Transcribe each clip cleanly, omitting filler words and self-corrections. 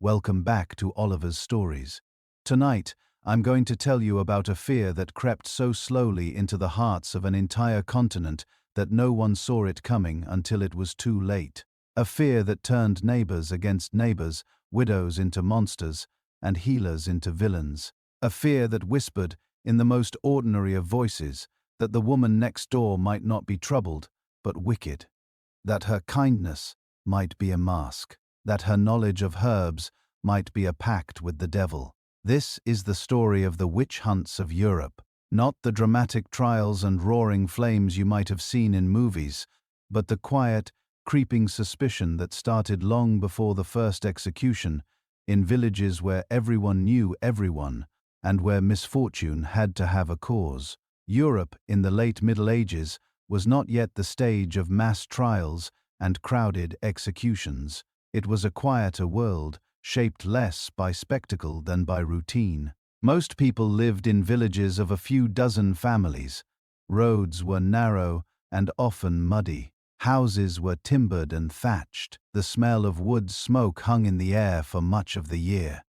Welcome back to Oliver's Stories. Tonight, I'm going to tell you about a fear that crept so slowly into the hearts of an entire continent that no one saw it coming until it was too late. A fear that turned neighbors against neighbors, widows into monsters, and healers into villains. A fear that whispered, in the most ordinary of voices, that the woman next door might not be troubled, but wicked. That her kindness might be a mask. That her knowledge of herbs might be a pact with the devil. This is the story of the witch hunts of Europe. Not the dramatic trials and roaring flames you might have seen in movies, but the quiet, creeping suspicion that started long before the first execution, in villages where everyone knew everyone, and where misfortune had to have a cause. Europe, in the late Middle Ages, was not yet the stage of mass trials and crowded executions. It was a quieter world, shaped less by spectacle than by routine. Most people lived in villages of a few dozen families. Roads were narrow and often muddy. Houses were timbered and thatched. The smell of wood smoke hung in the air for much of the year.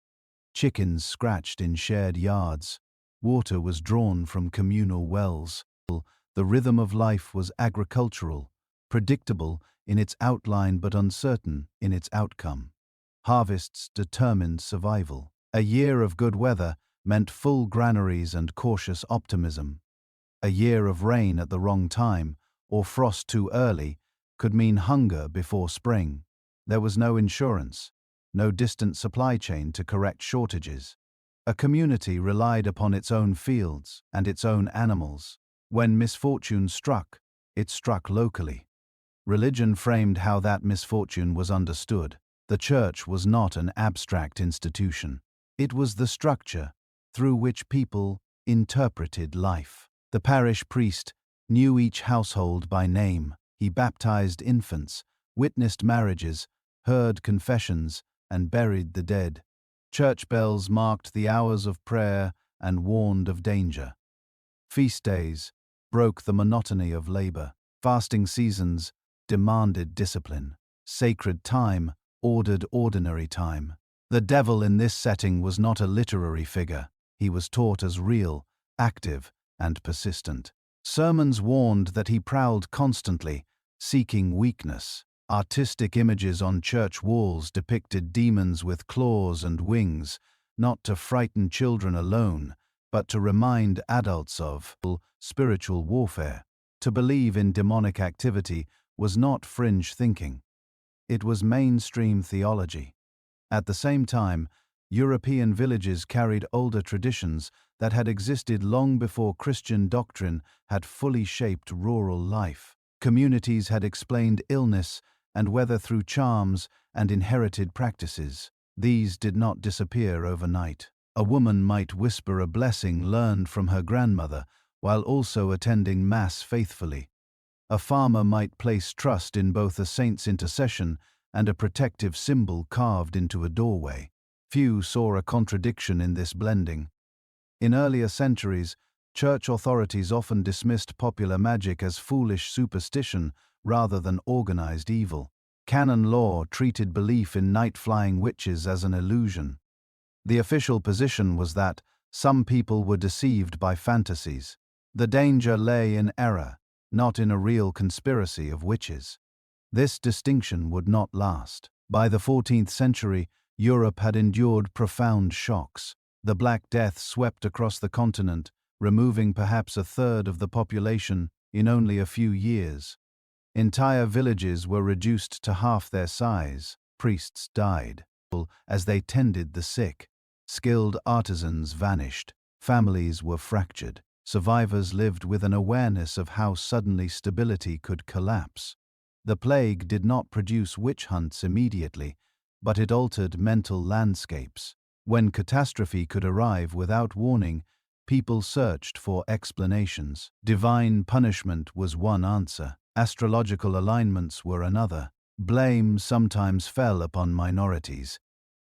Chickens scratched in shared yards. Water was drawn from communal wells. The rhythm of life was agricultural, predictable in its outline but uncertain in its outcome. Harvests determined survival. A year of good weather meant full granaries and cautious optimism. A year of rain at the wrong time, or frost too early, could mean hunger before spring. There was no insurance, no distant supply chain to correct shortages. A community relied upon its own fields and its own animals. When misfortune struck, it struck locally. Religion framed how that misfortune was understood. The church was not an abstract institution. It was the structure through which people interpreted life. The parish priest knew each household by name. He baptized infants, witnessed marriages, heard confessions, and buried the dead. Church bells marked the hours of prayer and warned of danger. Feast days broke the monotony of labor. Fasting seasons demanded discipline. Sacred time ordered ordinary time. The devil in this setting was not a literary figure. He was taught as real, active, and persistent. Sermons warned that he prowled constantly, seeking weakness. Artistic images on church walls depicted demons with claws and wings, not to frighten children alone, but to remind adults of spiritual warfare. To believe in demonic activity was not fringe thinking. It was mainstream theology. At the same time, European villages carried older traditions that had existed long before Christian doctrine had fully shaped rural life. Communities had explained illness and weather through charms and inherited practices. These did not disappear overnight. A woman might whisper a blessing learned from her grandmother while also attending Mass faithfully. A farmer might place trust in both a saint's intercession and a protective symbol carved into a doorway. Few saw a contradiction in this blending. In earlier centuries, church authorities often dismissed popular magic as foolish superstition rather than organized evil. Canon law treated belief in night-flying witches as an illusion. The official position was that some people were deceived by fantasies. The danger lay in error, not in a real conspiracy of witches. This distinction would not last. By the 14th century, Europe had endured profound shocks. The Black Death swept across the continent, removing perhaps a third of the population in only a few years. Entire villages were reduced to half their size. Priests died as they tended the sick. Skilled artisans vanished. Families were fractured. Survivors lived with an awareness of how suddenly stability could collapse. The plague did not produce witch hunts immediately, but it altered mental landscapes. When catastrophe could arrive without warning, people searched for explanations. Divine punishment was one answer. Astrological alignments were another. Blame sometimes fell upon minorities.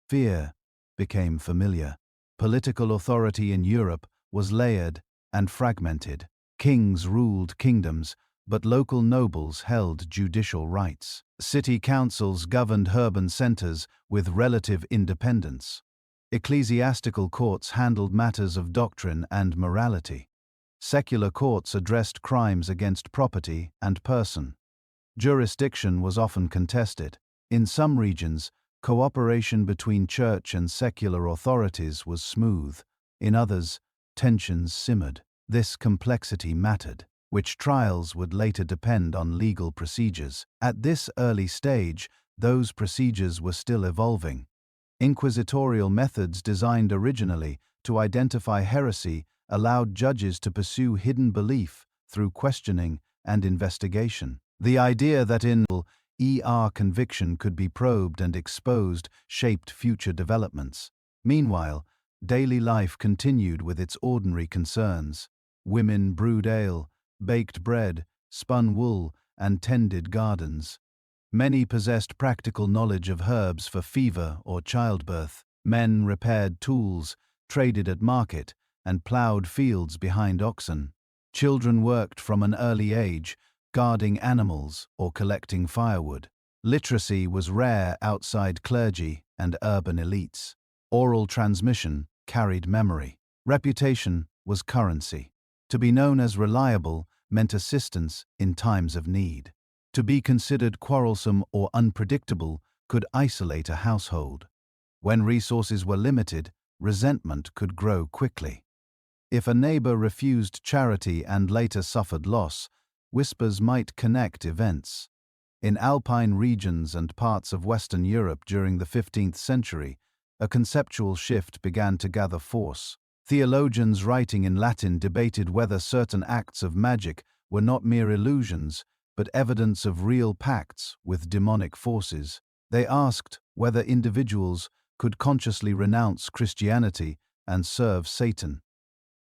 Fear became familiar. Political authority in Europe was layered and fragmented. Kings ruled kingdoms, but local nobles held judicial rights. City councils governed urban centers with relative independence. Ecclesiastical courts handled matters of doctrine and morality. Secular courts addressed crimes against property and person. Jurisdiction was often contested. In some regions, cooperation between church and secular authorities was smooth. In others, tensions simmered. This complexity mattered. Which trials would later depend on legal procedures. At this early stage, those procedures were still evolving. Inquisitorial methods designed originally to identify heresy allowed judges to pursue hidden belief through questioning and investigation. The idea that conviction could be probed and exposed shaped future developments. Meanwhile, daily life continued with its ordinary concerns. Women brewed ale, baked bread, spun wool, and tended gardens. Many possessed practical knowledge of herbs for fever or childbirth. Men repaired tools, traded at market, and plowed fields behind oxen. Children worked from an early age, guarding animals or collecting firewood. Literacy was rare outside clergy and urban elites. Oral transmission carried memory. Reputation was currency. To be known as reliable meant assistance in times of need. To be considered quarrelsome or unpredictable could isolate a household. When resources were limited, resentment could grow quickly. If a neighbor refused charity and later suffered loss, whispers might connect events. In alpine regions and parts of Western Europe during the 15th century, a conceptual shift began to gather force. Theologians writing in Latin debated whether certain acts of magic were not mere illusions, but evidence of real pacts with demonic forces. They asked whether individuals could consciously renounce Christianity and serve Satan.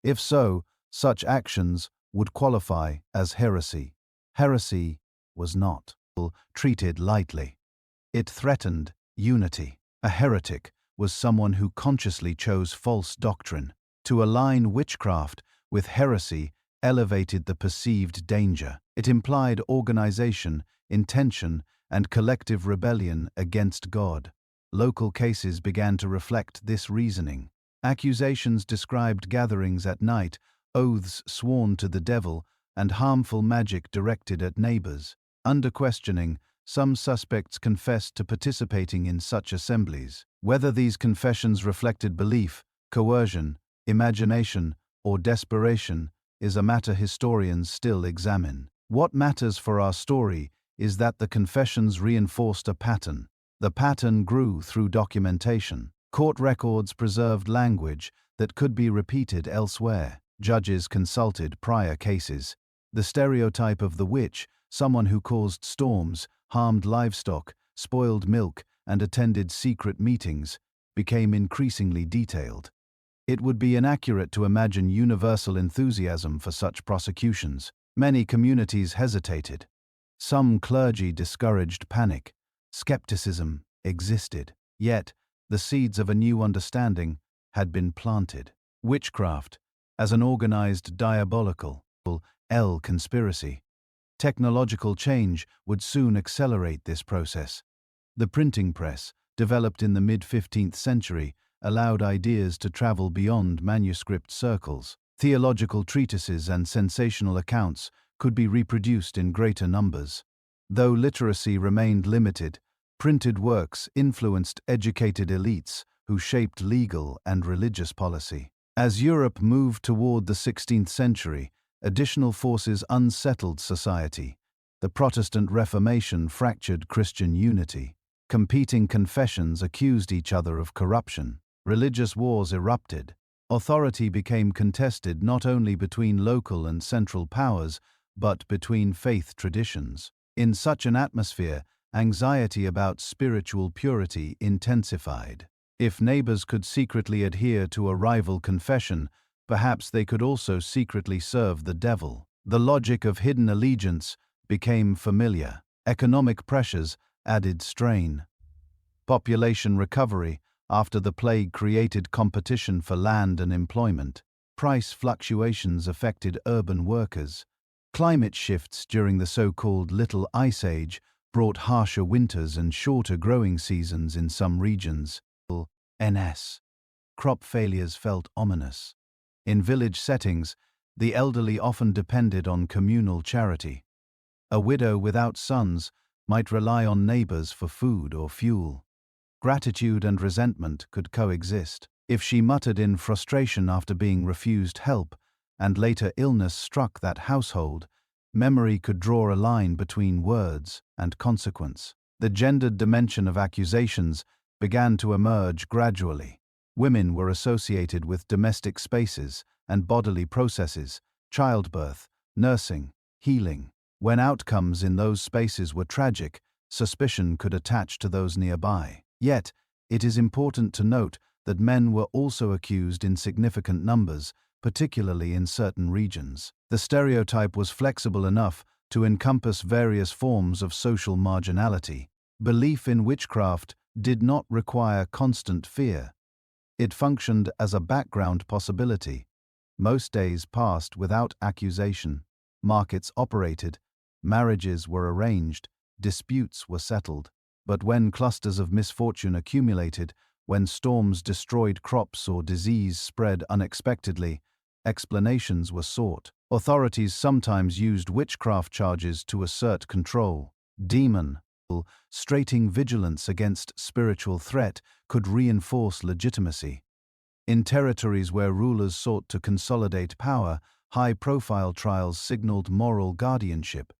If so, such actions would qualify as heresy. Heresy was not treated lightly. It threatened unity. A heretic was someone who consciously chose false doctrine. To align witchcraft with heresy elevated the perceived danger. It implied organization, intention, and collective rebellion against God. Local cases began to reflect this reasoning. Accusations described gatherings at night, oaths sworn to the devil, and harmful magic directed at neighbors. Under questioning, some suspects confessed to participating in such assemblies. Whether these confessions reflected belief, coercion, imagination, or desperation is a matter historians still examine. What matters for our story is that the confessions reinforced a pattern. The pattern grew through documentation. Court records preserved language that could be repeated elsewhere. Judges consulted prior cases. The stereotype of the witch, someone who caused storms, harmed livestock, spoiled milk, and attended secret meetings, became increasingly detailed. It would be inaccurate to imagine universal enthusiasm for such prosecutions. Many communities hesitated. Some clergy discouraged panic. Skepticism existed. Yet, the seeds of a new understanding had been planted. Witchcraft, as an organized diabolical conspiracy. Technological change would soon accelerate this process. The printing press, developed in the mid-15th century, allowed ideas to travel beyond manuscript circles. Theological treatises and sensational accounts could be reproduced in greater numbers. Though literacy remained limited, printed works influenced educated elites who shaped legal and religious policy. As Europe moved toward the 16th century, additional forces unsettled society. The Protestant Reformation fractured Christian unity. Competing confessions accused each other of corruption. Religious wars erupted. Authority became contested not only between local and central powers, but between faith traditions. In such an atmosphere, anxiety about spiritual purity intensified. If neighbors could secretly adhere to a rival confession, perhaps they could also secretly serve the devil. The logic of hidden allegiance became familiar. Economic pressures added strain. Population recovery after the plague created competition for land and employment. Price fluctuations affected urban workers. Climate shifts during the so-called Little Ice Age brought harsher winters and shorter growing seasons in some regions. NS. Crop failures felt ominous. In village settings, the elderly often depended on communal charity. A widow without sons might rely on neighbors for food or fuel. Gratitude and resentment could coexist. If she muttered in frustration after being refused help, and later illness struck that household, memory could draw a line between words and consequence. The gendered dimension of accusations began to emerge gradually. Women were associated with domestic spaces and bodily processes, childbirth, nursing, healing. When outcomes in those spaces were tragic, suspicion could attach to those nearby. Yet, it is important to note that men were also accused in significant numbers, particularly in certain regions. The stereotype was flexible enough to encompass various forms of social marginality. Belief in witchcraft did not require constant fear. It functioned as a background possibility. Most days passed without accusation. Markets operated, marriages were arranged, disputes were settled. But when clusters of misfortune accumulated, when storms destroyed crops or disease spread unexpectedly, explanations were sought. Authorities sometimes used witchcraft charges to assert control. Demon, straining vigilance against spiritual threat, could reinforce legitimacy. In territories where rulers sought to consolidate power, high-profile trials signaled moral guardianship.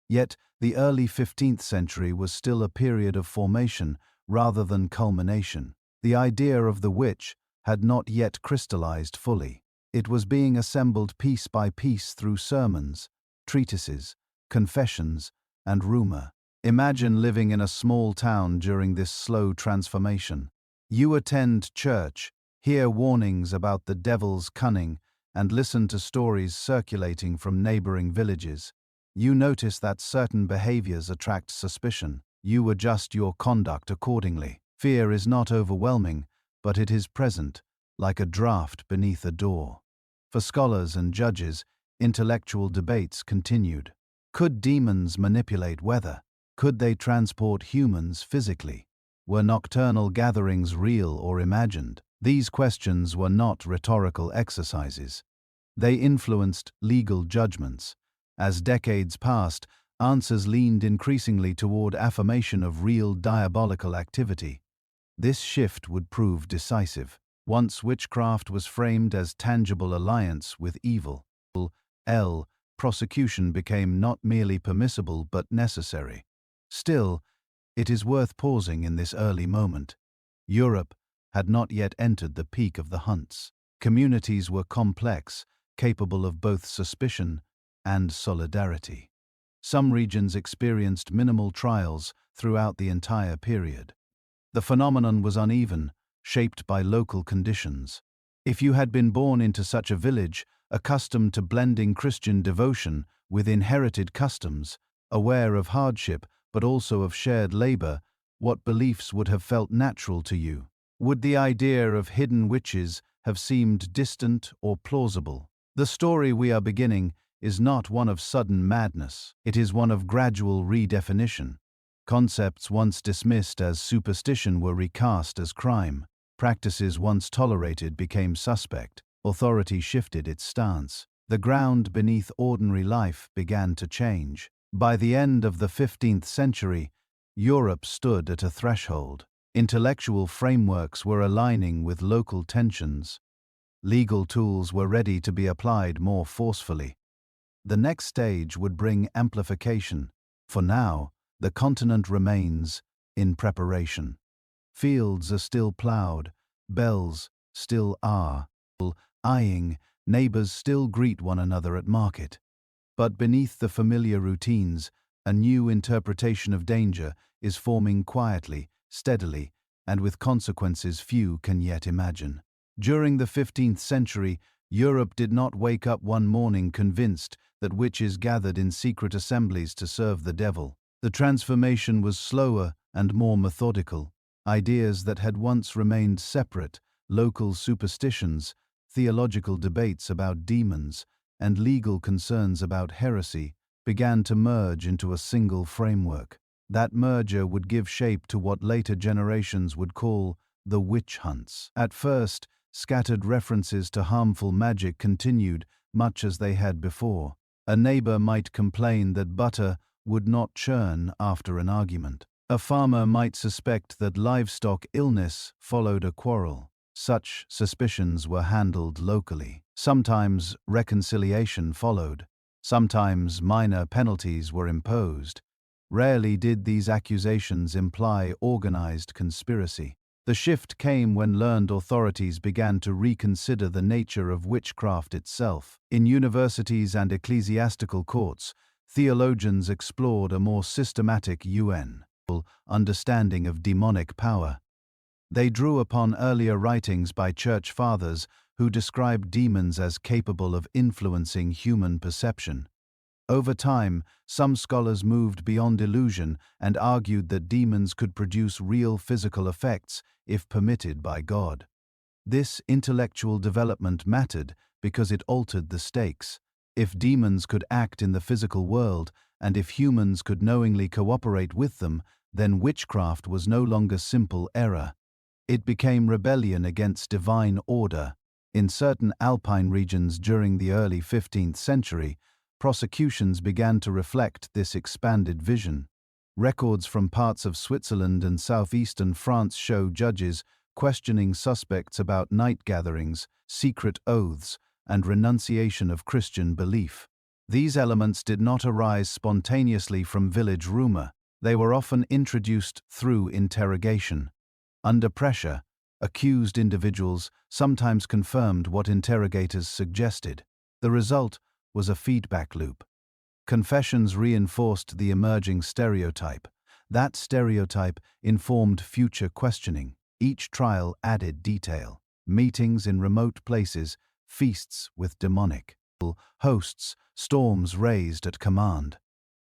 Yet, the early 15th century was still a period of formation rather than culmination. The idea of the witch had not yet crystallized fully. It was being assembled piece by piece through sermons, treatises, confessions, and rumor. Imagine living in a small town during this slow transformation. You attend church, hear warnings about the devil's cunning, and listen to stories circulating from neighboring villages. You notice that certain behaviors attract suspicion. You adjust your conduct accordingly. Fear is not overwhelming, but it is present, like a draft beneath a door. For scholars and judges, intellectual debates continued. Could demons manipulate weather? Could they transport humans physically? Were nocturnal gatherings real or imagined? These questions were not rhetorical exercises. They influenced legal judgments. As decades passed, answers leaned increasingly toward affirmation of real diabolical activity. This shift would prove decisive. Once witchcraft was framed as tangible alliance with evil, prosecution became not merely permissible but necessary. Still, it is worth pausing in this early moment. Europe had not yet entered the peak of the hunts. Communities were complex, capable of both suspicion and solidarity. Some regions experienced minimal trials throughout the entire period. The phenomenon was uneven, shaped by local conditions. If you had been born into such a village, accustomed to blending Christian devotion with inherited customs, aware of hardship but also of shared labor, what beliefs would have felt natural to you? Would the idea of hidden witches have seemed distant or plausible? The story we are beginning is not one of sudden madness. It is one of gradual redefinition. Concepts once dismissed as superstition were recast as crime. Practices once tolerated became suspect. Authority shifted its stance. The ground beneath ordinary life began to change. By the end of the 15th century, Europe stood at a threshold. Intellectual frameworks were aligning with local tensions. Legal tools were ready to be applied more forcefully. The next stage would bring amplification. For now, the continent remains in preparation. Fields are still plowed, bells still are eyeing, neighbors still greet one another at market. But beneath the familiar routines, a new interpretation of danger is forming quietly, steadily, and with consequences few can yet imagine. During the 15th century, Europe did not wake up one morning convinced that witches gathered in secret assemblies to serve the devil. The transformation was slower and more methodical. Ideas that had once remained separate, local superstitions, theological debates about demons, and legal concerns about heresy, began to merge into a single framework. That merger would give shape to what later generations would call the witch hunts. At first, scattered references to harmful magic continued much as they had before. A neighbor might complain that butter would not churn after an argument. A farmer might suspect that livestock illness followed a quarrel. Such suspicions were handled locally. Sometimes reconciliation followed. Sometimes minor penalties were imposed. Rarely did these accusations imply organized conspiracy. The shift came when learned authorities began to reconsider the nature of witchcraft itself. In universities and ecclesiastical courts, theologians explored a more systematic understanding of demonic power. They drew upon earlier writings by church fathers who described demons as capable of influencing human perception. Over time, some scholars moved beyond illusion and argued that demons could produce real physical effects if permitted by God. This intellectual development mattered because it altered the stakes. If demons could act in the physical world, and if humans could knowingly cooperate with them, then witchcraft was no longer simple error. It became rebellion against divine order. In certain alpine regions during the early 15th century, prosecutions began to reflect this expanded vision. Records from parts of Switzerland and southeastern France show judges questioning suspects about night gatherings, secret oaths, and renunciation of Christian belief. These elements did not arise spontaneously from village rumor. They were often introduced through interrogation. Under pressure, accused individuals sometimes confirmed what interrogators suggested. The result was a feedback loop. Confessions reinforced the emerging stereotype. That stereotype informed future questioning. Each trial added detail. Meetings in remote places, feasts with demonic hosts, storms raised at command.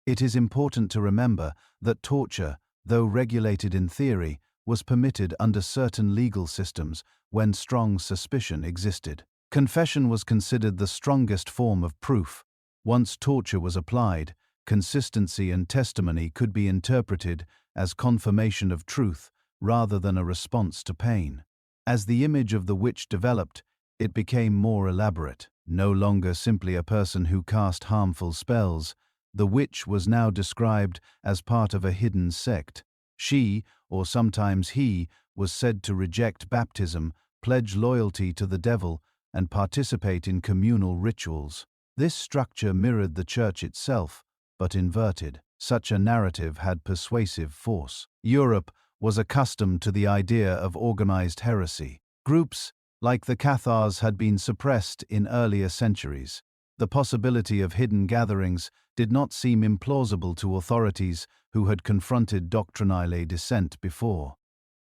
It is important to remember that torture, though regulated in theory, was permitted under certain legal systems when strong suspicion existed. Confession was considered the strongest form of proof. Once torture was applied, consistency and testimony could be interpreted as confirmation of truth rather than a response to pain. As the image of the witch developed, it became more elaborate. No longer simply a person who cast harmful spells, the witch was now described as part of a hidden sect. She, or sometimes he, was said to reject baptism, pledge loyalty to the devil, and participate in communal rituals. This structure mirrored the church itself, but inverted. Such a narrative had persuasive force. Europe was accustomed to the idea of organized heresy. Groups, like the Cathars, had been suppressed in earlier centuries. The possibility of hidden gatherings did not seem implausible to authorities who had confronted doctrinal dissent before.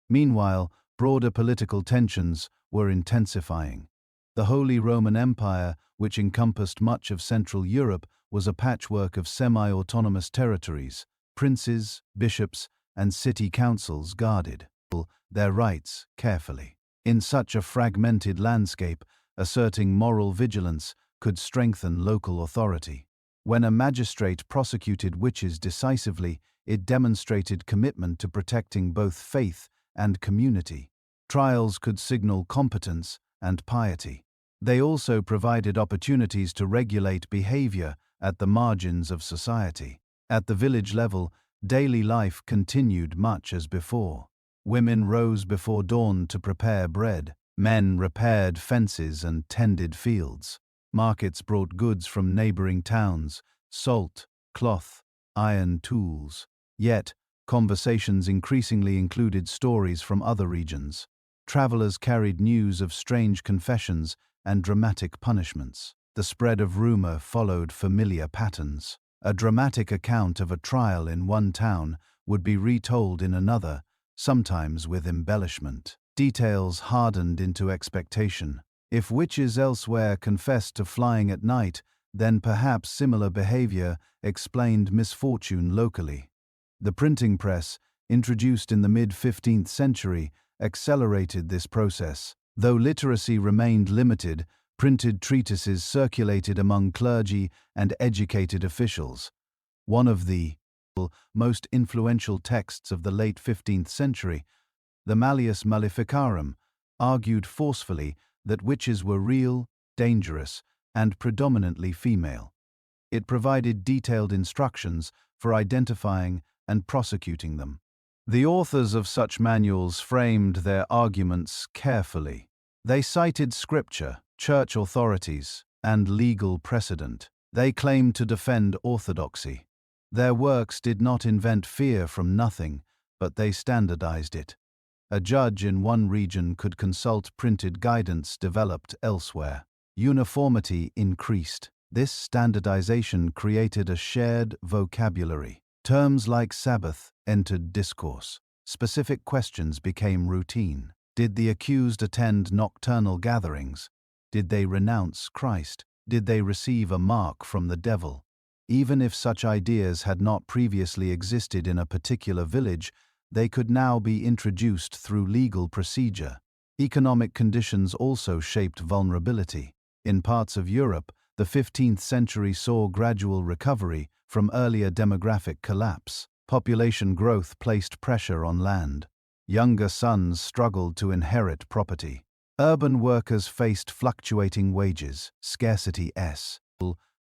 Meanwhile, broader political tensions were intensifying. The Holy Roman Empire, which encompassed much of Central Europe, was a patchwork of semi-autonomous territories. Princes, bishops, and city councils guarded their rights carefully. In such a fragmented landscape, asserting moral vigilance could strengthen local authority. When a magistrate prosecuted witches decisively, it demonstrated commitment to protecting both faith and community. Trials could signal competence and piety. They also provided opportunities to regulate behavior at the margins of society. At the village level, daily life continued much as before. Women rose before dawn to prepare bread. Men repaired fences and tended fields. Markets brought goods from neighboring towns, salt, cloth, iron tools. Yet, conversations increasingly included stories from other regions. Travelers carried news of strange confessions and dramatic punishments. The spread of rumor followed familiar patterns. A dramatic account of a trial in one town would be retold in another, sometimes with embellishment. Details hardened into expectation. If witches elsewhere confessed to flying at night, then perhaps similar behavior explained misfortune locally. The printing press, introduced in the mid-15th century, accelerated this process. Though literacy remained limited, printed treatises circulated among clergy and educated officials. One of the most influential texts of the late 15th century, the Malleus Maleficarum, argued forcefully that witches were real, dangerous, and predominantly female. It provided detailed instructions for identifying and prosecuting them. The authors of such manuals framed their arguments carefully. They cited scripture, church authorities, and legal precedent. They claimed to defend orthodoxy. Their works did not invent fear from nothing, but they standardized it. A judge in one region could consult printed guidance developed elsewhere. Uniformity increased. This standardization created a shared vocabulary. Terms like Sabbath entered discourse. Specific questions became routine. Did the accused attend nocturnal gatherings? Did they renounce Christ? Did they receive a mark from the devil? Even if such ideas had not previously existed in a particular village, they could now be introduced through legal procedure. Economic conditions also shaped vulnerability. In parts of Europe, the 15th century saw gradual recovery from earlier demographic collapse. Population growth placed pressure on land. Younger sons struggled to inherit property. Urban workers faced fluctuating wages, scarcity,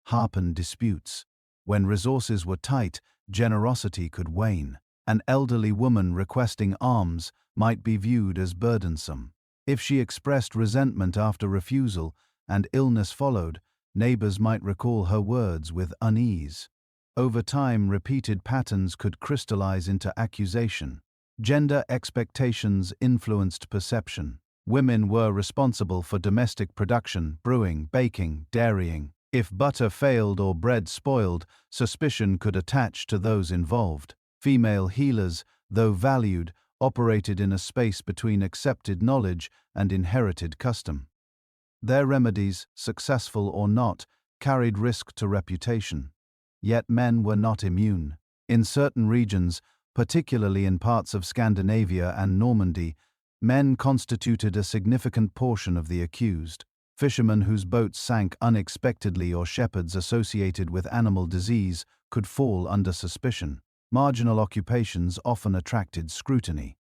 harpen disputes. When resources were tight, generosity could wane. An elderly woman requesting alms might be viewed as burdensome. If she expressed resentment after refusal and illness followed, neighbors might recall her words with unease. Over time, repeated patterns could crystallize into accusation. Gender expectations influenced perception. Women were responsible for domestic production, brewing, baking, dairying. If butter failed or bread spoiled, suspicion could attach to those involved. Female healers, though valued, operated in a space between accepted knowledge and inherited custom. Their remedies, successful or not, carried risk to reputation. Yet men were not immune. In certain regions, particularly in parts of Scandinavia and Normandy, men constituted a significant portion of the accused. Fishermen whose boats sank unexpectedly or shepherds associated with animal disease could fall under suspicion. Marginal occupations often attracted scrutiny.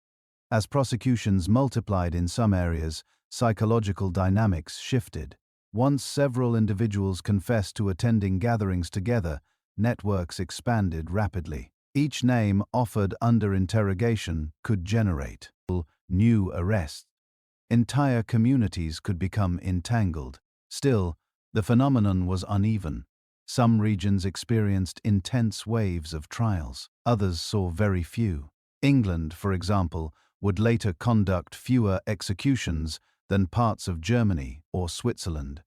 As prosecutions multiplied in some areas, psychological dynamics shifted. Once several individuals confessed to attending gatherings together, networks expanded rapidly. Each name offered under interrogation could generate new arrests. Entire communities could become entangled. Still, the phenomenon was uneven. Some regions experienced intense waves of trials. Others saw very few. England, for example, would later conduct fewer executions than parts of Germany or Switzerland.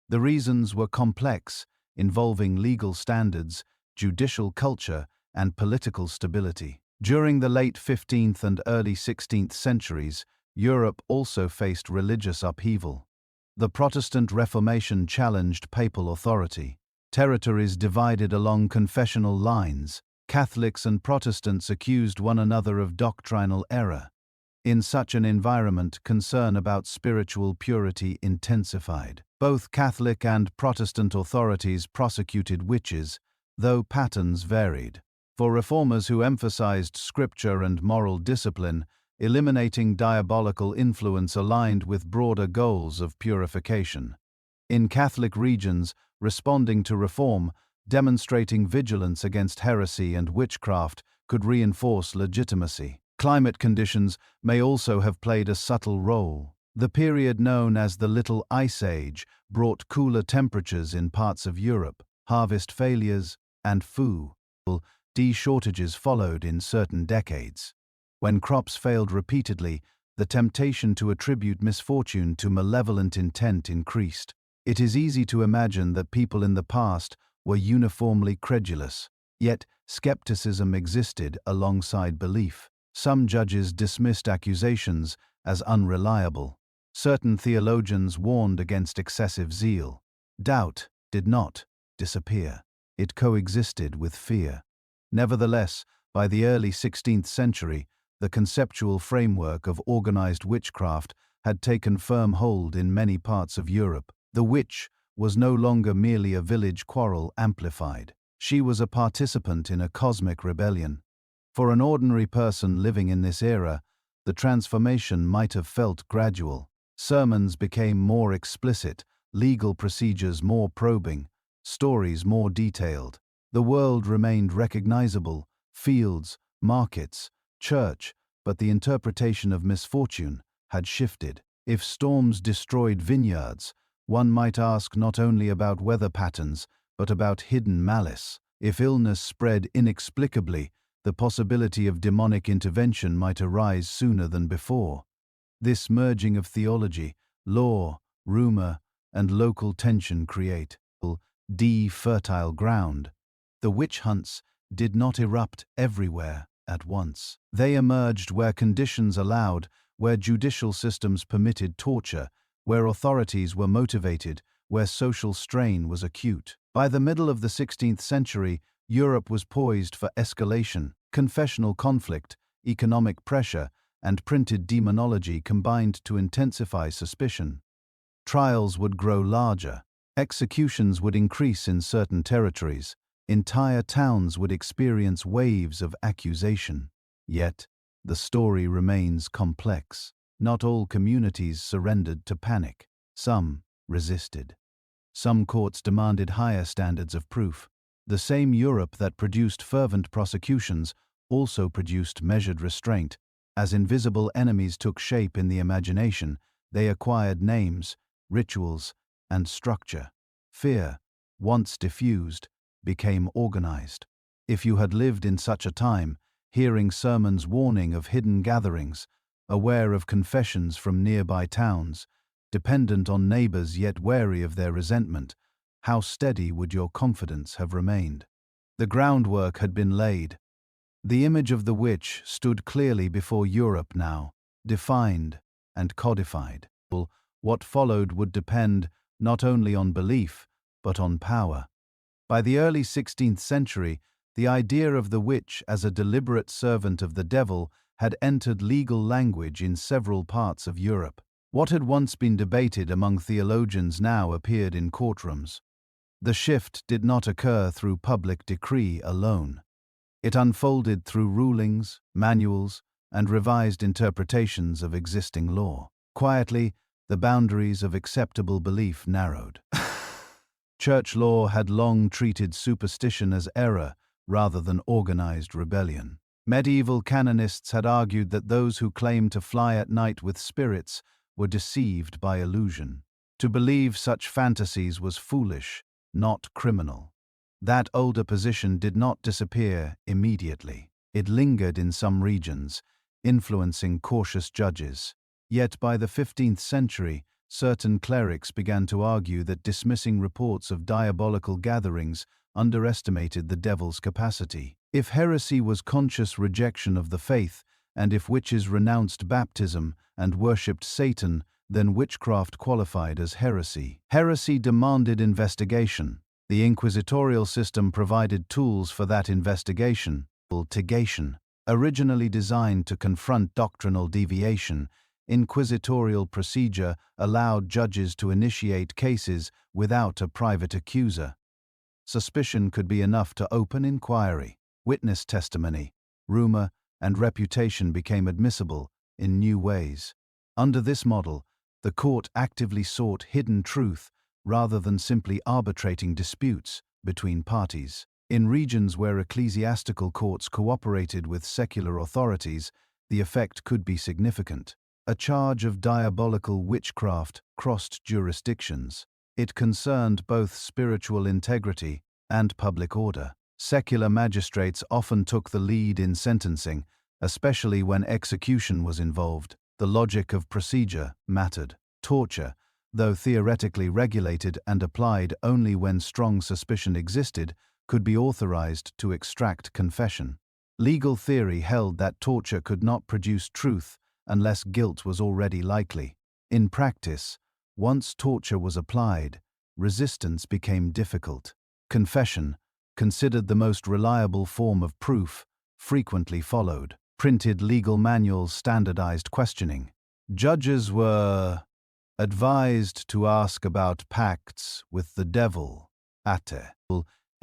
The reasons were complex, involving legal standards, judicial culture, and political stability. During the late 15th and early 16th centuries, Europe also faced religious upheaval. The Protestant Reformation challenged papal authority. Territories divided along confessional lines. Catholics and Protestants accused one another of doctrinal error. In such an environment, concern about spiritual purity intensified. Both Catholic and Protestant authorities prosecuted witches, though patterns varied. For reformers who emphasized scripture and moral discipline, eliminating diabolical influence aligned with broader goals of purification. In Catholic regions, responding to reform, demonstrating vigilance against heresy and witchcraft, could reinforce legitimacy. Climate conditions may also have played a subtle role. The period known as the Little Ice Age brought cooler temperatures in parts of Europe. Harvest failures and food shortages followed in certain decades. When crops failed repeatedly, the temptation to attribute misfortune to malevolent intent increased. It is easy to imagine that people in the past were uniformly credulous, yet skepticism existed alongside belief. Some judges dismissed accusations as unreliable. Certain theologians warned against excessive zeal. Doubt did not disappear. It coexisted with fear. Nevertheless, by the early 16th century, the conceptual framework of organized witchcraft had taken firm hold in many parts of Europe. The witch was no longer merely a village quarrel amplified. She was a participant in a cosmic rebellion. For an ordinary person living in this era, the transformation might have felt gradual. Sermons became more explicit, legal procedures more probing, stories more detailed. The world remained recognizable: fields, markets, church, but the interpretation of misfortune had shifted. If storms destroyed vineyards, one might ask not only about weather patterns, but about hidden malice. If illness spread inexplicably, the possibility of demonic intervention might arise sooner than before. This merging of theology, law, rumor, and local tension create fertile ground. The witch hunts did not erupt everywhere at once. They emerged where conditions allowed, where judicial systems permitted torture, where authorities were motivated, where social strain was acute. By the middle of the 16th century, Europe was poised for escalation. Confessional conflict, economic pressure, and printed demonology combined to intensify suspicion. Trials would grow larger. Executions would increase in certain territories. Entire towns would experience waves of accusation. Yet, the story remains complex. Not all communities surrendered to panic. Some resisted. Some courts demanded higher standards of proof. The same Europe that produced fervent prosecutions also produced measured restraint. As invisible enemies took shape in the imagination, they acquired names, rituals, and structure. Fear, once diffused, became organized. If you had lived in such a time, hearing sermons warning of hidden gatherings, aware of confessions from nearby towns, dependent on neighbors yet wary of their resentment, how steady would your confidence have remained? The groundwork had been laid. The image of the witch stood clearly before Europe now, defined and codified. What followed would depend not only on belief, but on power. By the early 16th century, the idea of the witch as a deliberate servant of the devil had entered legal language in several parts of Europe. What had once been debated among theologians now appeared in courtrooms. The shift did not occur through public decree alone. It unfolded through rulings, manuals, and revised interpretations of existing law. Quietly, the boundaries of acceptable belief narrowed. Church law had long treated superstition as error rather than organized rebellion. Medieval canonists had argued that those who claimed to fly at night with spirits were deceived by illusion. To believe such fantasies was foolish, not criminal. That older position did not disappear immediately. It lingered in some regions, influencing cautious judges. Yet by the 15th century, certain clerics began to argue that dismissing reports of diabolical gatherings underestimated the devil's capacity. If heresy was conscious rejection of the faith, and if witches renounced baptism and worshipped Satan, then witchcraft qualified as heresy. Heresy demanded investigation. The inquisitorial system provided tools for that investigation. Litigation. Originally designed to confront doctrinal deviation, inquisitorial procedure allowed judges to initiate cases without a private accuser. Suspicion could be enough to open inquiry. Witness testimony, rumor, and reputation became admissible in new ways. Under this model, the court actively sought hidden truth rather than simply arbitrating disputes between parties. In regions where ecclesiastical courts cooperated with secular authorities, the effect could be significant. A charge of diabolical witchcraft crossed jurisdictions. It concerned both spiritual integrity and public order. Secular magistrates often took the lead in sentencing, especially when execution was involved. The logic of procedure mattered. Torture, though theoretically regulated and applied only when strong suspicion existed, could be authorized to extract confession. Legal theory held that torture could not produce truth unless guilt was already likely. In practice, once torture was applied, resistance became difficult. Confession, considered the most reliable form of proof, frequently followed. Printed legal manuals standardized questioning. Judges were advised to ask about pacts with the devil, ate,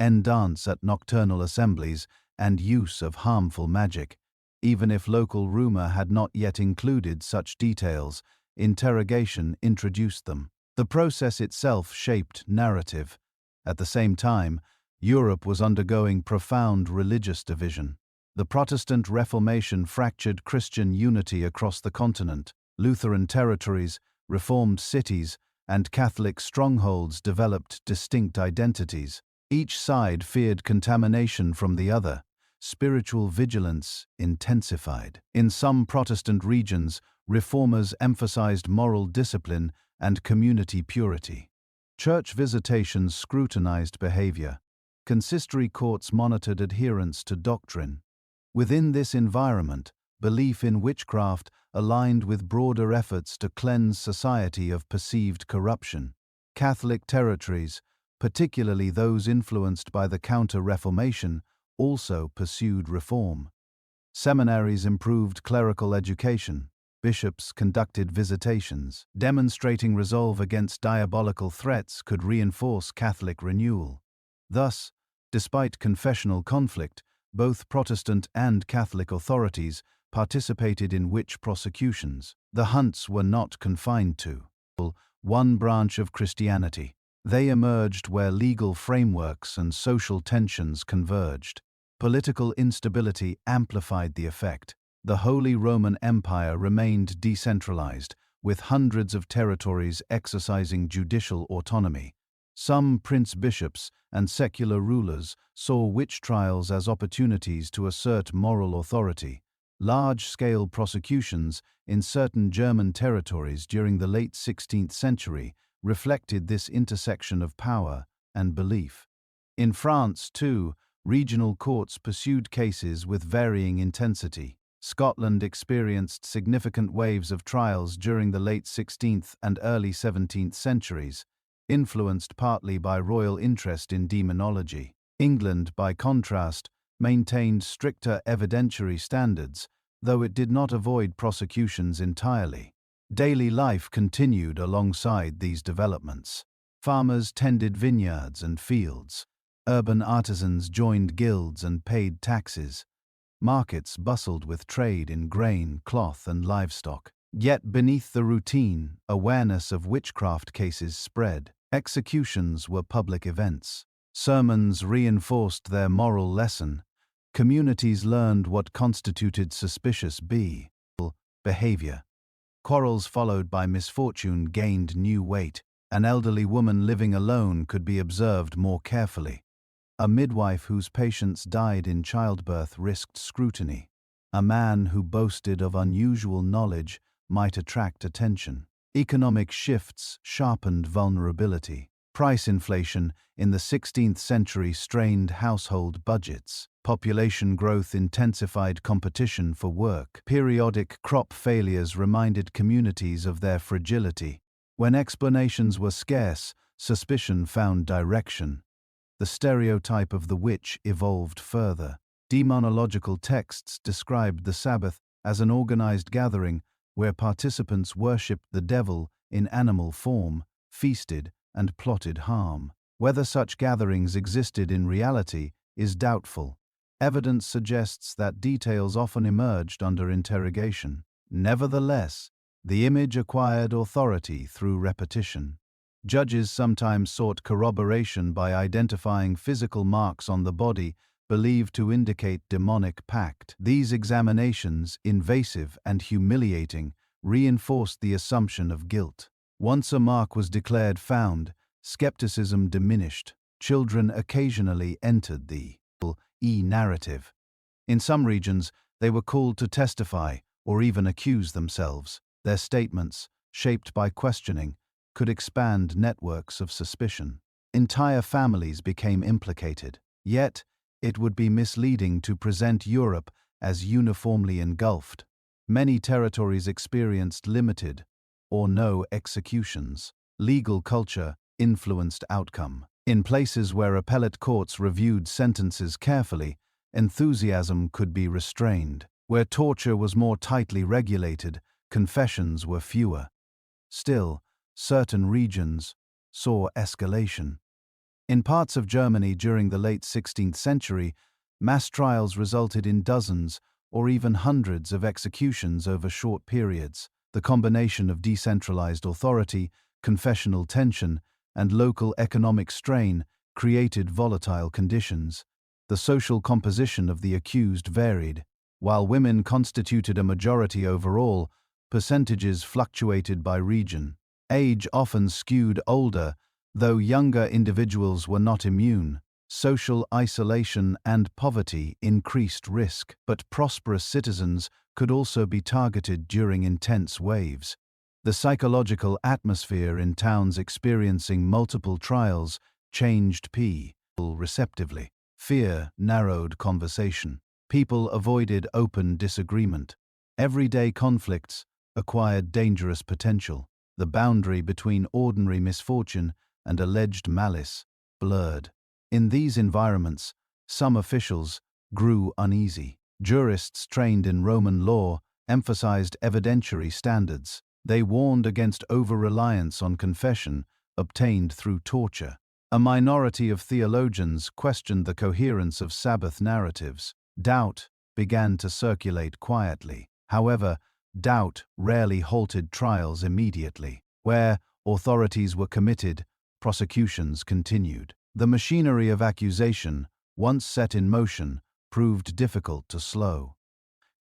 end dance at nocturnal assemblies, and use of harmful magic. Even if local rumor had not yet included such details, interrogation introduced them. The process itself shaped narrative. At the same time, Europe was undergoing profound religious division. The Protestant Reformation fractured Christian unity across the continent. Lutheran territories, Reformed cities, and Catholic strongholds developed distinct identities. Each side feared contamination from the other. Spiritual vigilance intensified. In some Protestant regions, reformers emphasized moral discipline and community purity. Church visitations scrutinized behavior. Consistory courts monitored adherence to doctrine. Within this environment, belief in witchcraft aligned with broader efforts to cleanse society of perceived corruption. Catholic territories, particularly those influenced by the Counter-Reformation, also pursued reform. Seminaries improved clerical education. Bishops conducted visitations. Demonstrating resolve against diabolical threats could reinforce Catholic renewal. Thus, despite confessional conflict, both Protestant and Catholic authorities participated in witch prosecutions. The hunts were not confined to one branch of Christianity. They emerged where legal frameworks and social tensions converged. Political instability amplified the effect. The Holy Roman Empire remained decentralized, with hundreds of territories exercising judicial autonomy. Some prince-bishops and secular rulers saw witch trials as opportunities to assert moral authority. Large-scale prosecutions in certain German territories during the late 16th century reflected this intersection of power and belief. In France, too, regional courts pursued cases with varying intensity. Scotland experienced significant waves of trials during the late 16th and early 17th centuries, influenced partly by royal interest in demonology. England, by contrast, maintained stricter evidentiary standards, though it did not avoid prosecutions entirely. Daily life continued alongside these developments. Farmers tended vineyards and fields. Urban artisans joined guilds and paid taxes. Markets bustled with trade in grain, cloth, and livestock. Yet beneath the routine, awareness of witchcraft cases spread. Executions were public events. Sermons reinforced their moral lesson. Communities learned what constituted suspicious behavior. Quarrels followed by misfortune gained new weight. An elderly woman living alone could be observed more carefully. A midwife whose patients died in childbirth risked scrutiny. A man who boasted of unusual knowledge might attract attention. Economic shifts sharpened vulnerability. Price inflation in the 16th century strained household budgets. Population growth intensified competition for work. Periodic crop failures reminded communities of their fragility. When explanations were scarce, suspicion found direction. The stereotype of the witch evolved further. Demonological texts described the Sabbath as an organized gathering where participants worshipped the devil in animal form, feasted, and plotted harm. Whether such gatherings existed in reality is doubtful. Evidence suggests that details often emerged under interrogation. Nevertheless, the image acquired authority through repetition. Judges sometimes sought corroboration by identifying physical marks on the body believed to indicate demonic pact. These examinations, invasive and humiliating, reinforced the assumption of guilt. Once a mark was declared found, skepticism diminished. Children occasionally entered the narrative. In some regions, they were called to testify or even accuse themselves. Their statements, shaped by questioning, could expand networks of suspicion. Entire families became implicated. Yet, it would be misleading to present Europe as uniformly engulfed. Many territories experienced limited or no executions. Legal culture influenced outcome. In places where appellate courts reviewed sentences carefully, enthusiasm could be restrained. Where torture was more tightly regulated, confessions were fewer. Still, certain regions saw escalation. In parts of Germany during the late 16th century, mass trials resulted in dozens or even hundreds of executions over short periods. The combination of decentralized authority, confessional tension, and local economic strain created volatile conditions. The social composition of the accused varied. While women constituted a majority overall, percentages fluctuated by region. Age often skewed older, though younger individuals were not immune. Social isolation and poverty increased risk, but prosperous citizens could also be targeted during intense waves. The psychological atmosphere in towns experiencing multiple trials changed people receptively. Fear narrowed conversation. People avoided open disagreement. Everyday conflicts acquired dangerous potential. The boundary between ordinary misfortune and alleged malice blurred. In these environments, some officials grew uneasy. Jurists trained in Roman law emphasized evidentiary standards. They warned against over-reliance on confession obtained through torture. A minority of theologians questioned the coherence of Sabbath narratives. Doubt began to circulate quietly. However, doubt rarely halted trials immediately. Where authorities were committed, prosecutions continued. The machinery of accusation, once set in motion, proved difficult to slow.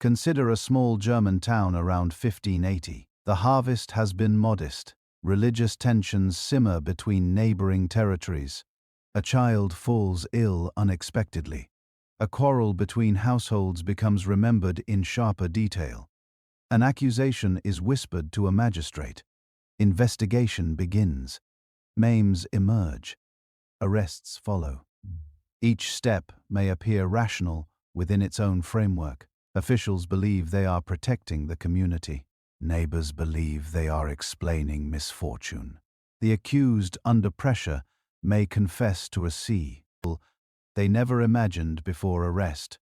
Consider a small German town around 1580. The harvest has been modest. Religious tensions simmer between neighboring territories. A child falls ill unexpectedly. A quarrel between households becomes remembered in sharper detail. An accusation is whispered to a magistrate. Investigation begins. Maims emerge. Arrests follow. Each step may appear rational within its own framework. Officials believe they are protecting the community. Neighbors believe they are explaining misfortune. The accused, under pressure, may confess to a sea they never imagined before arrest.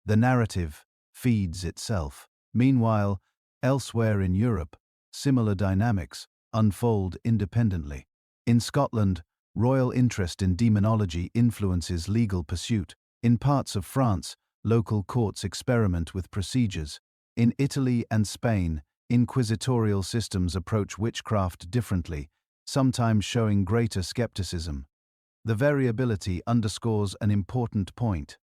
The narrative feeds itself. Meanwhile, elsewhere in Europe, similar dynamics unfold independently. In Scotland, royal interest in demonology influences legal pursuit. In parts of France, local courts experiment with procedures. In Italy and Spain, inquisitorial systems approach witchcraft differently, sometimes showing greater skepticism. The variability underscores an important point.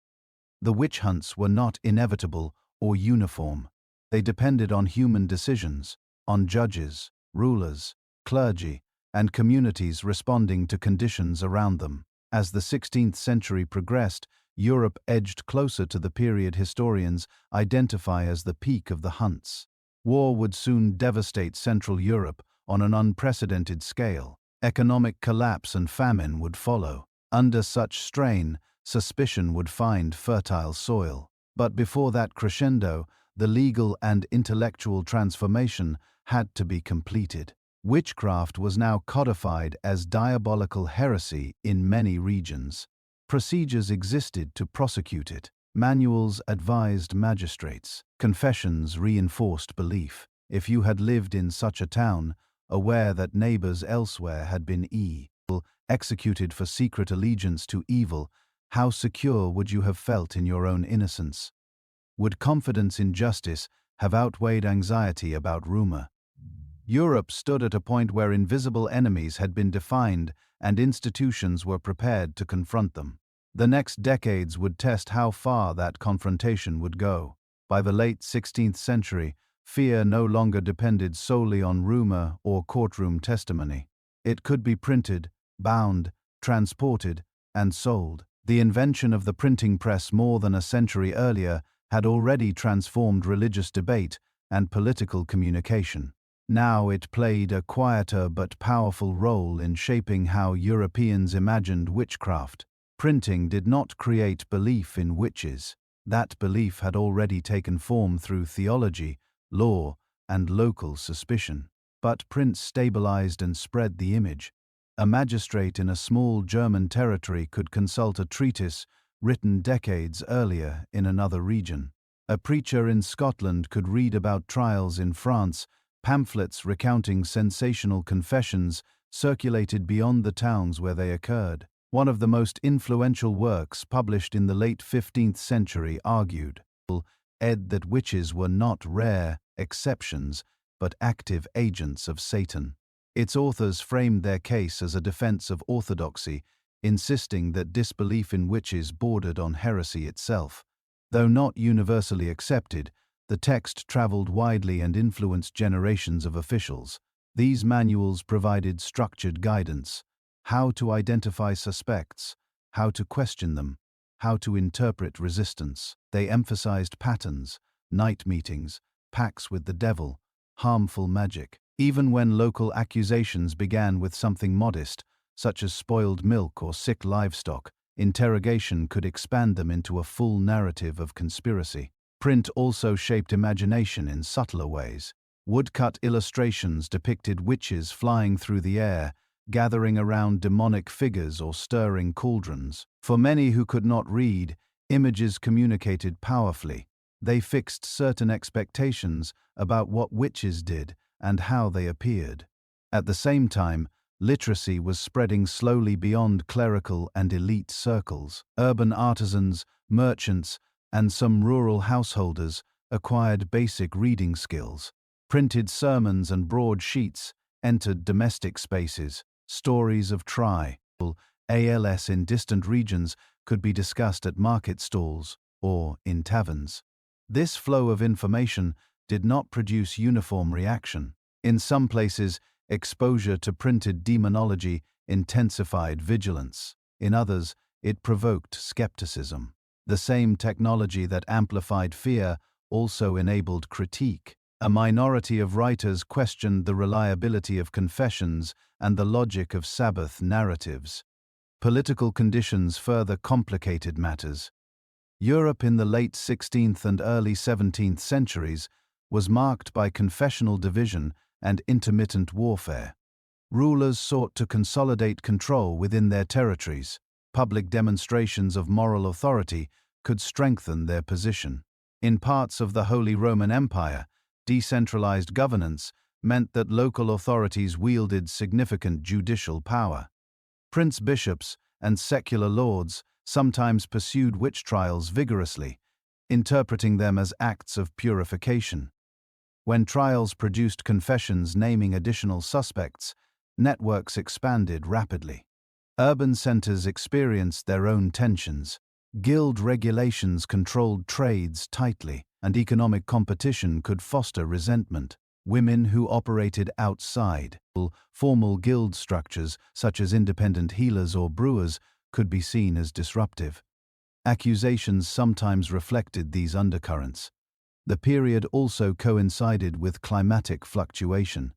The witch hunts were not inevitable or uniform. They depended on human decisions, on judges, rulers, clergy, and communities responding to conditions around them. As the 16th century progressed, Europe edged closer to the period historians identify as the peak of the hunts. War would soon devastate Central Europe on an unprecedented scale. Economic collapse and famine would follow. Under such strain, suspicion would find fertile soil. But before that crescendo, the legal and intellectual transformation had to be completed. Witchcraft was now codified as diabolical heresy in many regions. Procedures existed to prosecute it. Manuals advised magistrates. Confessions reinforced belief. If you had lived in such a town, aware that neighbors elsewhere had been executed for secret allegiance to evil, how secure would you have felt in your own innocence? Would confidence in justice have outweighed anxiety about rumor? Europe stood at a point where invisible enemies had been defined and institutions were prepared to confront them. The next decades would test how far that confrontation would go. By the late 16th century, fear no longer depended solely on rumor or courtroom testimony. It could be printed, bound, transported, and sold. The invention of the printing press more than a century earlier had already transformed religious debate and political communication. Now it played a quieter but powerful role in shaping how Europeans imagined witchcraft. Printing did not create belief in witches. That belief had already taken form through theology, law, and local suspicion. But prints stabilized and spread the image. A magistrate in a small German territory could consult a treatise written decades earlier in another region. A preacher in Scotland could read about trials in France. Pamphlets recounting sensational confessions circulated beyond the towns where they occurred. One of the most influential works published in the late 15th century argued that witches were not rare exceptions, but active agents of Satan. Its authors framed their case as a defense of orthodoxy, insisting that disbelief in witches bordered on heresy itself. Though not universally accepted, the text traveled widely and influenced generations of officials. These manuals provided structured guidance: how to identify suspects, how to question them, how to interpret resistance. They emphasized patterns, night meetings, pacts with the devil, harmful magic. Even when local accusations began with something modest, such as spoiled milk or sick livestock, interrogation could expand them into a full narrative of conspiracy. Print also shaped imagination in subtler ways. Woodcut illustrations depicted witches flying through the air, gathering around demonic figures or stirring cauldrons. For many who could not read, images communicated powerfully. They fixed certain expectations about what witches did and how they appeared. At the same time, literacy was spreading slowly beyond clerical and elite circles. Urban artisans, merchants, and some rural householders acquired basic reading skills. Printed sermons and broadsheets entered domestic spaces. Stories of ALS in distant regions could be discussed at market stalls or in taverns. This flow of information did not produce uniform reaction. In some places, exposure to printed demonology intensified vigilance. In others, it provoked skepticism. The same technology that amplified fear also enabled critique. A minority of writers questioned the reliability of confessions and the logic of Sabbath narratives. Political conditions further complicated matters. Europe in the late 16th and early 17th centuries was marked by confessional division and intermittent warfare. Rulers sought to consolidate control within their territories. Public demonstrations of moral authority could strengthen their position. In parts of the Holy Roman Empire, decentralized governance meant that local authorities wielded significant judicial power. Prince-bishops and secular lords sometimes pursued witch trials vigorously, interpreting them as acts of purification. When trials produced confessions naming additional suspects, networks expanded rapidly. Urban centers experienced their own tensions. Guild regulations controlled trades tightly, and economic competition could foster resentment. Women who operated outside formal guild structures, such as independent healers or brewers, could be seen as disruptive. Accusations sometimes reflected these undercurrents. The period also coincided with climatic fluctuation.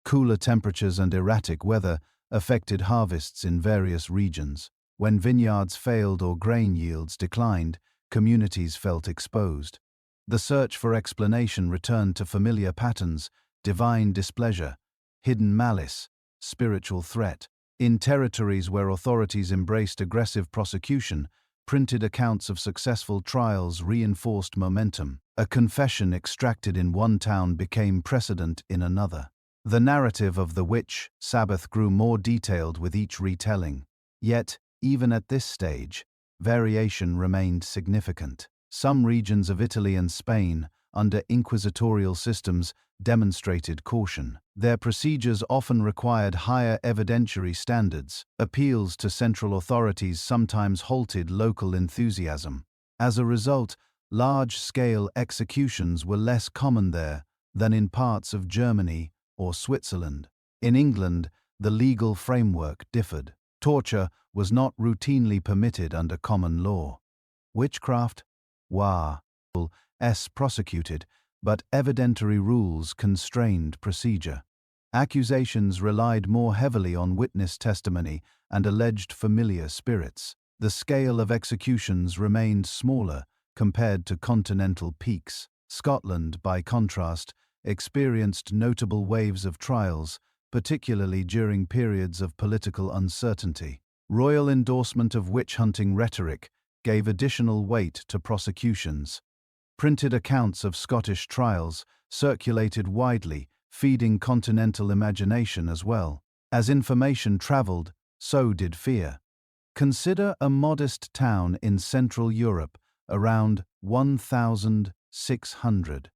Cooler temperatures and erratic weather affected harvests in various regions. When vineyards failed or grain yields declined, communities felt exposed. The search for explanation returned to familiar patterns: divine displeasure, hidden malice, spiritual threat. In territories where authorities embraced aggressive prosecution, printed accounts of successful trials reinforced momentum. A confession extracted in one town became precedent in another. The narrative of the witch Sabbath grew more detailed with each retelling. Yet, even at this stage, variation remained significant. Some regions of Italy and Spain, under inquisitorial systems, demonstrated caution. Their procedures often required higher evidentiary standards. Appeals to central authorities sometimes halted local enthusiasm. As a result, large-scale executions were less common there than in parts of Germany or Switzerland. In England, the legal framework differed. Torture was not routinely permitted under common law. Witchcraft was prosecuted, but evidentiary rules constrained procedure. Accusations relied more heavily on witness testimony and alleged familiar spirits. The scale of executions remained smaller compared to continental peaks. Scotland, by contrast, experienced notable waves of trials, particularly during periods of political uncertainty. Royal endorsement of witch-hunting rhetoric gave additional weight to prosecutions. Printed accounts of Scottish trials circulated widely, feeding continental imagination as well. As information traveled, so did fear. Consider a modest town in Central Europe, around 1600.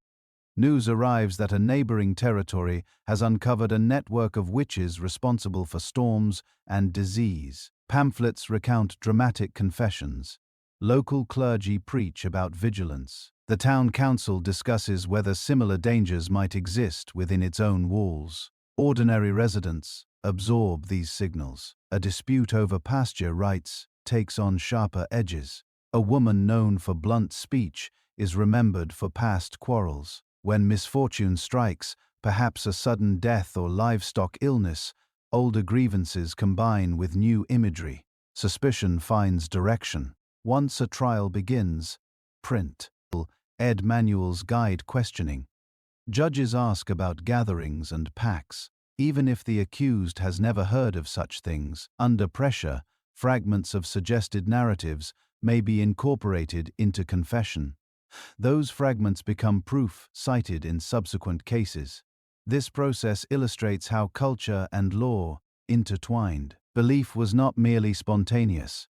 News arrives that a neighboring territory has uncovered a network of witches responsible for storms and disease. Pamphlets recount dramatic confessions. Local clergy preach about vigilance. The town council discusses whether similar dangers might exist within its own walls. Ordinary residents absorb these signals. A dispute over pasture rights takes on sharper edges. A woman known for blunt speech is remembered for past quarrels. When misfortune strikes, perhaps a sudden death or livestock illness, older grievances combine with new imagery. Suspicion finds direction. Once a trial begins, print. Ed manuals guide questioning. Judges ask about gatherings and pacts. Even if the accused has never heard of such things, under pressure, fragments of suggested narratives may be incorporated into confession. Those fragments become proof cited in subsequent cases. This process illustrates how culture and law intertwined. Belief was not merely spontaneous.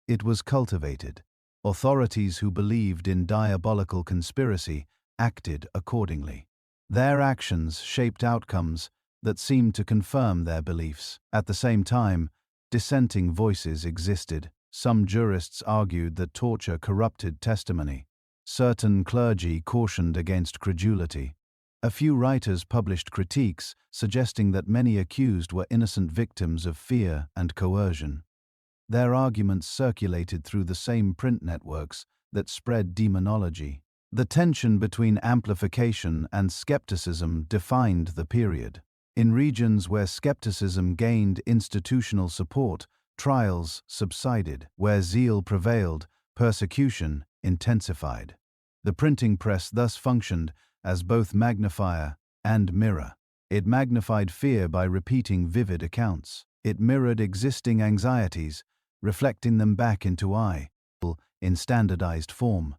It was cultivated. Authorities who believed in diabolical conspiracy acted accordingly. Their actions shaped outcomes that seemed to confirm their beliefs. At the same time, dissenting voices existed. Some jurists argued that torture corrupted testimony. Certain clergy cautioned against credulity. A few writers published critiques suggesting that many accused were innocent victims of fear and coercion. Their arguments circulated through the same print networks that spread demonology. The tension between amplification and skepticism defined the period. In regions where skepticism gained institutional support, trials subsided. Where zeal prevailed, persecution intensified. The printing press thus functioned as both magnifier and mirror. It magnified fear by repeating vivid accounts. It mirrored existing anxieties, reflecting them back into in standardized form.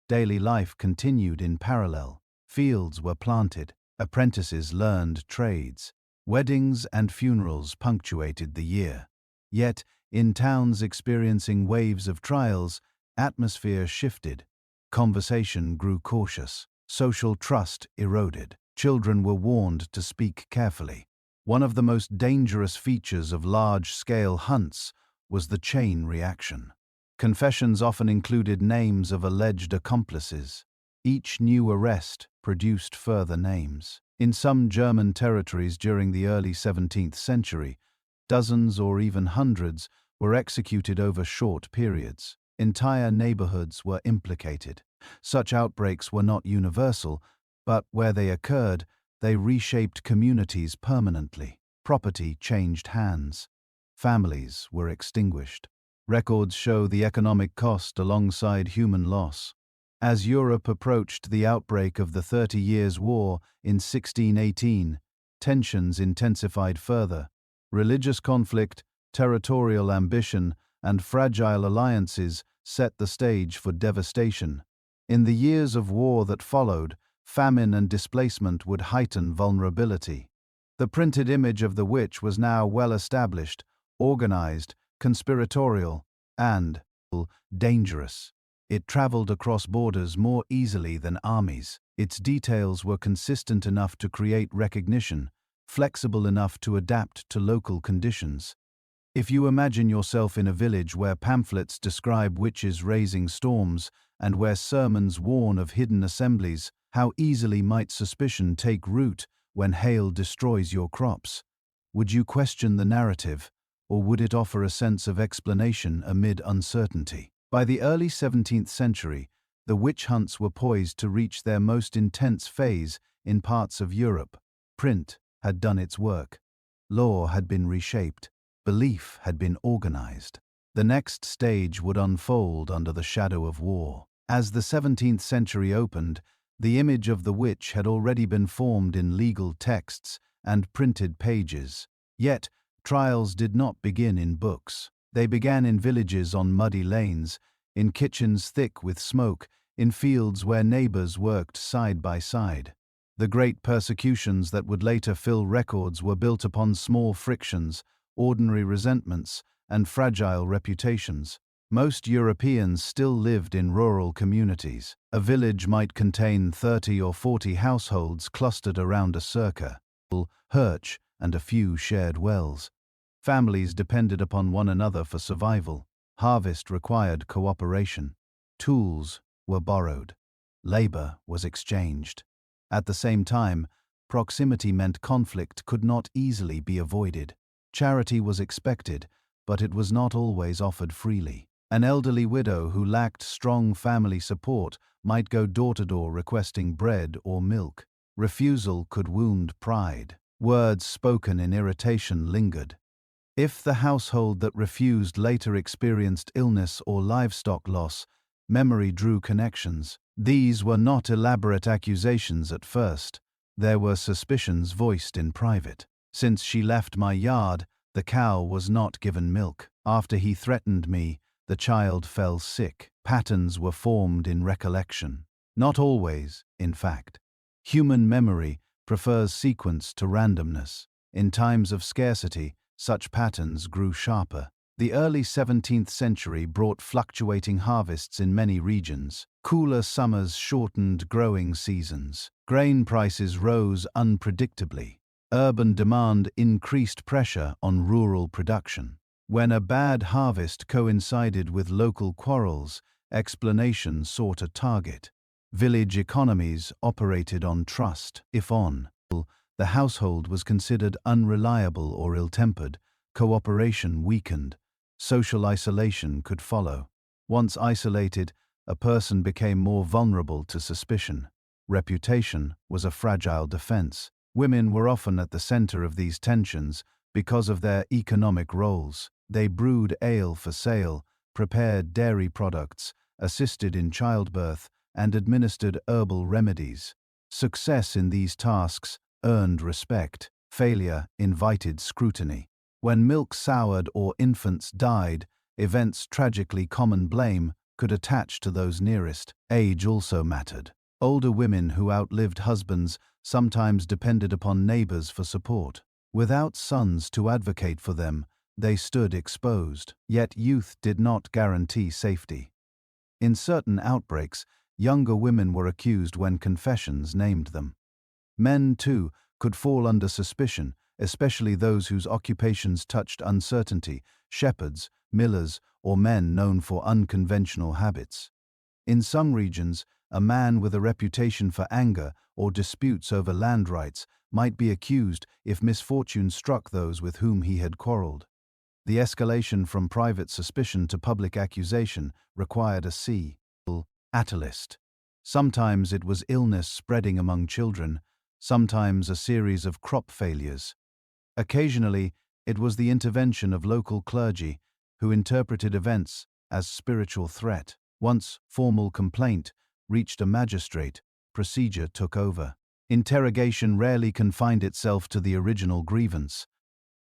Daily life continued in parallel. Fields were planted. Apprentices learned trades. Weddings and funerals punctuated the year. Yet, in towns experiencing waves of trials, atmosphere shifted. Conversation grew cautious. Social trust eroded. Children were warned to speak carefully. One of the most dangerous features of large-scale hunts was the chain reaction. Confessions often included names of alleged accomplices. Each new arrest produced further names. In some German territories during the early 17th century, dozens or even hundreds were executed over short periods. Entire neighborhoods were implicated. Such outbreaks were not universal, but where they occurred, they reshaped communities permanently. Property changed hands. Families were extinguished. Records show the economic cost alongside human loss. As Europe approached the outbreak of the 30 Years' War in 1618, tensions intensified further. Religious conflict, territorial ambition, and fragile alliances set the stage for devastation. In the years of war that followed, famine and displacement would heighten vulnerability. The printed image of the witch was now well established, organized, conspiratorial, and dangerous. It traveled across borders more easily than armies. Its details were consistent enough to create recognition, flexible enough to adapt to local conditions. If you imagine yourself in a village where pamphlets describe witches raising storms and where sermons warn of hidden assemblies, how easily might suspicion take root when hail destroys your crops? Would you question the narrative, or would it offer a sense of explanation amid uncertainty? By the early 17th century, the witch hunts were poised to reach their most intense phase in parts of Europe. Print had done its work. Law had been reshaped. Belief had been organized. The next stage would unfold under the shadow of war. As the 17th century opened, the image of the witch had already been formed in legal texts and printed pages. Yet, trials did not begin in books. They began in villages on muddy lanes, in kitchens thick with smoke, in fields where neighbors worked side by side. The great persecutions that would later fill records were built upon small frictions, ordinary resentments, and fragile reputations. Most Europeans still lived in rural communities. A village might contain 30 or 40 households clustered around a circa, hurch, and a few shared wells. Families depended upon one another for survival. Harvest required cooperation. Tools were borrowed. Labor was exchanged. At the same time, proximity meant conflict could not easily be avoided. Charity was expected, but it was not always offered freely. An elderly widow who lacked strong family support might go door to door requesting bread or milk. Refusal could wound pride. Words spoken in irritation lingered. If the household that refused later experienced illness or livestock loss, memory drew connections. These were not elaborate accusations at first. There were suspicions voiced in private. Since she left my yard, the cow was not given milk. After he threatened me, the child fell sick. Patterns were formed in recollection. Not always, in fact. Human memory prefers sequence to randomness. In times of scarcity, such patterns grew sharper. The early 17th century brought fluctuating harvests in many regions. Cooler summers shortened growing seasons. Grain prices rose unpredictably. Urban demand increased pressure on rural production. When a bad harvest coincided with local quarrels, explanation sought a target. Village economies operated on trust. If the household was considered unreliable or ill-tempered, cooperation weakened. Social isolation could follow. Once isolated, a person became more vulnerable to suspicion. Reputation was a fragile defense. Women were often at the center of these tensions because of their economic roles. They brewed ale for sale, prepared dairy products, assisted in childbirth, and administered herbal remedies. Success in these tasks earned respect. Failure invited scrutiny. When milk soured or infants died, events tragically common blame could attach to those nearest. Age also mattered. Older women who outlived husbands sometimes depended upon neighbors for support. Without sons to advocate for them, they stood exposed. Yet youth did not guarantee safety. In certain outbreaks, younger women were accused when confessions named them. Men, too, could fall under suspicion, especially those whose occupations touched uncertainty, shepherds, millers, or men known for unconventional habits. In some regions, a man with a reputation for anger or disputes over land rights might be accused if misfortune struck those with whom he had quarreled. The escalation from private suspicion to public accusation required a catalyst. Sometimes it was illness spreading among children, sometimes a series of crop failures. Occasionally, it was the intervention of local clergy, who interpreted events as spiritual threat. Once formal complaint reached a magistrate, procedure took over. Interrogation rarely confined itself to the original grievance.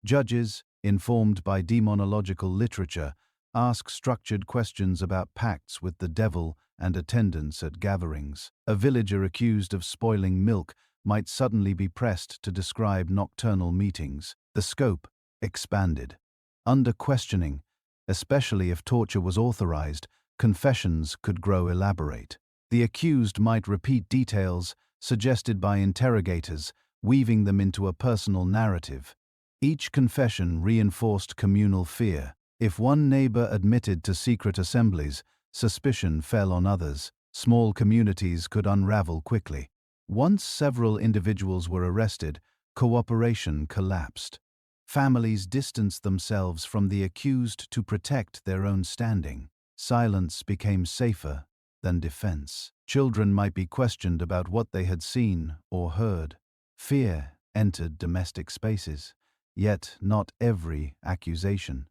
Judges, informed by demonological literature, ask structured questions about pacts with the devil and attendance at gatherings. A villager accused of spoiling milk might suddenly be pressed to describe nocturnal meetings. The scope expanded. Under questioning, especially if torture was authorized, confessions could grow elaborate. The accused might repeat details suggested by interrogators, weaving them into a personal narrative. Each confession reinforced communal fear. If one neighbor admitted to secret assemblies, suspicion fell on others. Small communities could unravel quickly. Once several individuals were arrested, cooperation collapsed. Families distanced themselves from the accused to protect their own standing. Silence became safer than defense. Children might be questioned about what they had seen or heard. Fear entered domestic spaces. Yet not every accusation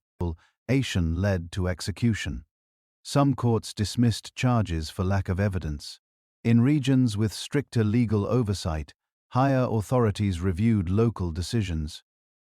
led to execution. Some courts dismissed charges for lack of evidence. In regions with stricter legal oversight, higher authorities reviewed local decisions.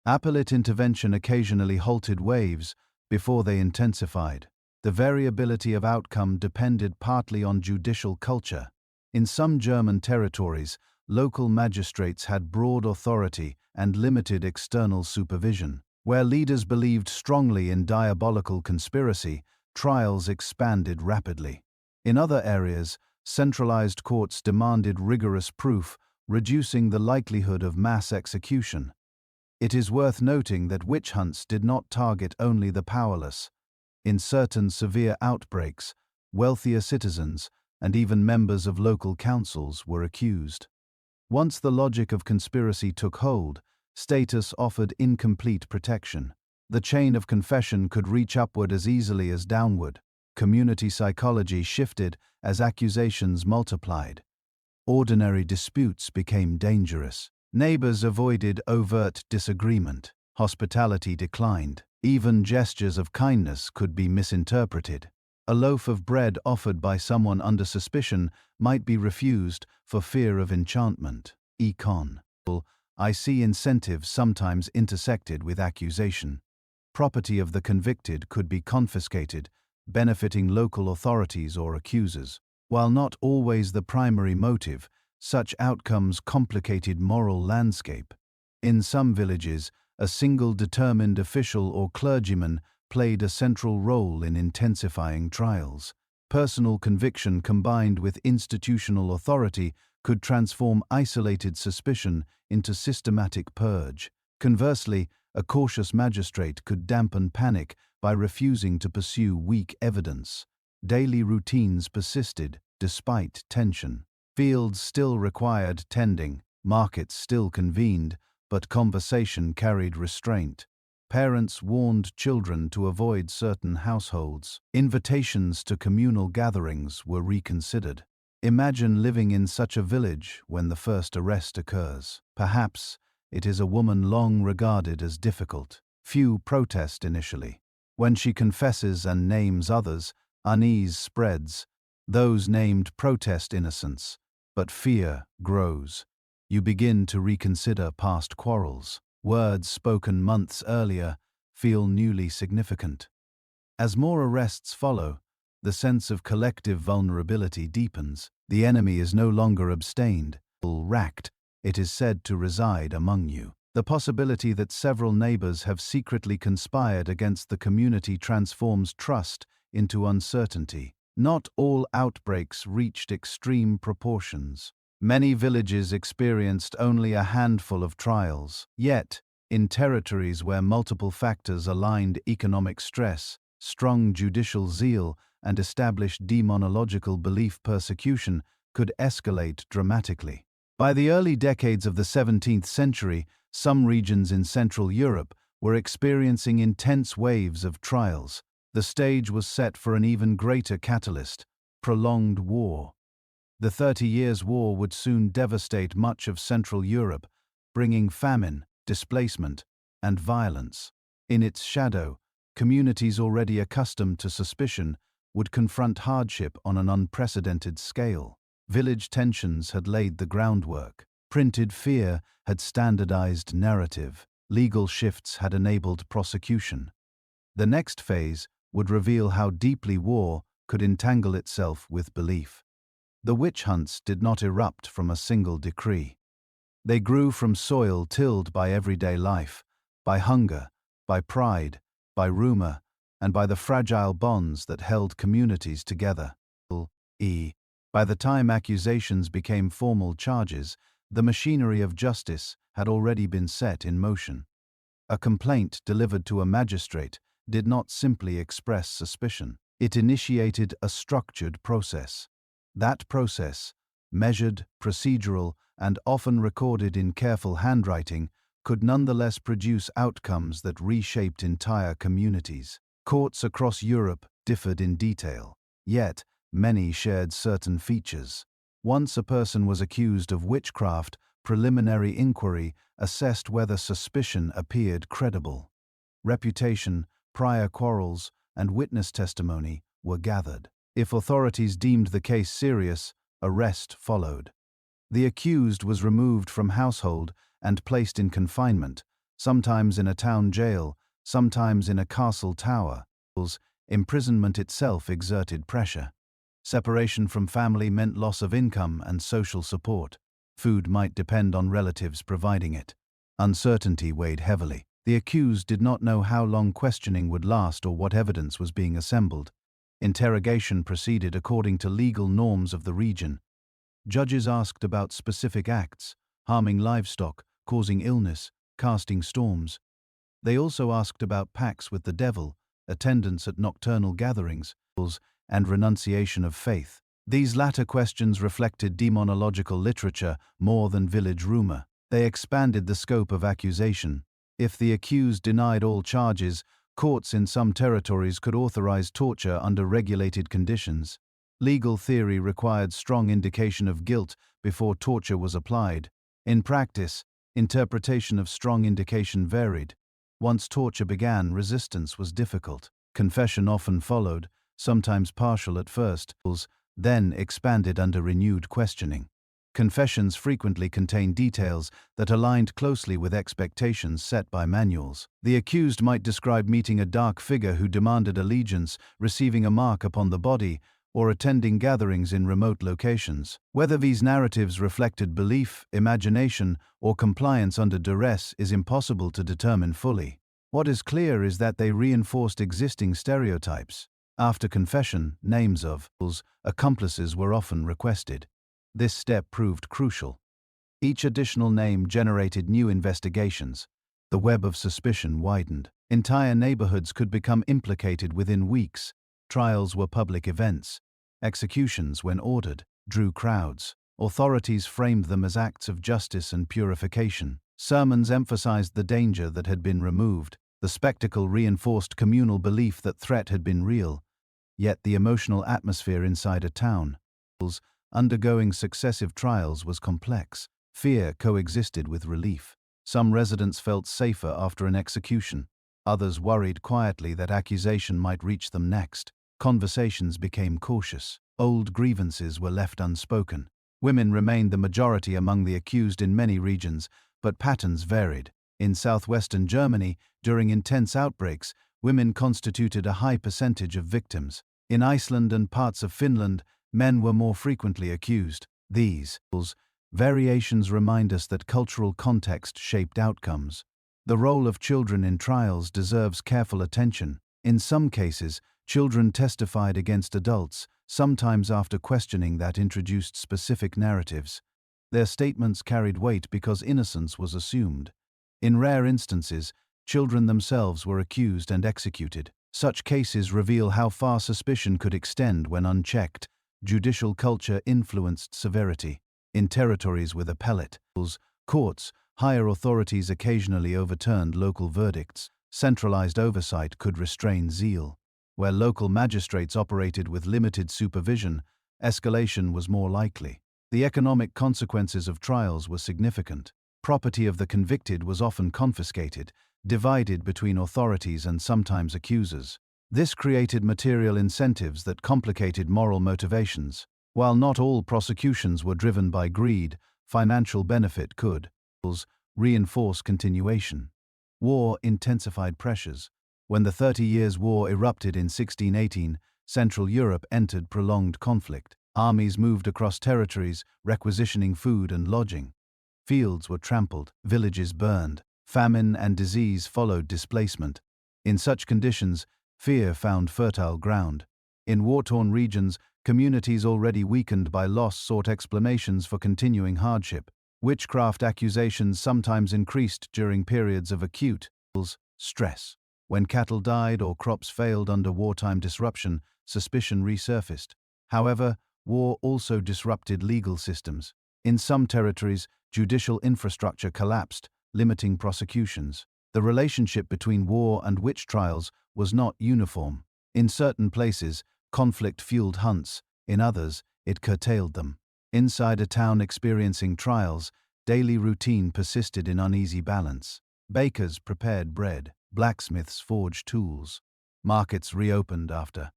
Appellate intervention occasionally halted waves before they intensified. The variability of outcome depended partly on judicial culture. In some German territories, local magistrates had broad authority and limited external supervision. Where leaders believed strongly in diabolical conspiracy, trials expanded rapidly. In other areas, centralized courts demanded rigorous proof, reducing the likelihood of mass execution. It is worth noting that witch hunts did not target only the powerless. In certain severe outbreaks, wealthier citizens and even members of local councils were accused. Once the logic of conspiracy took hold, status offered incomplete protection. The chain of confession could reach upward as easily as downward. Community psychology shifted as accusations multiplied. Ordinary disputes became dangerous. Neighbors avoided overt disagreement. Hospitality declined. Even gestures of kindness could be misinterpreted. A loaf of bread offered by someone under suspicion might be refused for fear of enchantment. Econ. I see incentives sometimes intersected with accusation. Property of the convicted could be confiscated, benefiting local authorities or accusers. While not always the primary motive, such outcomes complicated moral landscape. In some villages, a single determined official or clergyman played a central role in intensifying trials. Personal conviction combined with institutional authority could transform isolated suspicion into systematic purge. Conversely, a cautious magistrate could dampen panic by refusing to pursue weak evidence. Daily routines persisted, despite tension. Fields still required tending, markets still convened, but conversation carried restraint. Parents warned children to avoid certain households. Invitations to communal gatherings were reconsidered. Imagine living in such a village when the first arrest occurs. Perhaps it is a woman long regarded as difficult. Few protest initially. When she confesses and names others, unease spreads. Those named protest innocence, but fear grows. You begin to reconsider past quarrels. Words spoken months earlier feel newly significant. As more arrests follow, the sense of collective vulnerability deepens. The enemy is no longer abstained, racked. It is said to reside among you. The possibility that several neighbors have secretly conspired against the community transforms trust into uncertainty. Not all outbreaks reached extreme proportions. Many villages experienced only a handful of trials. Yet, in territories where multiple factors aligned economic stress, strong judicial zeal, and established demonological belief, persecution could escalate dramatically. By the early decades of the 17th century, some regions in Central Europe were experiencing intense waves of trials. The stage was set for an even greater catalyst: prolonged war. The 30 Years' War would soon devastate much of Central Europe, bringing famine, displacement, and violence. In its shadow, communities already accustomed to suspicion would confront hardship on an unprecedented scale. Village tensions had laid the groundwork. Printed fear had standardized narrative. Legal shifts had enabled prosecution. The next phase would reveal how deeply war could entangle itself with belief. The witch hunts did not erupt from a single decree. They grew from soil tilled by everyday life, by hunger, by pride, by rumor, and by the fragile bonds that held communities together. By the time accusations became formal charges, the machinery of justice had already been set in motion. A complaint delivered to a magistrate did not simply express suspicion. It initiated a structured process. That process, measured, procedural, and often recorded in careful handwriting, could nonetheless produce outcomes that reshaped entire communities. Courts across Europe differed in detail, yet many shared certain features. Once a person was accused of witchcraft, preliminary inquiry assessed whether suspicion appeared credible. Reputation, prior quarrels, and witness testimony were gathered. If authorities deemed the case serious, arrest followed. The accused was removed from household and placed in confinement, sometimes in a town jail, sometimes in a castle tower. Imprisonment itself exerted pressure. Separation from family meant loss of income and social support. Food might depend on relatives providing it. Uncertainty weighed heavily. The accused did not know how long questioning would last or what evidence was being assembled. Interrogation proceeded according to legal norms of the region. Judges asked about specific acts, harming livestock, causing illness, casting storms. They also asked about pacts with the devil, attendance at nocturnal gatherings, and renunciation of faith. These latter questions reflected demonological literature more than village rumor. They expanded the scope of accusation. If the accused denied all charges, courts in some territories could authorize torture under regulated conditions. Legal theory required strong indication of guilt before torture was applied. In practice, interpretation of strong indication varied. Once torture began, resistance was difficult. Confession often followed, sometimes partial at first, then expanded under renewed questioning. Confessions frequently contained details that aligned closely with expectations set by manuals. The accused might describe meeting a dark figure who demanded allegiance, receiving a mark upon the body, or attending gatherings in remote locations. Whether these narratives reflected belief, imagination, or compliance under duress is impossible to determine fully. What is clear is that they reinforced existing stereotypes. After confession, names of accomplices were often requested. This step proved crucial. Each additional name generated new investigations. The web of suspicion widened. Entire neighborhoods could become implicated within weeks. Trials were public events. Executions, when ordered, drew crowds. Authorities framed them as acts of justice and purification. Sermons emphasized the danger that had been removed. The spectacle reinforced communal belief that threat had been real. Yet the emotional atmosphere inside a town, undergoing successive trials, was complex. Fear coexisted with relief. Some residents felt safer after an execution. Others worried quietly that accusation might reach them next. Conversations became cautious. Old grievances were left unspoken. Women remained the majority among the accused in many regions, but patterns varied. In southwestern Germany, during intense outbreaks, women constituted a high percentage of victims. In Iceland and parts of Finland, men were more frequently accused. These variations remind us that cultural context shaped outcomes. The role of children in trials deserves careful attention. In some cases, children testified against adults, sometimes after questioning that introduced specific narratives. Their statements carried weight because innocence was assumed. In rare instances, children themselves were accused and executed. Such cases reveal how far suspicion could extend when unchecked. Judicial culture influenced severity. In territories with appellate courts, higher authorities occasionally overturned local verdicts. Centralized oversight could restrain zeal. Where local magistrates operated with limited supervision, escalation was more likely. The economic consequences of trials were significant. Property of the convicted was often confiscated, divided between authorities and sometimes accusers. This created material incentives that complicated moral motivations. While not all prosecutions were driven by greed, financial benefit could reinforce continuation. War intensified pressures. When the 30 Years' War erupted in 1618, Central Europe entered prolonged conflict. Armies moved across territories, requisitioning food and lodging. Fields were trampled, villages burned. Famine and disease followed displacement. In such conditions, fear found fertile ground. In war-torn regions, communities already weakened by loss sought explanations for continuing hardship. Witchcraft accusations sometimes increased during periods of acute stress. When cattle died or crops failed under wartime disruption, suspicion resurfaced. However, war also disrupted legal systems. In some territories, judicial infrastructure collapsed, limiting prosecutions. The relationship between war and witch trials was not uniform. In certain places, conflict fueled hunts, in others, it curtailed them. Inside a town experiencing trials, daily routine persisted in uneasy balance. Bakers prepared bread, blacksmiths forged tools. Markets reopened after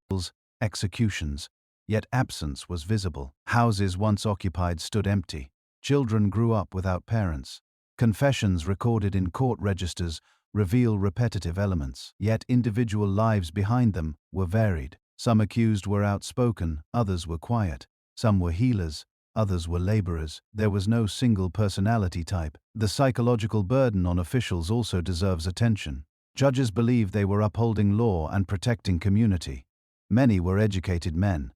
executions, yet absence was visible. Houses once occupied stood empty. Children grew up without parents. Confessions recorded in court registers reveal repetitive elements, yet individual lives behind them were varied. Some accused were outspoken, others were quiet. Some were healers, others were laborers. There was no single personality type. The psychological burden on officials also deserves attention. Judges believed they were upholding law and protecting community. Many were educated men,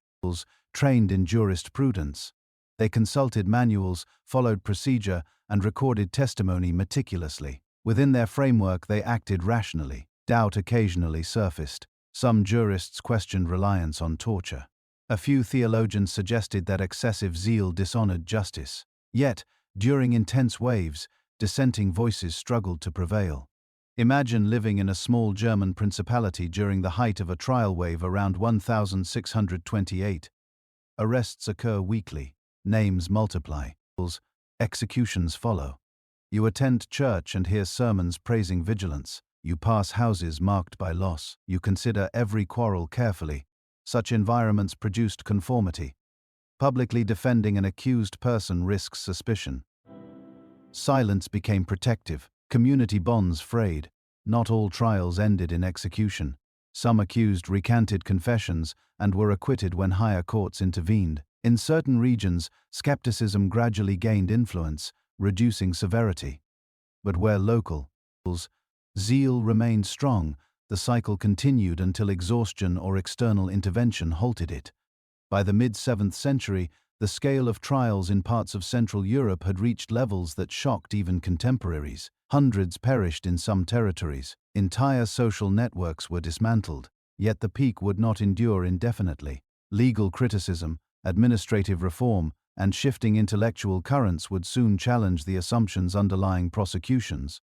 trained in jurisprudence. They consulted manuals, followed procedure, and recorded testimony meticulously. Within their framework, they acted rationally. Doubt occasionally surfaced. Some jurists questioned reliance on torture. A few theologians suggested that excessive zeal dishonored justice. Yet, during intense waves, dissenting voices struggled to prevail. Imagine living in a small German principality during the height of a trial wave around 1628. Arrests occur weekly. Names multiply. Executions follow. You attend church and hear sermons praising vigilance. You pass houses marked by loss. You consider every quarrel carefully. Such environments produced conformity. Publicly defending an accused person risks suspicion. Silence became protective. Community bonds frayed. Not all trials ended in execution. Some accused recanted confessions and were acquitted when higher courts intervened. In certain regions, skepticism gradually gained influence, reducing severity. But where local zeal remained strong, the cycle continued until exhaustion or external intervention halted it. By the mid-7th century, the scale of trials in parts of Central Europe had reached levels that shocked even contemporaries. Hundreds perished in some territories. Entire social networks were dismantled. Yet the peak would not endure indefinitely. Legal criticism, administrative reform, and shifting intellectual currents would soon challenge the assumptions underlying prosecutions.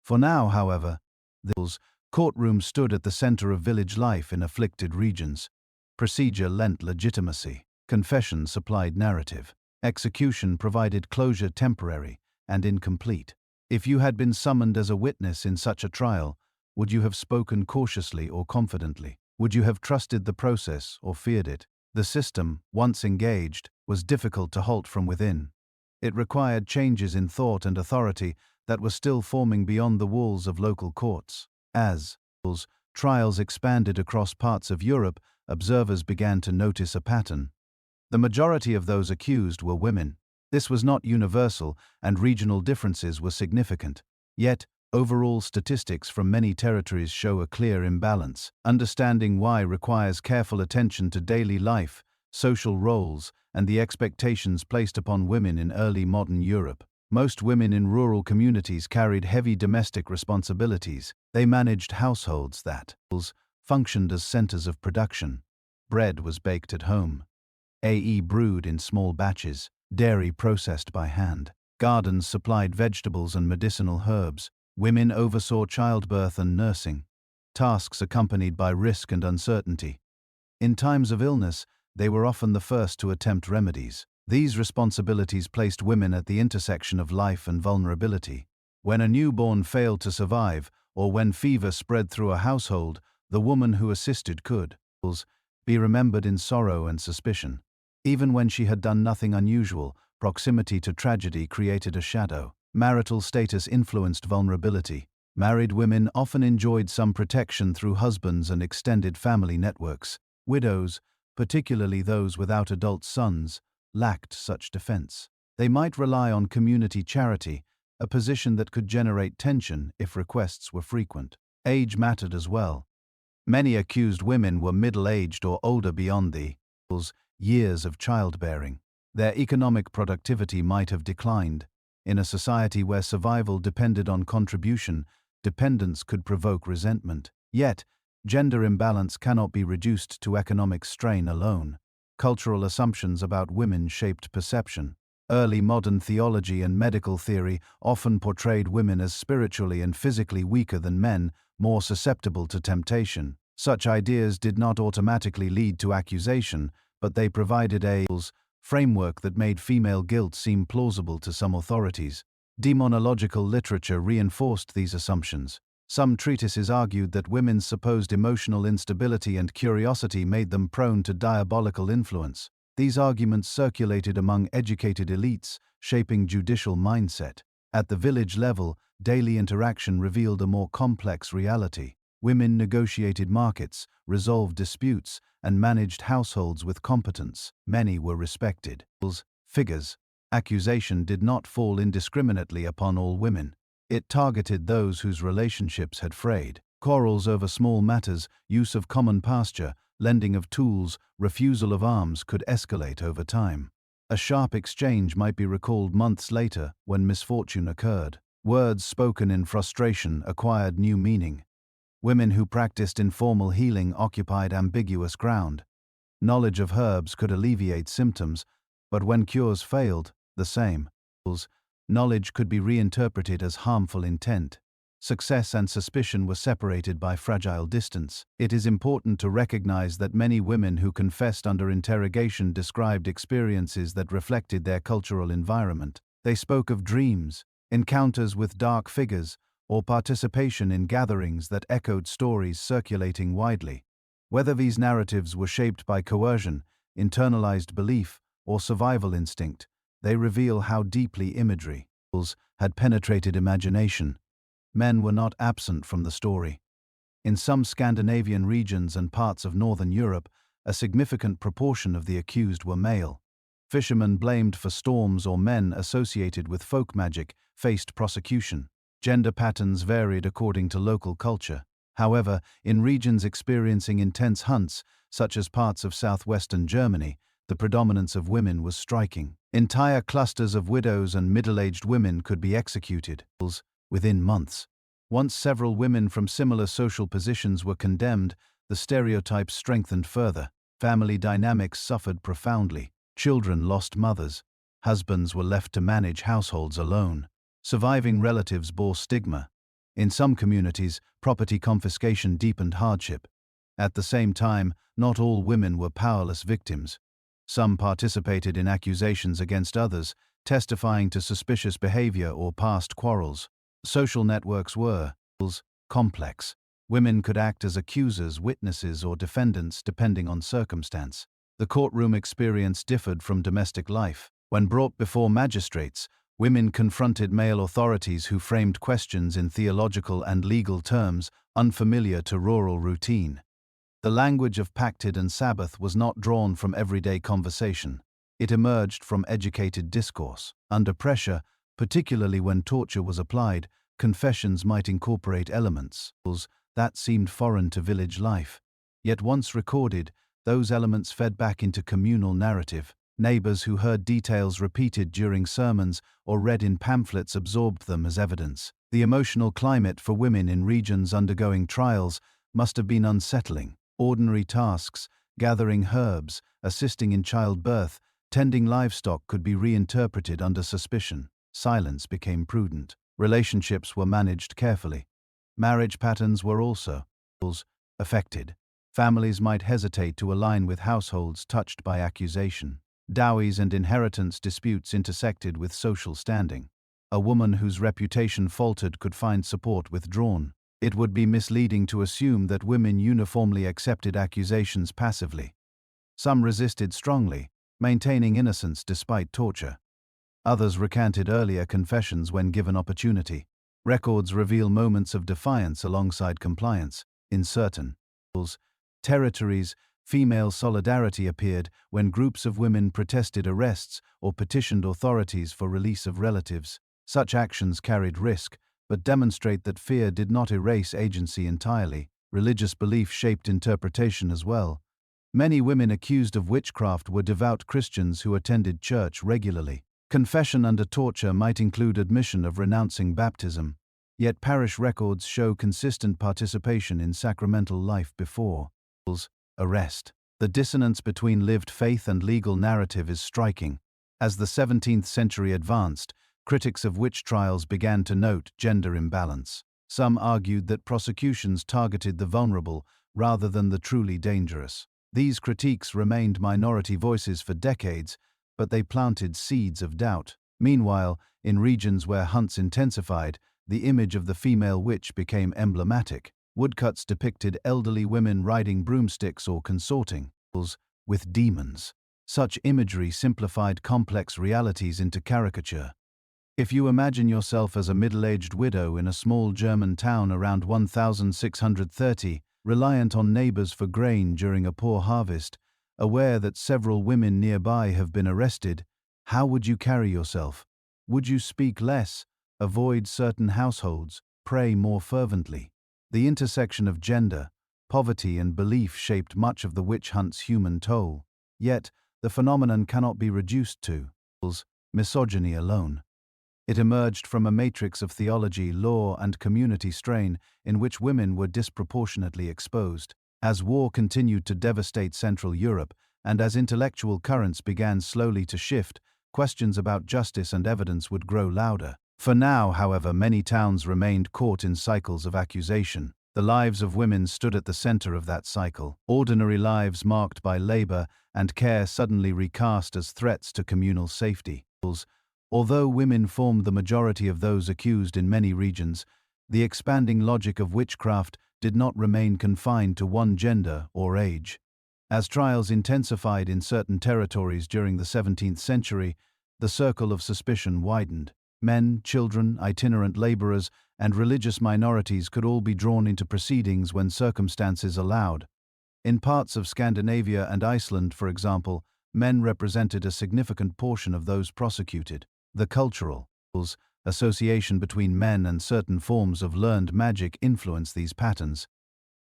For now, however, the courtroom stood at the center of village life in afflicted regions. Procedure lent legitimacy. Confession supplied narrative. Execution provided closure temporary and incomplete. If you had been summoned as a witness in such a trial, would you have spoken cautiously or confidently? Would you have trusted the process or feared it? The system, once engaged, was difficult to halt from within. It required changes in thought and authority that were still forming beyond the walls of local courts. As trials expanded across parts of Europe, observers began to notice a pattern. The majority of those accused were women. This was not universal, and regional differences were significant. Yet, overall statistics from many territories show a clear imbalance. Understanding why requires careful attention to daily life, social roles, and the expectations placed upon women in early modern Europe. Most women in rural communities carried heavy domestic responsibilities. They managed households that functioned as centers of production. Bread was baked at home. Brewed in small batches. Dairy processed by hand. Gardens supplied vegetables and medicinal herbs. Women oversaw childbirth and nursing. Tasks accompanied by risk and uncertainty. In times of illness, they were often the first to attempt remedies. These responsibilities placed women at the intersection of life and vulnerability. When a newborn failed to survive, or when fever spread through a household, the woman who assisted could be remembered in sorrow and suspicion. Even when she had done nothing unusual, proximity to tragedy created a shadow. Marital status influenced vulnerability. Married women often enjoyed some protection through husbands and extended family networks. Widows, particularly those without adult sons, lacked such defense. They might rely on community charity, a position that could generate tension if requests were frequent. Age mattered as well. Many accused women were middle-aged or older beyond the years of childbearing. Their economic productivity might have declined. In a society where survival depended on contribution, dependence could provoke resentment. Yet, gender imbalance cannot be reduced to economic strain alone. Cultural assumptions about women shaped perception. Early modern theology and medical theory often portrayed women as spiritually and physically weaker than men, more susceptible to temptation. Such ideas did not automatically lead to accusation, but they provided a framework that made female guilt seem plausible to some authorities. Demonological literature reinforced these assumptions. Some treatises argued that women's supposed emotional instability and curiosity made them prone to diabolical influence. These arguments circulated among educated elites, shaping judicial mindset. At the village level, daily interaction revealed a more complex reality. Women negotiated markets, resolved disputes, and managed households with competence. Many were respected. figures. Accusation did not fall indiscriminately upon all women. It targeted those whose relationships had frayed. Quarrels over small matters, use of common pasture, lending of tools, refusal of alms could escalate over time. A sharp exchange might be recalled months later when misfortune occurred. Words spoken in frustration acquired new meaning. Women who practiced informal healing occupied ambiguous ground. Knowledge of herbs could alleviate symptoms, but when cures failed, the same knowledge could be reinterpreted as harmful intent. Success and suspicion were separated by fragile distance. It is important to recognize that many women who confessed under interrogation described experiences that reflected their cultural environment. They spoke of dreams, encounters with dark figures, or participation in gatherings that echoed stories circulating widely. Whether these narratives were shaped by coercion, internalized belief, or survival instinct, they reveal how deeply imagery had penetrated imagination. Men were not absent from the story. In some Scandinavian regions and parts of Northern Europe, a significant proportion of the accused were male. Fishermen blamed for storms or men associated with folk magic faced prosecution. Gender patterns varied according to local culture. However, in regions experiencing intense hunts, such as parts of southwestern Germany, the predominance of women was striking. Entire clusters of widows and middle-aged women could be executed within months. Once several women from similar social positions were condemned, the stereotypes strengthened further. Family dynamics suffered profoundly. Children lost mothers. Husbands were left to manage households alone. Surviving relatives bore stigma. In some communities, property confiscation deepened hardship. At the same time, not all women were powerless victims. Some participated in accusations against others, testifying to suspicious behavior or past quarrels. Social networks were complex. Women could act as accusers, witnesses, or defendants depending on circumstance. The courtroom experience differed from domestic life. When brought before magistrates, women confronted male authorities who framed questions in theological and legal terms unfamiliar to rural routine. The language of pacted and Sabbath was not drawn from everyday conversation. It emerged from educated discourse. Under pressure, particularly when torture was applied, confessions might incorporate elements that seemed foreign to village life. Yet once recorded, those elements fed back into communal narrative. Neighbors who heard details repeated during sermons or read in pamphlets absorbed them as evidence. The emotional climate for women in regions undergoing trials must have been unsettling. Ordinary tasks, gathering herbs, assisting in childbirth, tending livestock could be reinterpreted under suspicion. Silence became prudent. Relationships were managed carefully. Marriage patterns were also affected. Families might hesitate to align with households touched by accusation. Dowries and inheritance disputes intersected with social standing. A woman whose reputation faltered could find support withdrawn. It would be misleading to assume that women uniformly accepted accusations passively. Some resisted strongly, maintaining innocence despite torture. Others recanted earlier confessions when given opportunity. Records reveal moments of defiance alongside compliance. In certain territories, female solidarity appeared when groups of women protested arrests or petitioned authorities for release of relatives. Such actions carried risk, but demonstrate that fear did not erase agency entirely. Religious belief shaped interpretation as well. Many women accused of witchcraft were devout Christians who attended church regularly. Confession under torture might include admission of renouncing baptism, yet parish records show consistent participation in sacramental life before arrest. The dissonance between lived faith and legal narrative is striking. As the 17th century advanced, critics of witch trials began to note gender imbalance. Some argued that prosecutions targeted the vulnerable rather than the truly dangerous. These critiques remained minority voices for decades, but they planted seeds of doubt. Meanwhile, in regions where hunts intensified, the image of the female witch became emblematic. Woodcuts depicted elderly women riding broomsticks or consorting with demons. Such imagery simplified complex realities into caricature. If you imagine yourself as a middle-aged widow in a small German town around 1630, reliant on neighbors for grain during a poor harvest, aware that several women nearby have been arrested, How would you carry yourself? Would you speak less, avoid certain households, pray more fervently? The intersection of gender, poverty, and belief shaped much of the witch hunt's human toll. Yet, the phenomenon cannot be reduced to misogyny alone. It emerged from a matrix of theology, law, and community strain in which women were disproportionately exposed. As war continued to devastate Central Europe, and as intellectual currents began slowly to shift, questions about justice and evidence would grow louder. For now, however, many towns remained caught in cycles of accusation. The lives of women stood at the center of that cycle, ordinary lives marked by labor and care suddenly recast as threats to communal safety. Although women formed the majority of those accused in many regions, the expanding logic of witchcraft did not remain confined to one gender or age. As trials intensified in certain territories during the 17th century, the circle of suspicion widened. Men, children, itinerant laborers, and religious minorities could all be drawn into proceedings when circumstances allowed. In parts of Scandinavia and Iceland, for example, men represented a significant portion of those prosecuted. The cultural association between men and certain forms of learned magic influenced these patterns.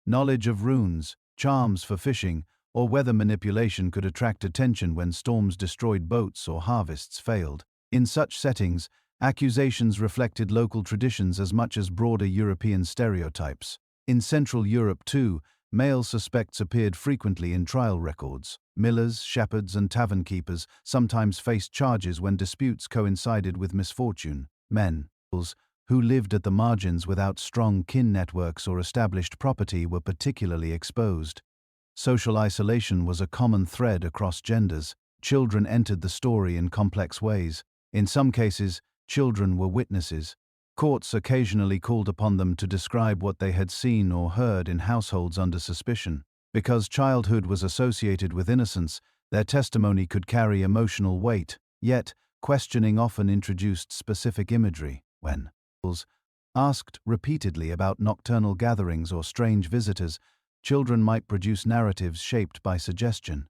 Knowledge of runes, charms for fishing, or weather manipulation could attract attention when storms destroyed boats or harvests failed. In such settings, accusations reflected local traditions as much as broader European stereotypes. In Central Europe, too, male suspects appeared frequently in trial records. Millers, shepherds, and tavern keepers sometimes faced charges when disputes coincided with misfortune. Men, who lived at the margins without strong kin networks or established property, were particularly exposed. Social isolation was a common thread across genders. Children entered the story in complex ways. In some cases, children were witnesses. Courts occasionally called upon them to describe what they had seen or heard in households under suspicion. Because childhood was associated with innocence, their testimony could carry emotional weight. Yet, questioning often introduced specific imagery. When asked repeatedly about nocturnal gatherings or strange visitors, children might produce narratives shaped by suggestion.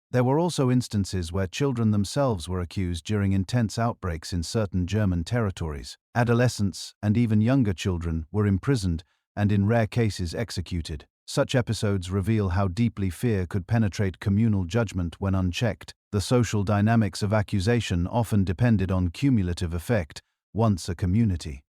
There were also instances where children themselves were accused during intense outbreaks in certain German territories. Adolescents, and even younger children, were imprisoned and in rare cases executed. Such episodes reveal how deeply fear could penetrate communal judgment when unchecked. The social dynamics of accusation often depended on cumulative effect. Once a community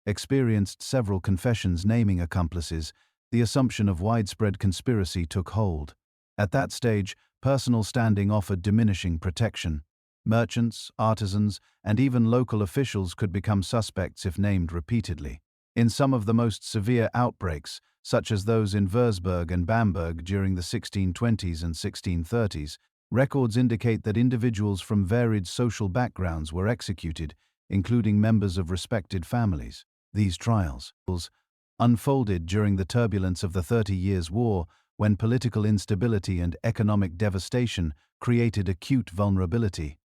experienced several confessions naming accomplices, the assumption of widespread conspiracy took hold. At that stage, personal standing offered diminishing protection. Merchants, artisans, and even local officials could become suspects if named repeatedly. In some of the most severe outbreaks, such as those in Würzburg and Bamberg during the 1620s and 1630s, records indicate that individuals from varied social backgrounds were executed, including members of respected families. These trials unfolded during the turbulence of the 30 Years' War, when political instability and economic devastation created acute vulnerability.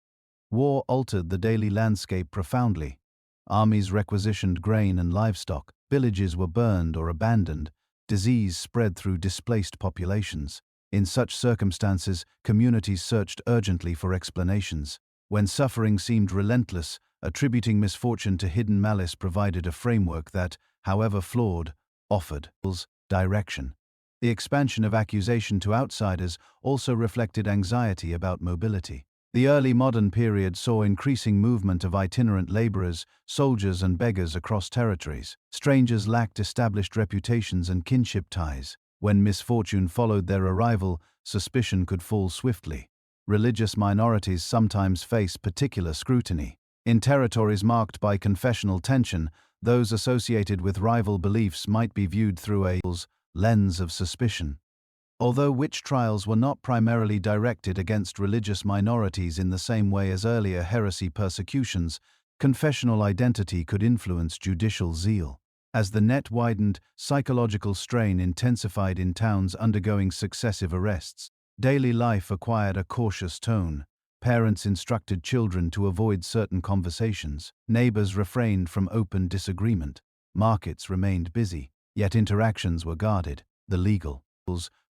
War altered the daily landscape profoundly. Armies requisitioned grain and livestock, villages were burned or abandoned, disease spread through displaced populations. In such circumstances, communities searched urgently for explanations. When suffering seemed relentless, attributing misfortune to hidden malice provided a framework that, however flawed, offered direction. The expansion of accusation to outsiders also reflected anxiety about mobility. The early modern period saw increasing movement of itinerant laborers, soldiers, and beggars across territories. Strangers lacked established reputations and kinship ties. When misfortune followed their arrival, suspicion could fall swiftly. Religious minorities sometimes face particular scrutiny. In territories marked by confessional tension, those associated with rival beliefs might be viewed through a lens of suspicion. Although witch trials were not primarily directed against religious minorities in the same way as earlier heresy persecutions, confessional identity could influence judicial zeal. As the net widened, psychological strain intensified in towns undergoing successive arrests. Daily life acquired a cautious tone. Parents instructed children to avoid certain conversations. Neighbors refrained from open disagreement. Markets remained busy, yet interactions were guarded. The legal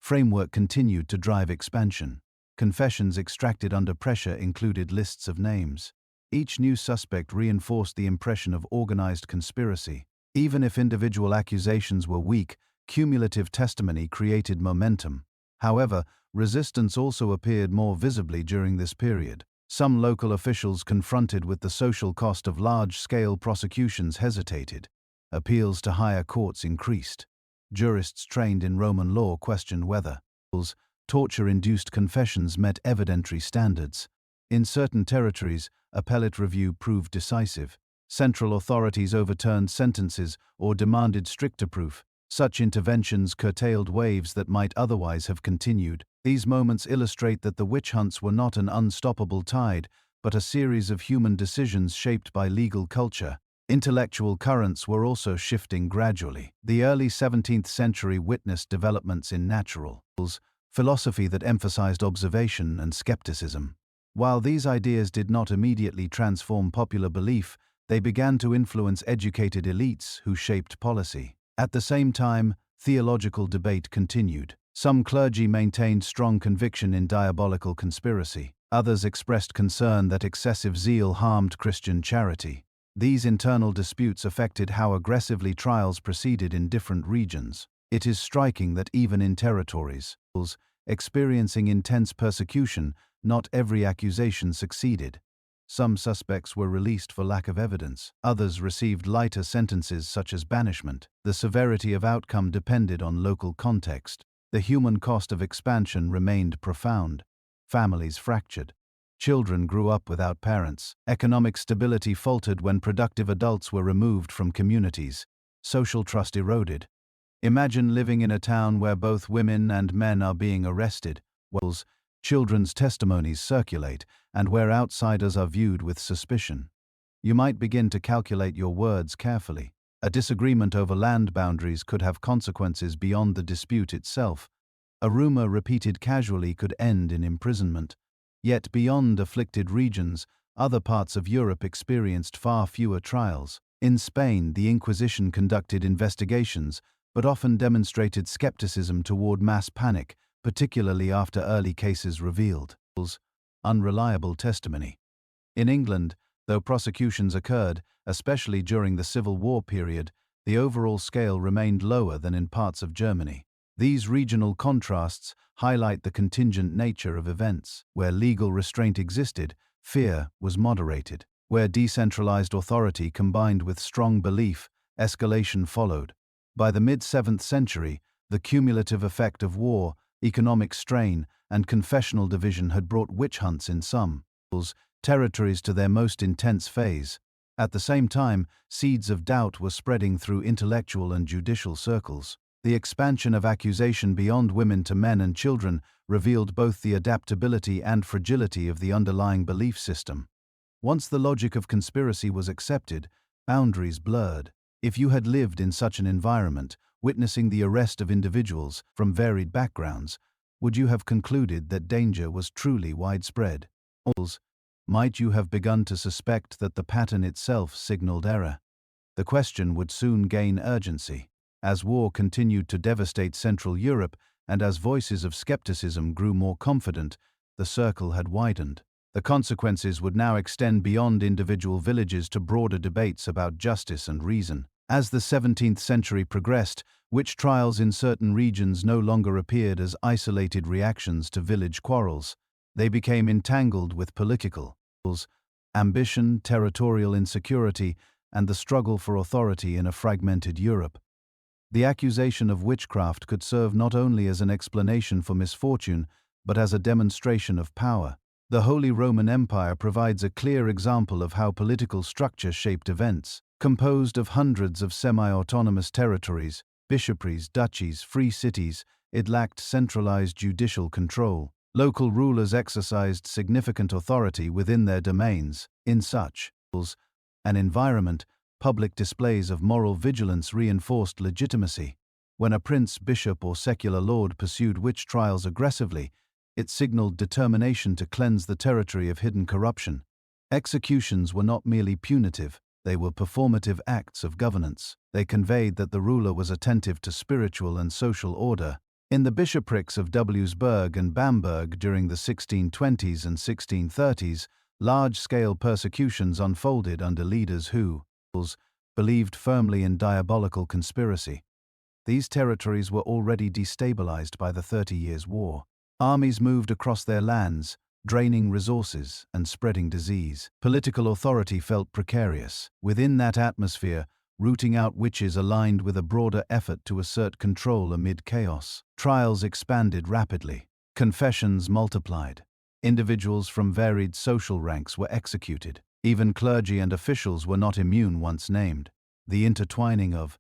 framework continued to drive expansion. Confessions extracted under pressure included lists of names. Each new suspect reinforced the impression of organized conspiracy. Even if individual accusations were weak, cumulative testimony created momentum. However, resistance also appeared more visibly during this period. Some local officials confronted with the social cost of large-scale prosecutions hesitated. Appeals to higher courts increased. Jurists trained in Roman law questioned whether torture-induced confessions met evidentiary standards. In certain territories, appellate review proved decisive. Central authorities overturned sentences or demanded stricter proof. Such interventions curtailed waves that might otherwise have continued. These moments illustrate that the witch hunts were not an unstoppable tide, but a series of human decisions shaped by legal culture. Intellectual currents were also shifting gradually. The early 17th century witnessed developments in natural philosophy that emphasized observation and skepticism. While these ideas did not immediately transform popular belief, they began to influence educated elites who shaped policy. At the same time, theological debate continued. Some clergy maintained strong conviction in diabolical conspiracy. Others expressed concern that excessive zeal harmed Christian charity. These internal disputes affected how aggressively trials proceeded in different regions. It is striking that even in territories experiencing intense persecution, not every accusation succeeded. Some suspects were released for lack of evidence. Others received lighter sentences such as banishment. The severity of outcome depended on local context. The human cost of expansion remained profound. Families fractured. Children grew up without parents. Economic stability faltered when productive adults were removed from communities. Social trust eroded. Imagine living in a town where both women and men are being arrested, while children's testimonies circulate, and where outsiders are viewed with suspicion. You might begin to calculate your words carefully. A disagreement over land boundaries could have consequences beyond the dispute itself. A rumor repeated casually could end in imprisonment. Yet beyond afflicted regions, other parts of Europe experienced far fewer trials. In Spain, the Inquisition conducted investigations, but often demonstrated skepticism toward mass panic, particularly after early cases revealed unreliable testimony. In England, though prosecutions occurred, especially during the Civil War period, the overall scale remained lower than in parts of Germany. These regional contrasts highlight the contingent nature of events. Where legal restraint existed, fear was moderated. Where decentralized authority combined with strong belief, escalation followed. By the mid-7th century, the cumulative effect of war, economic strain, and confessional division had brought witch hunts in some territories to their most intense phase. At the same time, seeds of doubt were spreading through intellectual and judicial circles. The expansion of accusation beyond women to men and children revealed both the adaptability and fragility of the underlying belief system. Once the logic of conspiracy was accepted, boundaries blurred. If you had lived in such an environment, witnessing the arrest of individuals from varied backgrounds, would you have concluded that danger was truly widespread? Or might you have begun to suspect that the pattern itself signaled error? The question would soon gain urgency. As war continued to devastate Central Europe and as voices of skepticism grew more confident, the circle had widened. The consequences would now extend beyond individual villages to broader debates about justice and reason. As the 17th century progressed, witch trials in certain regions no longer appeared as isolated reactions to village quarrels. They became entangled with political ambition, territorial insecurity, and the struggle for authority in a fragmented Europe. The accusation of witchcraft could serve not only as an explanation for misfortune, but as a demonstration of power. The Holy Roman Empire provides a clear example of how political structure shaped events. Composed of hundreds of semi-autonomous territories, bishopries, duchies, free cities, it lacked centralized judicial control. Local rulers exercised significant authority within their domains. In such an environment, public displays of moral vigilance reinforced legitimacy. When a prince, bishop, or secular lord pursued witch trials aggressively, it signaled determination to cleanse the territory of hidden corruption. Executions were not merely punitive, they were performative acts of governance. They conveyed that the ruler was attentive to spiritual and social order. In the bishoprics of Wsburg and Bamberg during the 1620s and 1630s, large-scale persecutions unfolded under leaders who believed firmly in diabolical conspiracy. These territories were already destabilized by the 30 Years' War. Armies moved across their lands, draining resources and spreading disease. Political authority felt precarious. Within that atmosphere, rooting out witches aligned with a broader effort to assert control amid chaos. Trials expanded rapidly. Confessions multiplied. Individuals from varied social ranks were executed. Even clergy and officials were not immune once named. The intertwining of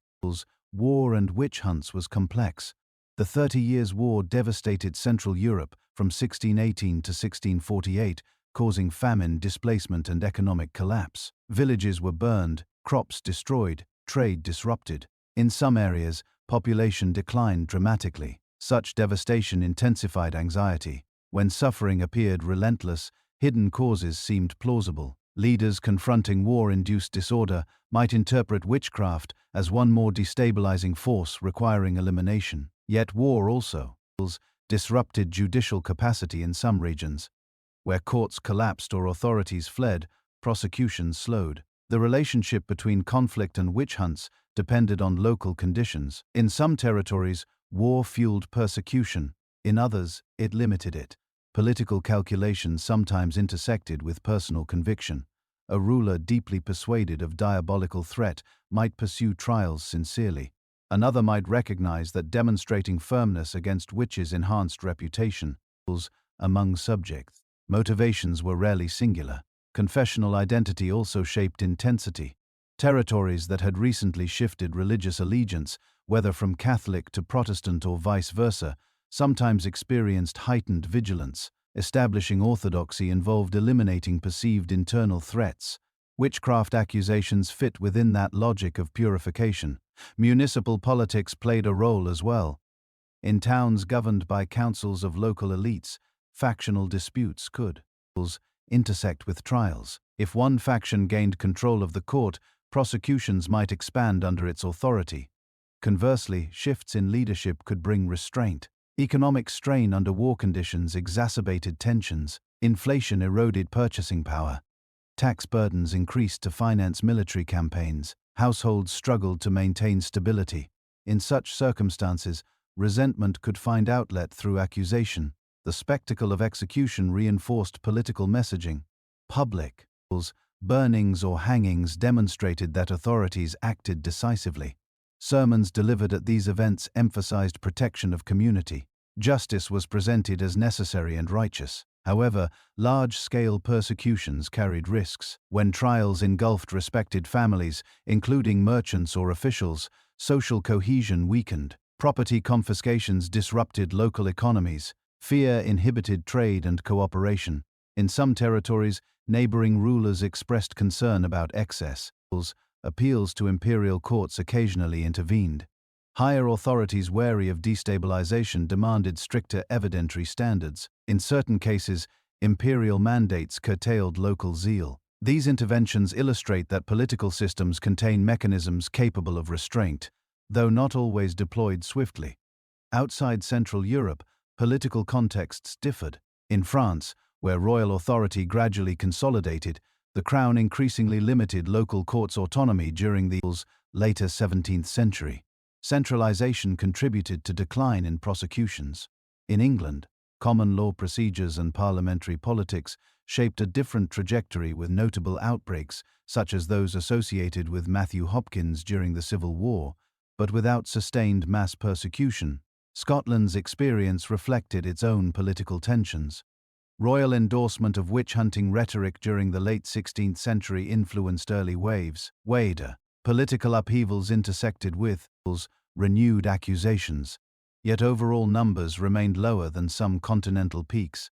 war and witch hunts was complex. The 30 Years' War devastated Central Europe from 1618 to 1648, causing famine, displacement, and economic collapse. Villages were burned, crops destroyed, trade disrupted. In some areas, population declined dramatically. Such devastation intensified anxiety. When suffering appeared relentless, hidden causes seemed plausible. Leaders confronting war-induced disorder might interpret witchcraft as one more destabilizing force requiring elimination. Yet war also disrupted judicial capacity in some regions. Where courts collapsed or authorities fled, prosecutions slowed. The relationship between conflict and witch hunts depended on local conditions. In some territories, war fueled persecution. In others, it limited it. Political calculations sometimes intersected with personal conviction. A ruler deeply persuaded of diabolical threat might pursue trials sincerely. Another might recognize that demonstrating firmness against witches enhanced reputation among subjects. Motivations were rarely singular. Confessional identity also shaped intensity. Territories that had recently shifted religious allegiance, whether from Catholic to Protestant or vice versa, sometimes experienced heightened vigilance. Establishing orthodoxy involved eliminating perceived internal threats. Witchcraft accusations fit within that logic of purification. Municipal politics played a role as well. In towns governed by councils of local elites, factional disputes could intersect with trials. If one faction gained control of the court, prosecutions might expand under its authority. Conversely, shifts in leadership could bring restraint. Economic strain under war conditions exacerbated tensions. Inflation eroded purchasing power. Tax burdens increased to finance military campaigns. Households struggled to maintain stability. In such circumstances, resentment could find outlet through accusation. The spectacle of execution reinforced political messaging. Public burnings or hangings demonstrated that authorities acted decisively. Sermons delivered at these events emphasized protection of community. Justice was presented as necessary and righteous. However, large-scale persecutions carried risks. When trials engulfed respected families, including merchants or officials, social cohesion weakened. Property confiscations disrupted local economies. Fear inhibited trade and cooperation. In some territories, neighboring rulers expressed concern about excess. Appeals to imperial courts occasionally intervened. Higher authorities wary of destabilization demanded stricter evidentiary standards. In certain cases, imperial mandates curtailed local zeal. These interventions illustrate that political systems contain mechanisms capable of restraint, though not always deployed swiftly. Outside Central Europe, political contexts differed. In France, where royal authority gradually consolidated, the crown increasingly limited local courts' autonomy during the later 17th century. Centralization contributed to decline in prosecutions. In England, common law procedures and parliamentary politics shaped a different trajectory with notable outbreaks, such as those associated with Matthew Hopkins during the Civil War, but without sustained mass persecution. Scotland's experience reflected its own political tensions. Royal endorsement of witch-hunting rhetoric during the late 16th century influenced early waves. Political upheavals intersected with renewed accusations, yet overall numbers remained lower than some continental peaks.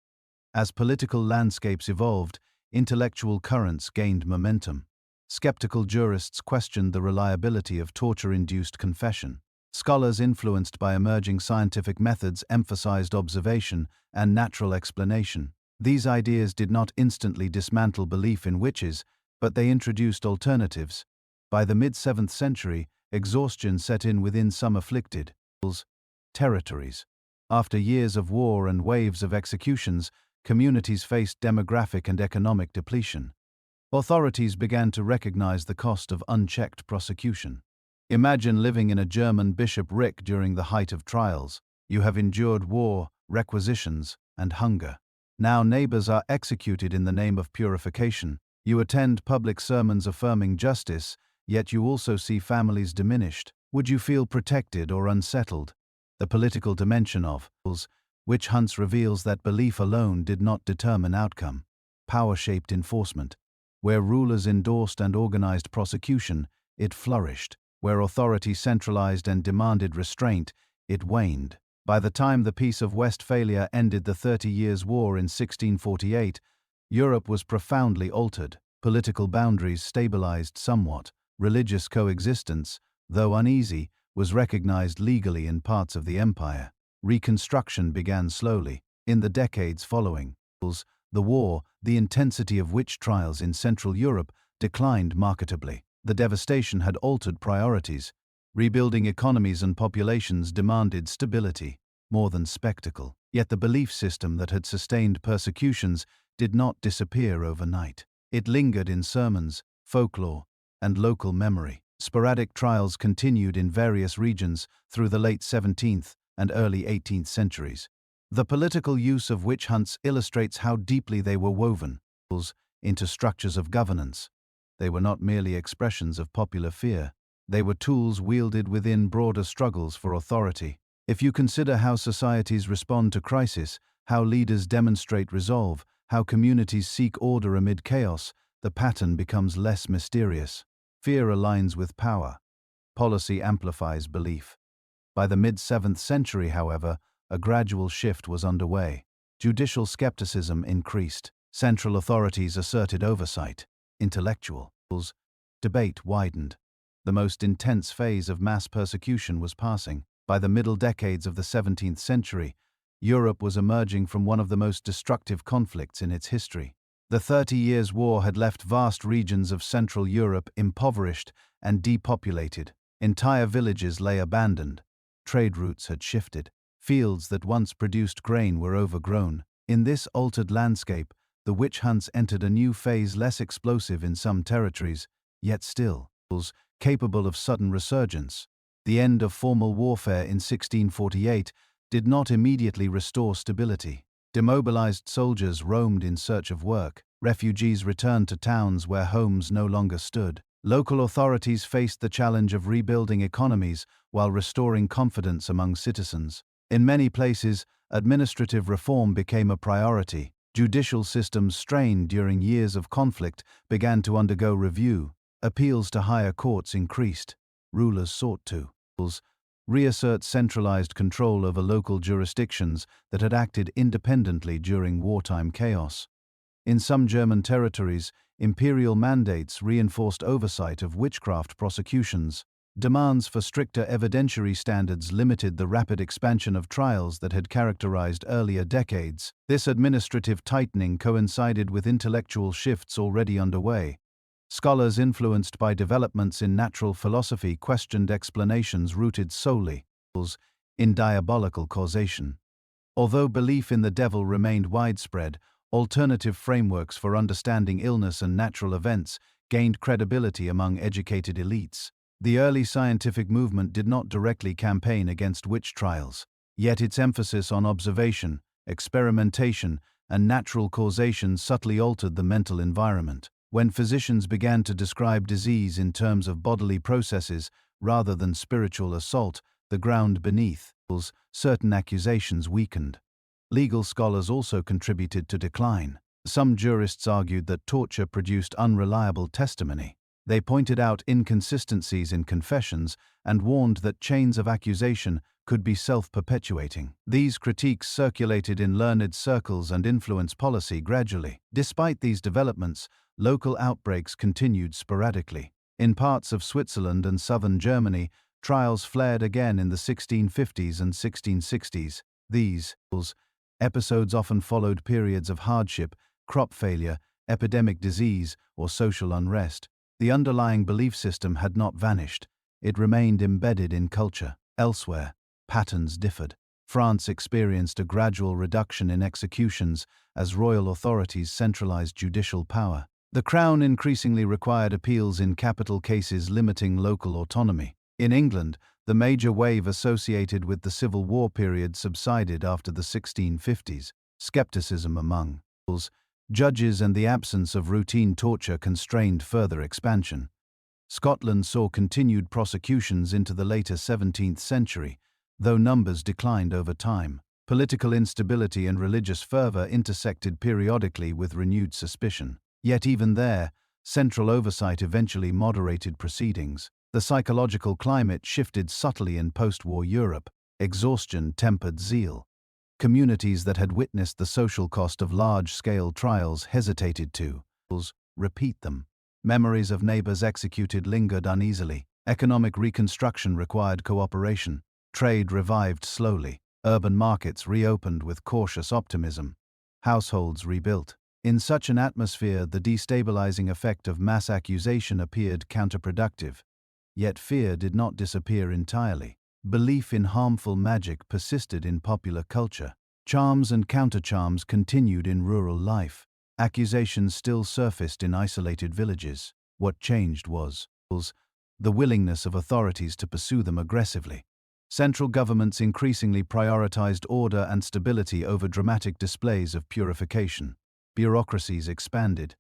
As political landscapes evolved, intellectual currents gained momentum. Skeptical jurists questioned the reliability of torture-induced confession. Scholars influenced by emerging scientific methods emphasized observation and natural explanation. These ideas did not instantly dismantle belief in witches, but they introduced alternatives. By the mid-7th century, exhaustion set in within some afflicted territories. After years of war and waves of executions, communities faced demographic and economic depletion. Authorities began to recognize the cost of unchecked prosecution. Imagine living in a German bishopric during the height of trials. You have endured war, requisitions, and hunger. Now neighbors are executed in the name of purification. You attend public sermons affirming justice, yet you also see families diminished. Would you feel protected or unsettled? The political dimension of witch hunts reveals that belief alone did not determine outcome. Power-shaped enforcement. Where rulers endorsed and organized prosecution, it flourished. Where authority centralized and demanded restraint, it waned. By the time the Peace of Westphalia ended the 30 Years' War in 1648, Europe was profoundly altered. Political boundaries stabilized somewhat. Religious coexistence, though uneasy, was recognized legally in parts of the empire. Reconstruction began slowly. In the decades following the war, the intensity of witch trials in Central Europe declined marketably. The devastation had altered priorities. Rebuilding economies and populations demanded stability, more than spectacle. Yet the belief system that had sustained persecutions did not disappear overnight. It lingered in sermons, folklore, and local memory. Sporadic trials continued in various regions through the late 17th and early 18th centuries. The political use of witch hunts illustrates how deeply they were woven into structures of governance. They were not merely expressions of popular fear. They were tools wielded within broader struggles for authority. If you consider how societies respond to crisis, how leaders demonstrate resolve, how communities seek order amid chaos, the pattern becomes less mysterious. Fear aligns with power. Policy amplifies belief. By the mid-7th century, however, a gradual shift was underway. Judicial skepticism increased. Central authorities asserted oversight. Intellectuals' debate widened. The most intense phase of mass persecution was passing. By the middle decades of the 17th century, Europe was emerging from one of the most destructive conflicts in its history. The 30 Years' War had left vast regions of Central Europe impoverished and depopulated. Entire villages lay abandoned. Trade routes had shifted. Fields that once produced grain were overgrown. In this altered landscape, the witch hunts entered a new phase, less explosive in some territories, yet still capable of sudden resurgence. The end of formal warfare in 1648 did not immediately restore stability. Demobilized soldiers roamed in search of work. Refugees returned to towns where homes no longer stood. Local authorities faced the challenge of rebuilding economies while restoring confidence among citizens. In many places, administrative reform became a priority. Judicial systems strained during years of conflict began to undergo review. Appeals to higher courts increased. Rulers sought to reassert centralized control over local jurisdictions that had acted independently during wartime chaos. In some German territories, imperial mandates reinforced oversight of witchcraft prosecutions. Demands for stricter evidentiary standards limited the rapid expansion of trials that had characterized earlier decades. This administrative tightening coincided with intellectual shifts already underway. Scholars influenced by developments in natural philosophy questioned explanations rooted solely in diabolical causation. Although belief in the devil remained widespread, alternative frameworks for understanding illness and natural events gained credibility among educated elites. The early scientific movement did not directly campaign against witch trials, yet its emphasis on observation, experimentation, and natural causation subtly altered the mental environment. When physicians began to describe disease in terms of bodily processes rather than spiritual assault, the ground beneath certain accusations weakened. Legal scholars also contributed to decline. Some jurists argued that torture produced unreliable testimony. They pointed out inconsistencies in confessions and warned that chains of accusation could be self-perpetuating. These critiques circulated in learned circles and influenced policy gradually. Despite these developments, local outbreaks continued sporadically. In parts of Switzerland and southern Germany, trials flared again in the 1650s and 1660s. These episodes often followed periods of hardship, crop failure, epidemic disease, or social unrest. The underlying belief system had not vanished. It remained embedded in culture. Elsewhere, patterns differed. France experienced a gradual reduction in executions as royal authorities centralized judicial power. The Crown increasingly required appeals in capital cases limiting local autonomy. In England, the major wave associated with the Civil War period subsided after the 1650s. Skepticism among judges and the absence of routine torture constrained further expansion. Scotland saw continued prosecutions into the later 17th century, though numbers declined over time. Political instability and religious fervor intersected periodically with renewed suspicion. Yet even there, central oversight eventually moderated proceedings. The psychological climate shifted subtly in post-war Europe. Exhaustion tempered zeal. Communities that had witnessed the social cost of large-scale trials hesitated to repeat them. Memories of neighbors executed lingered uneasily. Economic reconstruction required cooperation. Trade revived slowly. Urban markets reopened with cautious optimism. Households rebuilt. In such an atmosphere, the destabilizing effect of mass accusation appeared counterproductive. Yet fear did not disappear entirely. Belief in harmful magic persisted in popular culture. Charms and countercharms continued in rural life. Accusations still surfaced in isolated villages. What changed was the willingness of authorities to pursue them aggressively. Central governments increasingly prioritized order and stability over dramatic displays of purification. Bureaucracies expanded.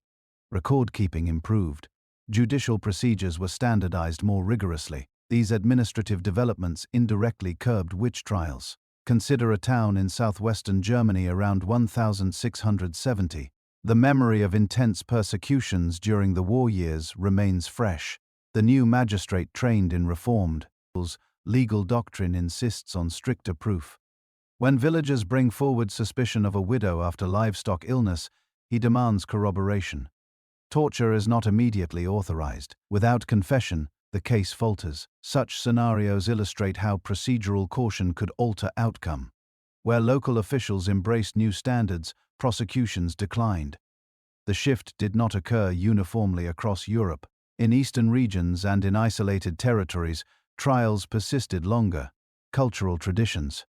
Record-keeping improved. Judicial procedures were standardized more rigorously. These administrative developments indirectly curbed witch trials. Consider a town in southwestern Germany around 1670. The memory of intense persecutions during the war years remains fresh. The new magistrate trained in reformed legal doctrine insists on stricter proof. When villagers bring forward suspicion of a widow after livestock illness, he demands corroboration. Torture is not immediately authorized. Without confession, the case falters. Such scenarios illustrate how procedural caution could alter outcome. Where local officials embraced new standards, prosecutions declined. The shift did not occur uniformly across Europe. In eastern regions and in isolated territories, trials persisted longer. Cultural traditions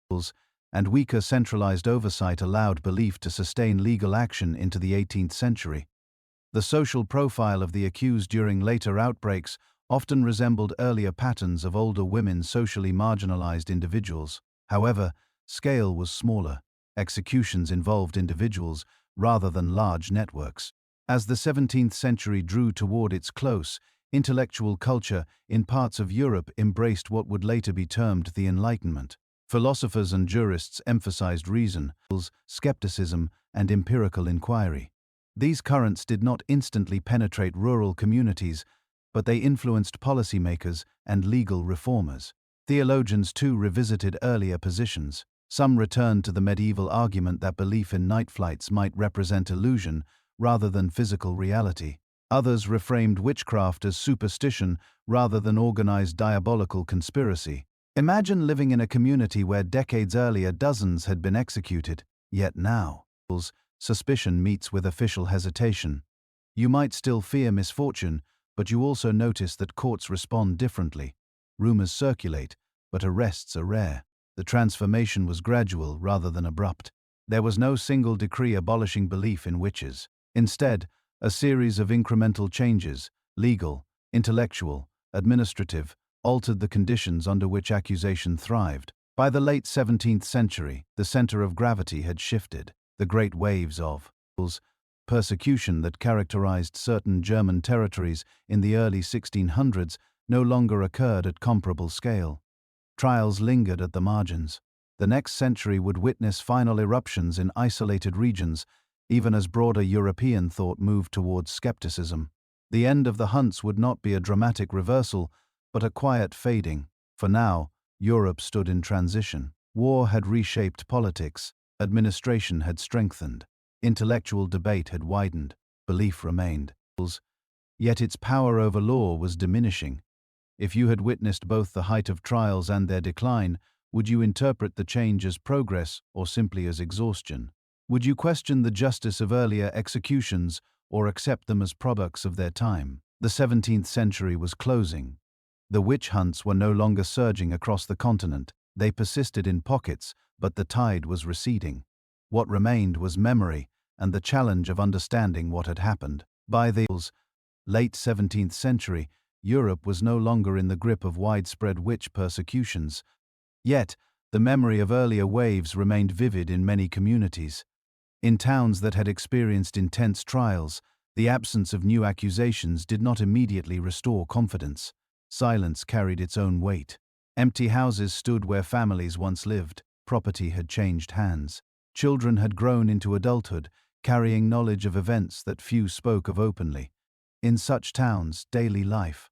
and weaker centralized oversight allowed belief to sustain legal action into the 18th century. The social profile of the accused during later outbreaks often resembled earlier patterns of older women socially marginalized individuals. However, scale was smaller. Executions involved individuals rather than large networks. As the 17th century drew toward its close, intellectual culture in parts of Europe embraced what would later be termed the Enlightenment. Philosophers and jurists emphasized reason, skepticism, and empirical inquiry. These currents did not instantly penetrate rural communities, but they influenced policymakers and legal reformers. Theologians too revisited earlier positions. Some returned to the medieval argument that belief in night flights might represent illusion rather than physical reality. Others reframed witchcraft as superstition rather than organized diabolical conspiracy. Imagine living in a community where decades earlier dozens had been executed, yet now, suspicion meets with official hesitation. You might still fear misfortune, but you also notice that courts respond differently. Rumors circulate, but arrests are rare. The transformation was gradual rather than abrupt. There was no single decree abolishing belief in witches. Instead, a series of incremental changes, legal, intellectual, administrative, altered the conditions under which accusation thrived. By the late 17th century, the center of gravity had shifted. The great waves of persecution that characterized certain German territories in the early 1600s no longer occurred at comparable scale. Trials lingered at the margins. The next century would witness final eruptions in isolated regions, even as broader European thought moved towards skepticism. The end of the hunts would not be a dramatic reversal, but a quiet fading. For now, Europe stood in transition. War had reshaped politics, administration had strengthened, intellectual debate had widened, belief remained. Yet its power over law was diminishing. If you had witnessed both the height of trials and their decline, would you interpret the change as progress or simply as exhaustion? Would you question the justice of earlier executions or accept them as products of their time? The 17th century was closing. The witch hunts were no longer surging across the continent. They persisted in pockets, but the tide was receding. What remained was memory and the challenge of understanding what had happened. By the late 17th century, Europe was no longer in the grip of widespread witch persecutions. Yet, the memory of earlier waves remained vivid in many communities. In towns that had experienced intense trials, the absence of new accusations did not immediately restore confidence. Silence carried its own weight. Empty houses stood where families once lived. Property had changed hands. Children had grown into adulthood, carrying knowledge of events that few spoke of openly. In such towns, daily life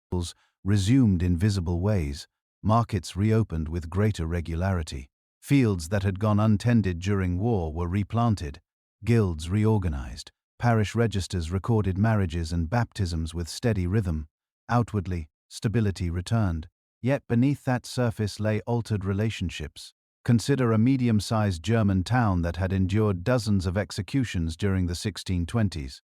resumed in visible ways. Markets reopened with greater regularity. Fields that had gone untended during war were replanted. Guilds reorganized. Parish registers recorded marriages and baptisms with steady rhythm. Outwardly, stability returned. Yet beneath that surface lay altered relationships. Consider a medium-sized German town that had endured dozens of executions during the 1620s.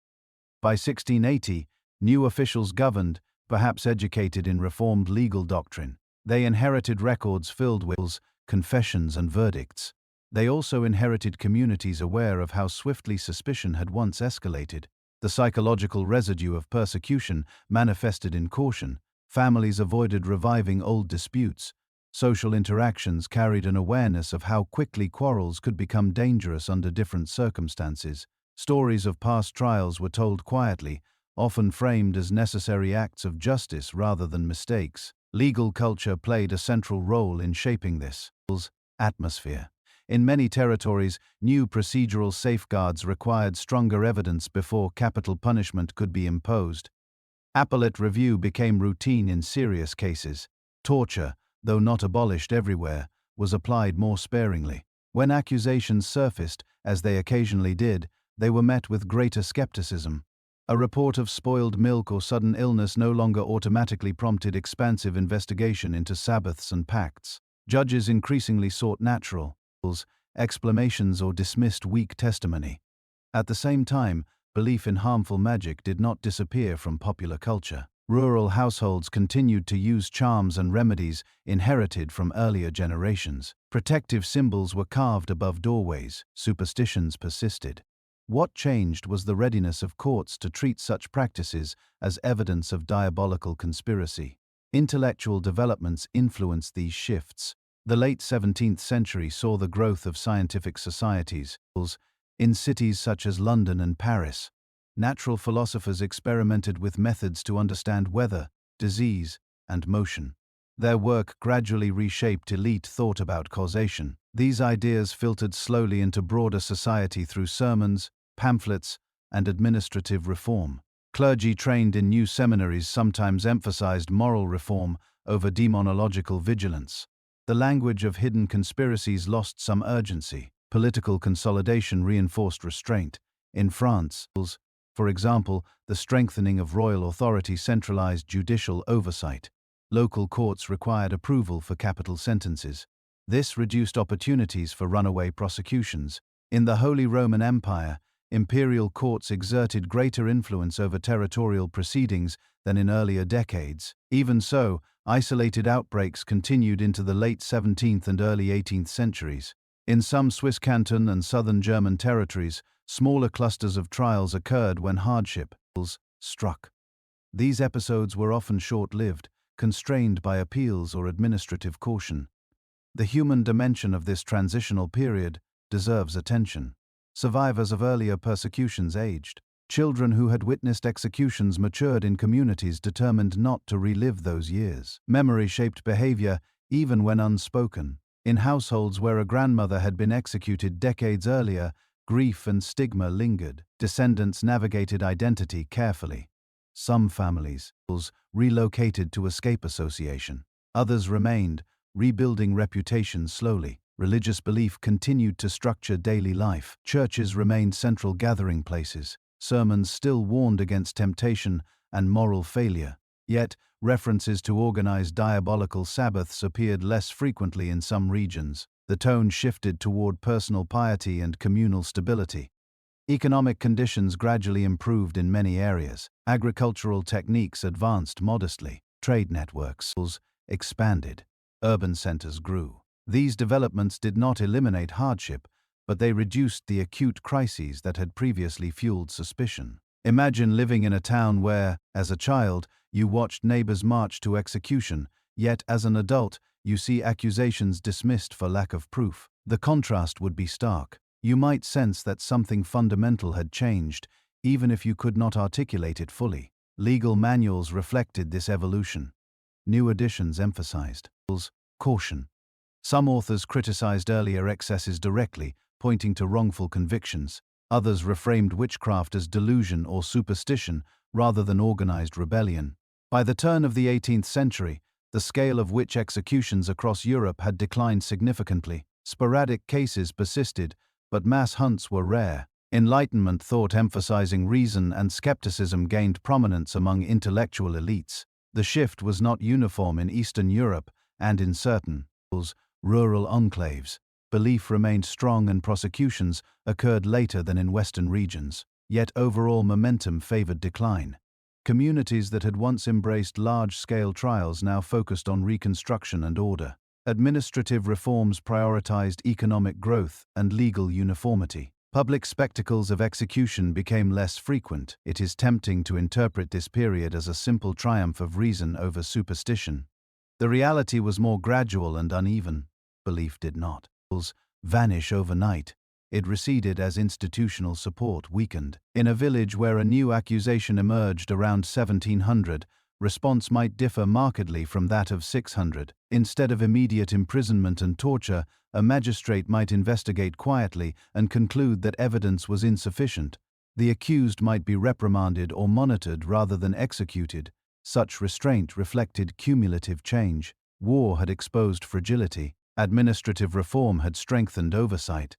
By 1680, new officials governed, perhaps educated in reformed legal doctrine. They inherited records filled with wills, confessions, and verdicts. They also inherited communities aware of how swiftly suspicion had once escalated. The psychological residue of persecution manifested in caution. Families avoided reviving old disputes. Social interactions carried an awareness of how quickly quarrels could become dangerous under different circumstances. Stories of past trials were told quietly, often framed as necessary acts of justice rather than mistakes. Legal culture played a central role in shaping this atmosphere. In many territories, new procedural safeguards required stronger evidence before capital punishment could be imposed. Appellate review became routine in serious cases. Torture, though not abolished everywhere, was applied more sparingly. When accusations surfaced, as they occasionally did, they were met with greater skepticism. A report of spoiled milk or sudden illness no longer automatically prompted expansive investigation into Sabbaths and pacts. Judges increasingly sought natural explanations or dismissed weak testimony. At the same time, belief in harmful magic did not disappear from popular culture. Rural households continued to use charms and remedies inherited from earlier generations. Protective symbols were carved above doorways. Superstitions persisted. What changed was the readiness of courts to treat such practices as evidence of diabolical conspiracy. Intellectual developments influenced these shifts. The late 17th century saw the growth of scientific societies. In cities such as London and Paris, natural philosophers experimented with methods to understand weather, disease, and motion. Their work gradually reshaped elite thought about causation. These ideas filtered slowly into broader society through sermons, pamphlets, and administrative reform. Clergy trained in new seminaries sometimes emphasized moral reform over demonological vigilance. The language of hidden conspiracies lost some urgency. Political consolidation reinforced restraint. In France, for example, the strengthening of royal authority centralized judicial oversight. Local courts required approval for capital sentences. This reduced opportunities for runaway prosecutions. In the Holy Roman Empire, imperial courts exerted greater influence over territorial proceedings than in earlier decades. Even so, isolated outbreaks continued into the late 17th and early 18th centuries. In some Swiss canton and southern German territories, smaller clusters of trials occurred when hardship struck. These episodes were often short-lived, constrained by appeals or administrative caution. The human dimension of this transitional period deserves attention. Survivors of earlier persecutions aged. Children who had witnessed executions matured in communities determined not to relive those years. Memory shaped behavior even when unspoken. In households where a grandmother had been executed decades earlier, grief and stigma lingered. Descendants navigated identity carefully. Some families relocated to escape association. Others remained, rebuilding reputations slowly. Religious belief continued to structure daily life. Churches remained central gathering places. Sermons still warned against temptation and moral failure. Yet, references to organized diabolical Sabbaths appeared less frequently in some regions. The tone shifted toward personal piety and communal stability. Economic conditions gradually improved in many areas. Agricultural techniques advanced modestly. Trade networks expanded. Urban centers grew. These developments did not eliminate hardship, but they reduced the acute crises that had previously fueled suspicion. Imagine living in a town where, as a child, you watched neighbors march to execution, yet as an adult, you see accusations dismissed for lack of proof. The contrast would be stark. You might sense that something fundamental had changed, even if you could not articulate it fully. Legal manuals reflected this evolution. New editions emphasized caution. Some authors criticized earlier excesses directly, pointing to wrongful convictions. Others reframed witchcraft as delusion or superstition rather than organized rebellion. By the turn of the 18th century, the scale of witch executions across Europe had declined significantly. Sporadic cases persisted, but mass hunts were rare. Enlightenment thought emphasizing reason and skepticism gained prominence among intellectual elites. The shift was not uniform in Eastern Europe, and in certain rural enclaves, belief remained strong and prosecutions occurred later than in Western regions. Yet overall momentum favored decline. Communities that had once embraced large-scale trials now focused on reconstruction and order. Administrative reforms prioritized economic growth and legal uniformity. Public spectacles of execution became less frequent. It is tempting to interpret this period as a simple triumph of reason over superstition. The reality was more gradual and uneven. Belief did not vanish overnight. It receded as institutional support weakened. In a village where a new accusation emerged around 1700, response might differ markedly from that of 600. Instead of immediate imprisonment and torture, a magistrate might investigate quietly and conclude that evidence was insufficient. The accused might be reprimanded or monitored rather than executed. Such restraint reflected cumulative change. War had exposed fragility. Administrative reform had strengthened oversight.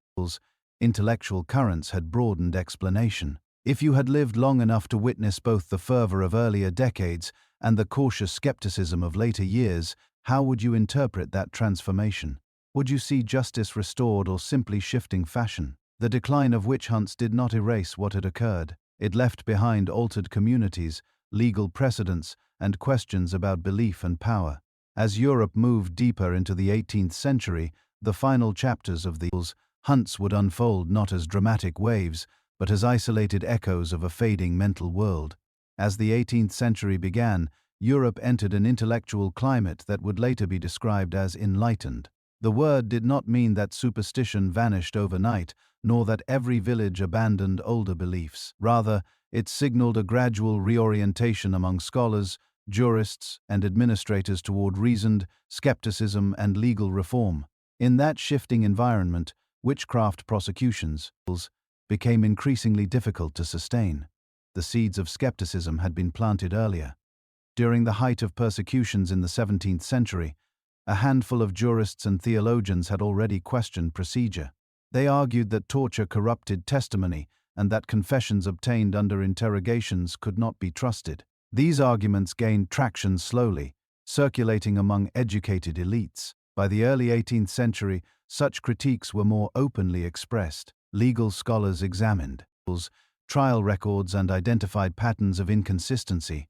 Intellectual currents had broadened explanation. If you had lived long enough to witness both the fervor of earlier decades and the cautious skepticism of later years, how would you interpret that transformation? Would you see justice restored or simply shifting fashion? The decline of witch hunts did not erase what had occurred. It left behind altered communities, legal precedents, and questions about belief and power. As Europe moved deeper into the 18th century, the final chapters of the hunts would unfold not as dramatic waves, but as isolated echoes of a fading mental world. As the 18th century began, Europe entered an intellectual climate that would later be described as enlightened. The word did not mean that superstition vanished overnight, nor that every village abandoned older beliefs. Rather, it signaled a gradual reorientation among scholars, jurists, and administrators toward reasoned skepticism and legal reform. In that shifting environment, witchcraft prosecutions became increasingly difficult to sustain. The seeds of skepticism had been planted earlier. During the height of persecutions in the 17th century, a handful of jurists and theologians had already questioned procedure. They argued that torture corrupted testimony and that confessions obtained under interrogations could not be trusted. These arguments gained traction slowly, circulating among educated elites. By the early 18th century, such critiques were more openly expressed. Legal scholars examined trial records and identified patterns of inconsistency.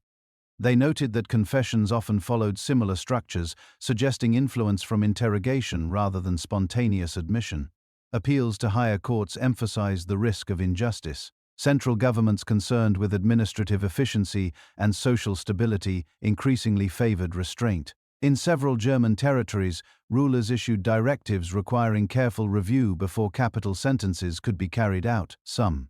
They noted that confessions often followed similar structures, suggesting influence from interrogation rather than spontaneous admission. Appeals to higher courts emphasized the risk of injustice. Central governments concerned with administrative efficiency and social stability increasingly favored restraint. In several German territories, rulers issued directives requiring careful review before capital sentences could be carried out. Some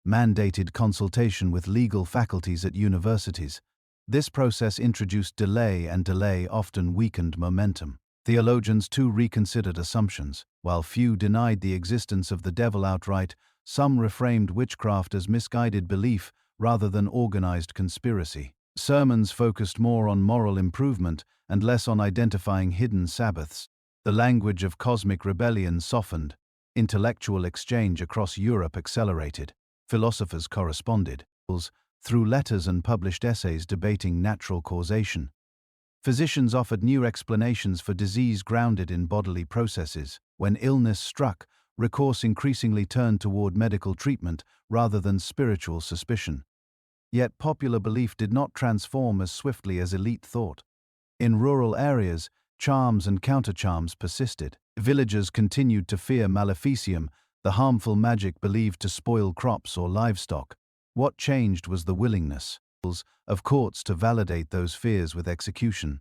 mandated consultation with legal faculties at universities. This process introduced delay, and delay often weakened momentum. Theologians too reconsidered assumptions. While few denied the existence of the devil outright, some reframed witchcraft as misguided belief rather than organized conspiracy. Sermons focused more on moral improvement and less on identifying hidden Sabbaths. The language of cosmic rebellion softened. Intellectual exchange across Europe accelerated. Philosophers corresponded through letters and published essays debating natural causation. Physicians offered new explanations for disease grounded in bodily processes. When illness struck, recourse increasingly turned toward medical treatment rather than spiritual suspicion. Yet popular belief did not transform as swiftly as elite thought. In rural areas, charms and countercharms persisted. Villagers continued to fear maleficium, the harmful magic believed to spoil crops or livestock. What changed was the willingness of courts to validate those fears with execution.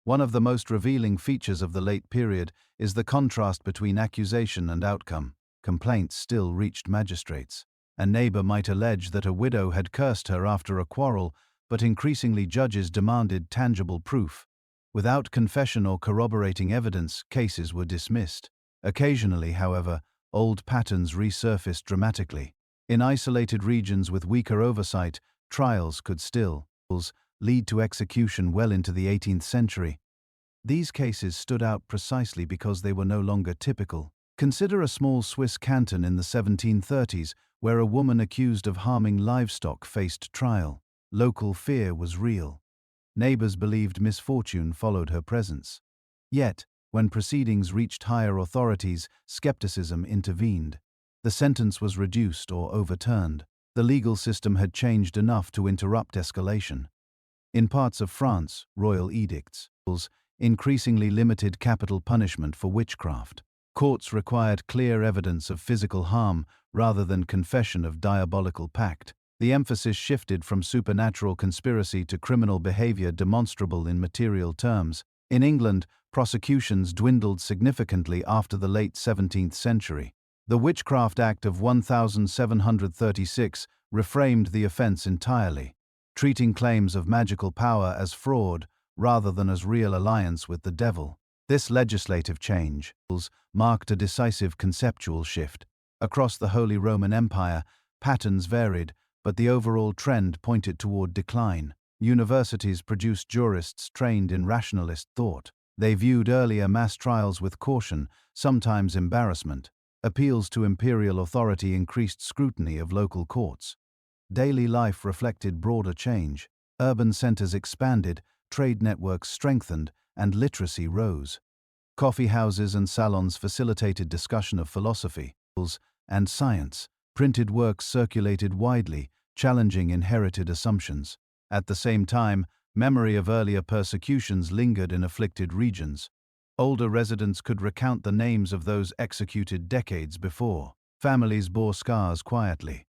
One of the most revealing features of the late period is the contrast between accusation and outcome. Complaints still reached magistrates. A neighbor might allege that a widow had cursed her after a quarrel, but increasingly judges demanded tangible proof. Without confession or corroborating evidence, cases were dismissed. Occasionally, however, old patterns resurfaced dramatically. In isolated regions with weaker oversight, trials could still lead to execution well into the 18th century. These cases stood out precisely because they were no longer typical. Consider a small Swiss canton in the 1730s where a woman accused of harming livestock faced trial. Local fear was real. Neighbors believed misfortune followed her presence. Yet, when proceedings reached higher authorities, skepticism intervened. The sentence was reduced or overturned. The legal system had changed enough to interrupt escalation. In parts of France, royal edicts increasingly limited capital punishment for witchcraft. Courts required clear evidence of physical harm rather than confession of diabolical pact. The emphasis shifted from supernatural conspiracy to criminal behavior demonstrable in material terms. In England, prosecutions dwindled significantly after the late 17th century. The Witchcraft Act of 1736 reframed the offense entirely, treating claims of magical power as fraud rather than as real alliance with the devil. This legislative change marked a decisive conceptual shift. Across the Holy Roman Empire, patterns varied, but the overall trend pointed toward decline. Universities produced jurists trained in rationalist thought. They viewed earlier mass trials with caution, sometimes embarrassment. Appeals to imperial authority increased scrutiny of local courts. Daily life reflected broader change. Urban centers expanded, trade networks strengthened, and literacy rose. Coffee houses and salons facilitated discussion of philosophy and science. Printed works circulated widely, challenging inherited assumptions. At the same time, memory of earlier persecutions lingered in afflicted regions. Older residents could recount the names of those executed decades before. Families bore scars quietly.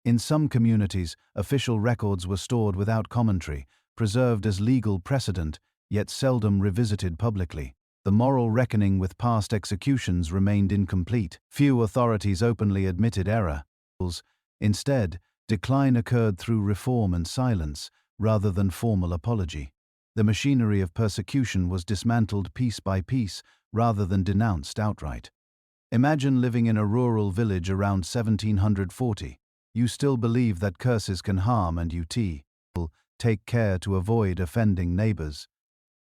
In some communities, official records were stored without commentary, preserved as legal precedent, yet seldom revisited publicly. The moral reckoning with past executions remained incomplete. Few authorities openly admitted error. Instead, decline occurred through reform and silence, rather than formal apology. The machinery of persecution was dismantled piece by piece, rather than denounced outright. Imagine living in a rural village around 1740. You still believe that curses can harm and you take care to avoid offending neighbors.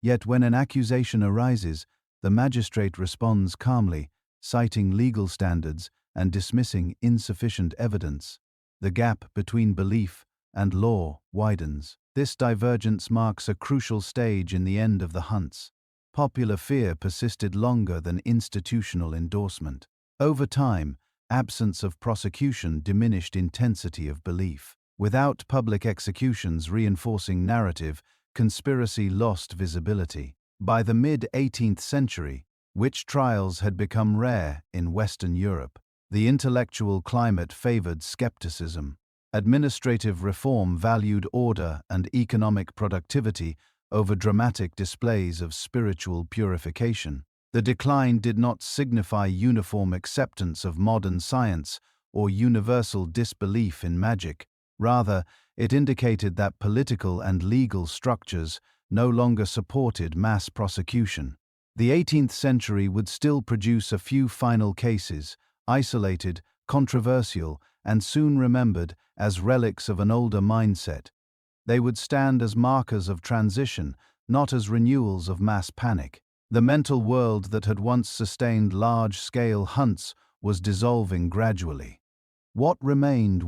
Yet when an accusation arises, the magistrate responds calmly, citing legal standards and dismissing insufficient evidence. The gap between belief and law widens. This divergence marks a crucial stage in the end of the hunts. Popular fear persisted longer than institutional endorsement. Over time, absence of prosecution diminished intensity of belief. Without public executions reinforcing narrative, conspiracy lost visibility. By the mid-18th century, witch trials had become rare in Western Europe. The intellectual climate favored skepticism. Administrative reform valued order and economic productivity over dramatic displays of spiritual purification. The decline did not signify uniform acceptance of modern science or universal disbelief in magic. Rather, it indicated that political and legal structures no longer supported mass prosecution. The 18th century would still produce a few final cases, isolated, controversial, and soon remembered as relics of an older mindset. They would stand as markers of transition, not as renewals of mass panic. The mental world that had once sustained large-scale hunts was dissolving gradually. What remained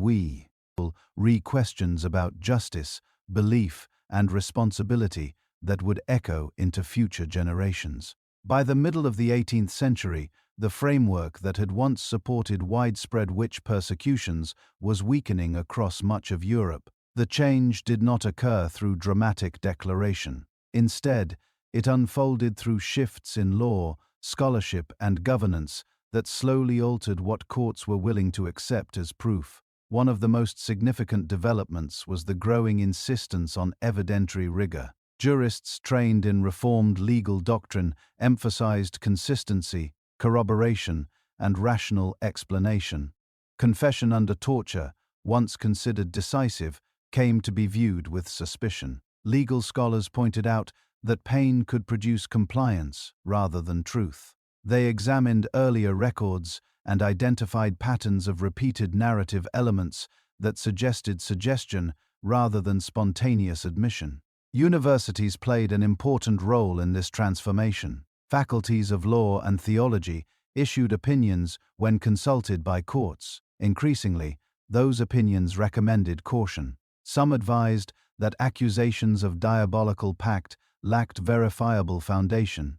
re-questions about justice, belief, and responsibility that would echo into future generations. By the middle of the 18th century, the framework that had once supported widespread witch persecutions was weakening across much of Europe. The change did not occur through dramatic declaration. Instead, It unfolded through shifts in law, scholarship, and governance that slowly altered what courts were willing to accept as proof. One of the most significant developments was the growing insistence on evidentiary rigor. Jurists trained in reformed legal doctrine emphasized consistency, corroboration, and rational explanation. Confession under torture, once considered decisive, came to be viewed with suspicion. Legal scholars pointed out that pain could produce compliance rather than truth. They examined earlier records and identified patterns of repeated narrative elements that suggested suggestion rather than spontaneous admission. Universities played an important role in this transformation. Faculties of law and theology issued opinions when consulted by courts. Increasingly, those opinions recommended caution. Some advised that accusations of diabolical pact lacked verifiable foundation.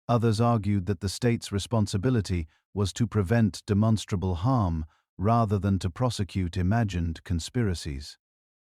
Others argued that the state's responsibility was to prevent demonstrable harm rather than to prosecute imagined conspiracies.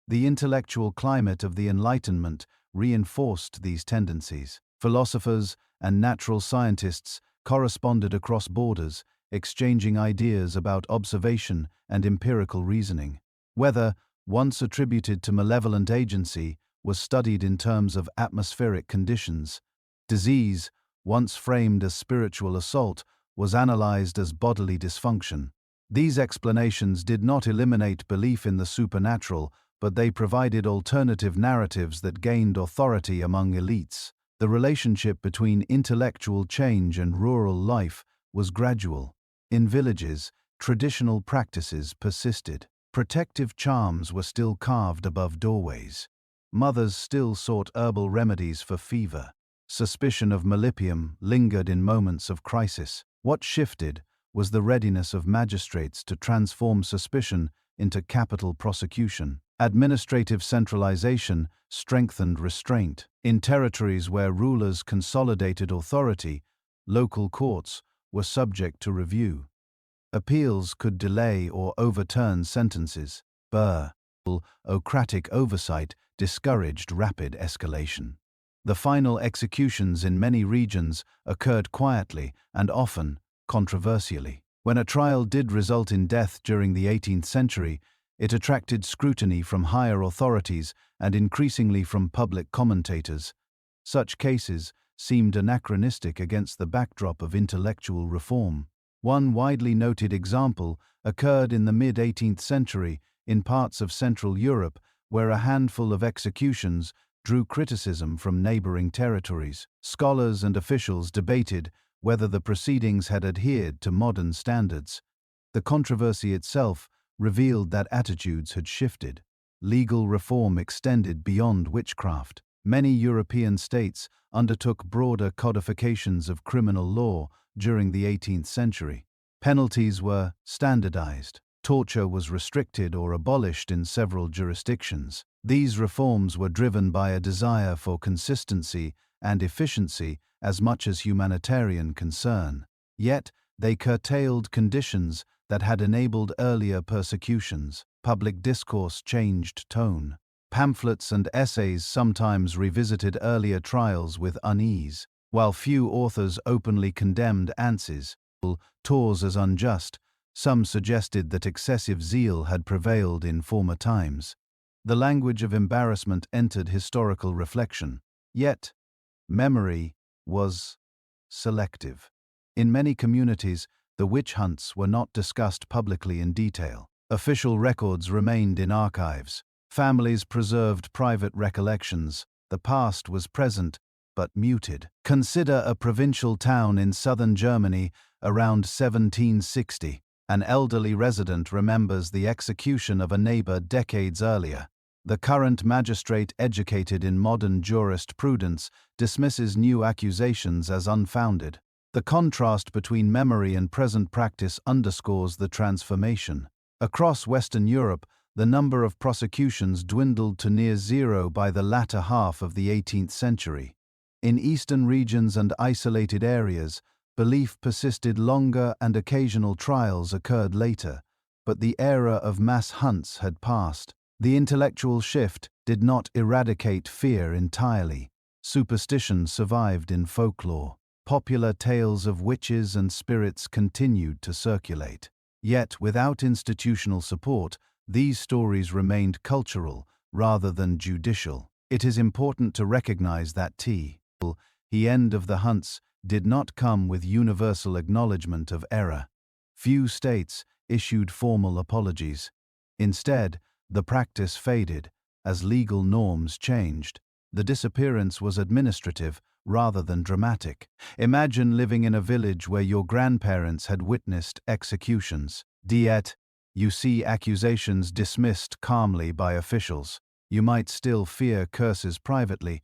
The intellectual climate of the Enlightenment reinforced these tendencies. Philosophers and natural scientists corresponded across borders, exchanging ideas about observation and empirical reasoning. Weather, once attributed to malevolent agency, was studied in terms of atmospheric conditions. Disease, once framed as spiritual assault, was analyzed as bodily dysfunction. These explanations did not eliminate belief in the supernatural, but they provided alternative narratives that gained authority among elites. The relationship between intellectual change and rural life was gradual. In villages, traditional practices persisted. Protective charms were still carved above doorways. Mothers still sought herbal remedies for fever. Suspicion of malipium lingered in moments of crisis. What shifted was the readiness of magistrates to transform suspicion into capital prosecution. Administrative centralization strengthened restraint. In territories where rulers consolidated authority, local courts were subject to review. Appeals could delay or overturn sentences. Bureaucratic oversight discouraged rapid escalation. The final executions in many regions occurred quietly and often controversially. When a trial did result in death during the 18th century, it attracted scrutiny from higher authorities and increasingly from public commentators. Such cases seemed anachronistic against the backdrop of intellectual reform. One widely noted example occurred in the mid-18th century in parts of Central Europe, where a handful of executions drew criticism from neighboring territories. Scholars and officials debated whether the proceedings had adhered to modern standards. The controversy itself revealed that attitudes had shifted. Legal reform extended beyond witchcraft. Many European states undertook broader codifications of criminal law during the 18th century. Penalties were standardized. Torture was restricted or abolished in several jurisdictions. These reforms were driven by a desire for consistency and efficiency as much as humanitarian concern. Yet, they curtailed conditions that had enabled earlier persecutions. Public discourse changed tone. Pamphlets and essays sometimes revisited earlier trials with unease. While few authors openly condemned Anses' tours as unjust, some suggested that excessive zeal had prevailed in former times. The language of embarrassment entered historical reflection. Yet, memory was selective. In many communities, the witch hunts were not discussed publicly in detail. Official records remained in archives. Families preserved private recollections. The past was present, but muted. Consider a provincial town in southern Germany around 1760. An elderly resident remembers the execution of a neighbor decades earlier. The current magistrate, educated in modern jurisprudence, dismisses new accusations as unfounded. The contrast between memory and present practice underscores the transformation. Across Western Europe, the number of prosecutions dwindled to near zero by the latter half of the 18th century. In eastern regions and isolated areas, belief persisted longer and occasional trials occurred later, but the era of mass hunts had passed. The intellectual shift did not eradicate fear entirely. Superstition survived in folklore. Popular tales of witches and spirits continued to circulate. Yet, without institutional support, these stories remained cultural rather than judicial. It is important to recognize that the end of the hunts did not come with universal acknowledgement of error. Few states issued formal apologies. Instead, the practice faded as legal norms changed. The disappearance was administrative rather than dramatic. Imagine living in a village where your grandparents had witnessed executions. Yet, you see accusations dismissed calmly by officials. You might still fear curses privately,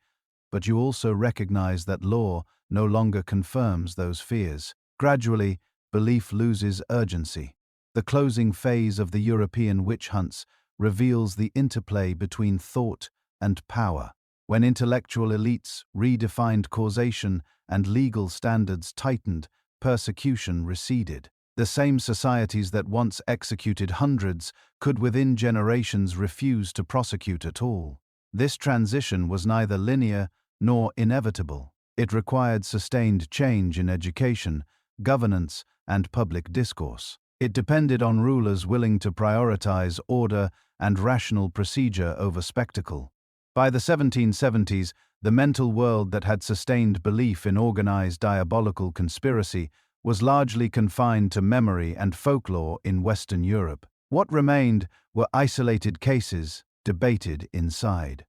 but you also recognize that law no longer confirms those fears. Gradually, belief loses urgency. The closing phase of the European witch hunts reveals the interplay between thought and power. When intellectual elites redefined causation and legal standards tightened, persecution receded. The same societies that once executed hundreds could within generations refuse to prosecute at all. This transition was neither linear nor inevitable. It required sustained change in education, governance, and public discourse. It depended on rulers willing to prioritize order and rational procedure over spectacle. By the 1770s, the mental world that had sustained belief in organized diabolical conspiracy was largely confined to memory and folklore in Western Europe. What remained were isolated cases, debated inside,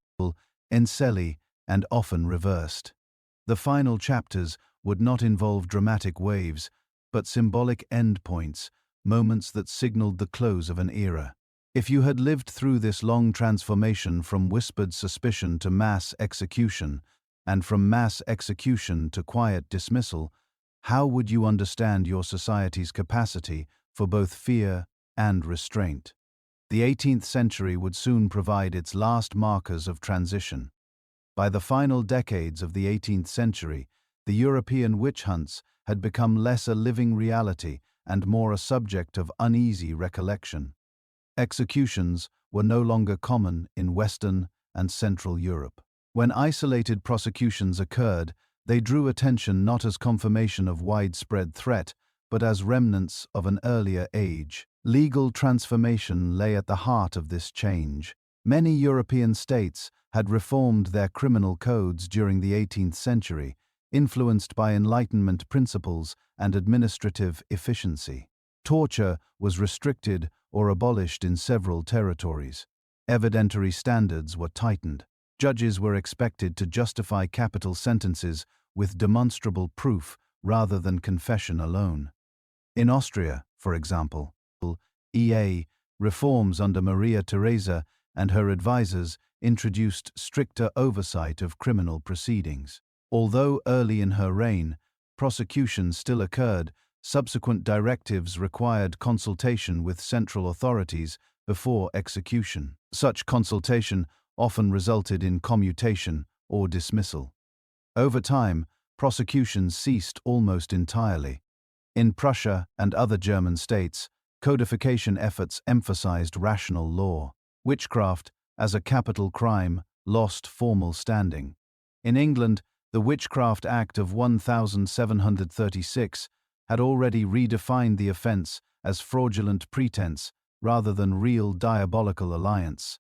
encelli, and often reversed. The final chapters would not involve dramatic waves, but symbolic endpoints, moments that signaled the close of an era. If you had lived through this long transformation from whispered suspicion to mass execution, and from mass execution to quiet dismissal, how would you understand your society's capacity for both fear and restraint? The 18th century would soon provide its last markers of transition. By the final decades of the 18th century, the European witch hunts had become less a living reality and more a subject of uneasy recollection. Executions were no longer common in Western and Central Europe. When isolated prosecutions occurred, they drew attention not as confirmation of widespread threat, but as remnants of an earlier age. Legal transformation lay at the heart of this change. Many European states had reformed their criminal codes during the 18th century, influenced by Enlightenment principles and administrative efficiency. Torture was restricted or abolished in several territories. Evidentiary standards were tightened. Judges were expected to justify capital sentences with demonstrable proof rather than confession alone. In Austria, for example, reforms under Maria Theresa and her advisors introduced stricter oversight of criminal proceedings. Although early in her reign, prosecution still occurred, subsequent directives required consultation with central authorities before execution. Such consultation often resulted in commutation or dismissal. Over time, prosecutions ceased almost entirely. In Prussia and other German states, codification efforts emphasized rational law. Witchcraft, as a capital crime, lost formal standing. In England, the Witchcraft Act of 1736 had already redefined the offense as fraudulent pretense rather than real diabolical alliance.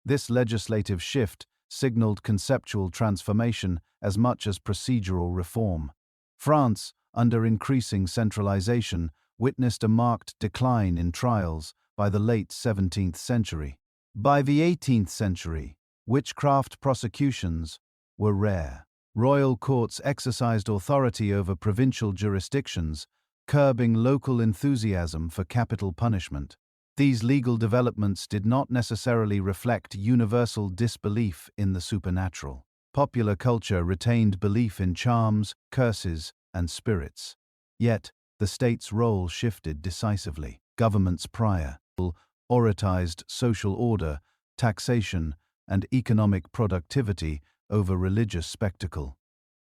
This legislative shift signaled conceptual transformation as much as procedural reform. France, under increasing centralization, witnessed a marked decline in trials by the late 17th century. By the 18th century, witchcraft prosecutions were rare. Royal courts exercised authority over provincial jurisdictions, curbing local enthusiasm for capital punishment. These legal developments did not necessarily reflect universal disbelief in the supernatural. Popular culture retained belief in charms, curses, and spirits. Yet, the state's role shifted decisively. Governments prioritized social order, taxation, and economic productivity over religious spectacle.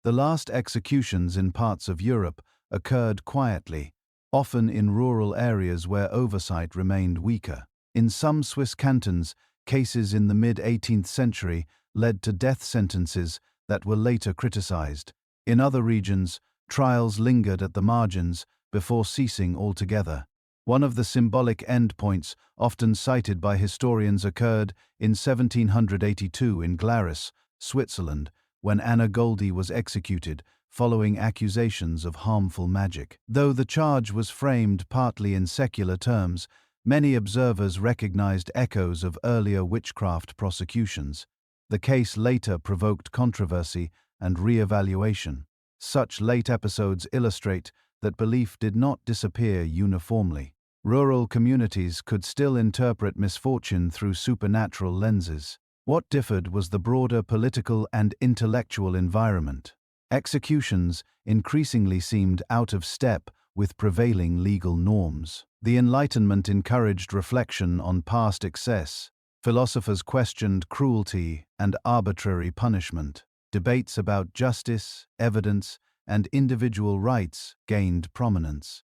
The last executions in parts of Europe occurred quietly, often in rural areas where oversight remained weaker. In some Swiss cantons, cases in the mid-18th century led to death sentences that were later criticized. In other regions, trials lingered at the margins before ceasing altogether. One of the symbolic endpoints often cited by historians occurred in 1782 in Glarus, Switzerland, when Anna Goldie was executed following accusations of harmful magic. Though the charge was framed partly in secular terms, many observers recognized echoes of earlier witchcraft prosecutions. The case later provoked controversy and re-evaluation. Such late episodes illustrate that belief did not disappear uniformly. Rural communities could still interpret misfortune through supernatural lenses. What differed was the broader political and intellectual environment. Executions increasingly seemed out of step with prevailing legal norms. The Enlightenment encouraged reflection on past excess. Philosophers questioned cruelty and arbitrary punishment. Debates about justice, evidence, and individual rights gained prominence.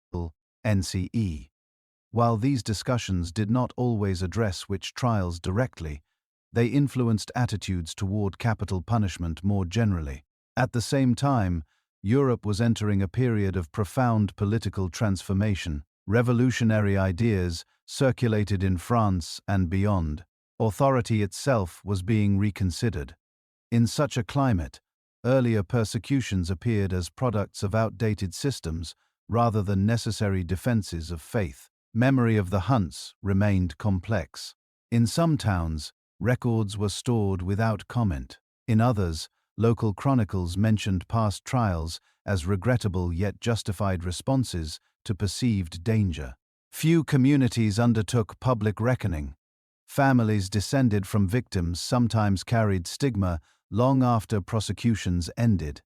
NCE. While these discussions did not always address witch trials directly, they influenced attitudes toward capital punishment more generally. At the same time, Europe was entering a period of profound political transformation. Revolutionary ideas circulated in France and beyond. Authority itself was being reconsidered. In such a climate, earlier persecutions appeared as products of outdated systems rather than necessary defenses of faith. Memory of the hunts remained complex. In some towns, records were stored without comment. In others, local chronicles mentioned past trials as regrettable yet justified responses to perceived danger. Few communities undertook public reckoning. Families descended from victims sometimes carried stigma long after prosecutions ended.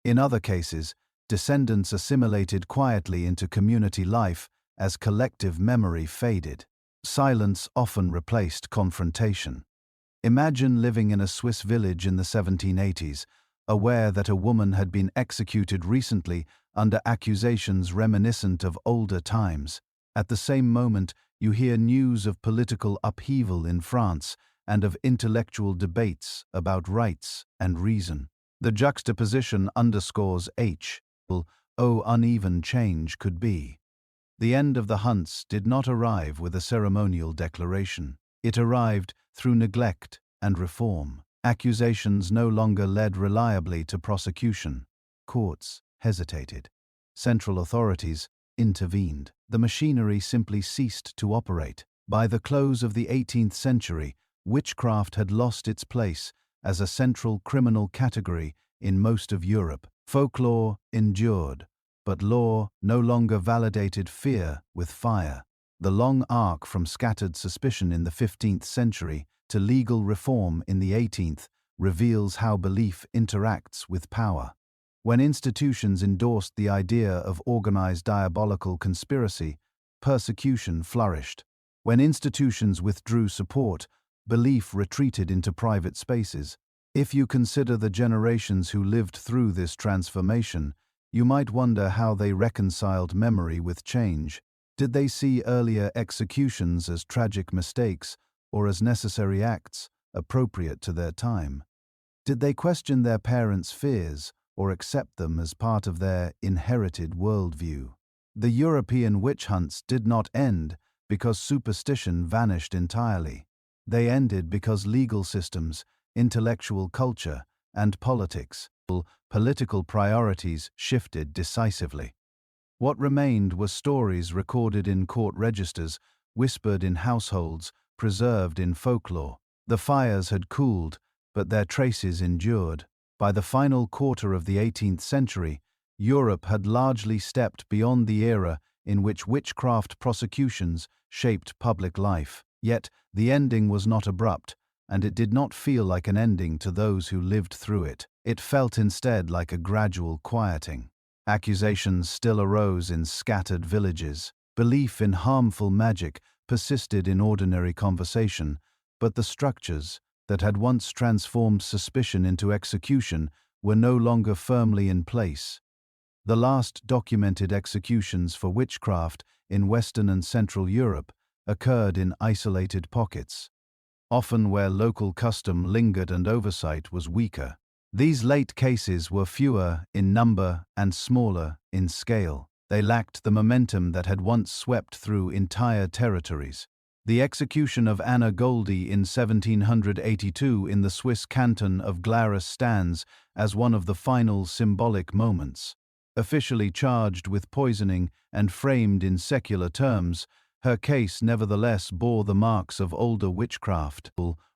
In other cases, descendants assimilated quietly into community life as collective memory faded. Silence often replaced confrontation. Imagine living in a Swiss village in the 1780s, aware that a woman had been executed recently under accusations reminiscent of older times. At the same moment, you hear news of political upheaval in France and of intellectual debates about rights and reason. The juxtaposition underscores how uneven change could be. The end of the hunts did not arrive with a ceremonial declaration. It arrived through neglect and reform. Accusations no longer led reliably to prosecution. Courts hesitated. Central authorities intervened. The machinery simply ceased to operate. By the close of the 18th century, witchcraft had lost its place as a central criminal category in most of Europe. Folklore endured, but law no longer validated fear with fire. The long arc from scattered suspicion in the 15th century to legal reform in the 18th reveals how belief interacts with power. When institutions endorsed the idea of organized diabolical conspiracy, persecution flourished. When institutions withdrew support, belief retreated into private spaces. If you consider the generations who lived through this transformation, you might wonder how they reconciled memory with change. Did they see earlier executions as tragic mistakes or as necessary acts, appropriate to their time? Did they question their parents' fears or accept them as part of their inherited worldview? The European witch hunts did not end because superstition vanished entirely. They ended because legal systems, intellectual culture, and political priorities shifted decisively. What remained were stories recorded in court registers, whispered in households, preserved in folklore. The fires had cooled, but their traces endured. By the final quarter of the 18th century, Europe had largely stepped beyond the era in which witchcraft prosecutions shaped public life. Yet, the ending was not abrupt, and it did not feel like an ending to those who lived through it. It felt instead like a gradual quieting. Accusations still arose in scattered villages. Belief in harmful magic persisted in ordinary conversation, but the structures that had once transformed suspicion into execution were no longer firmly in place. The last documented executions for witchcraft in Western and Central Europe occurred in isolated pockets, often where local custom lingered and oversight was weaker. These late cases were fewer in number and smaller in scale. They lacked the momentum that had once swept through entire territories. The execution of Anna Goldie in 1782 in the Swiss canton of Glarus stands as one of the final symbolic moments. Officially charged with poisoning and framed in secular terms, her case nevertheless bore the marks of older witchcraft,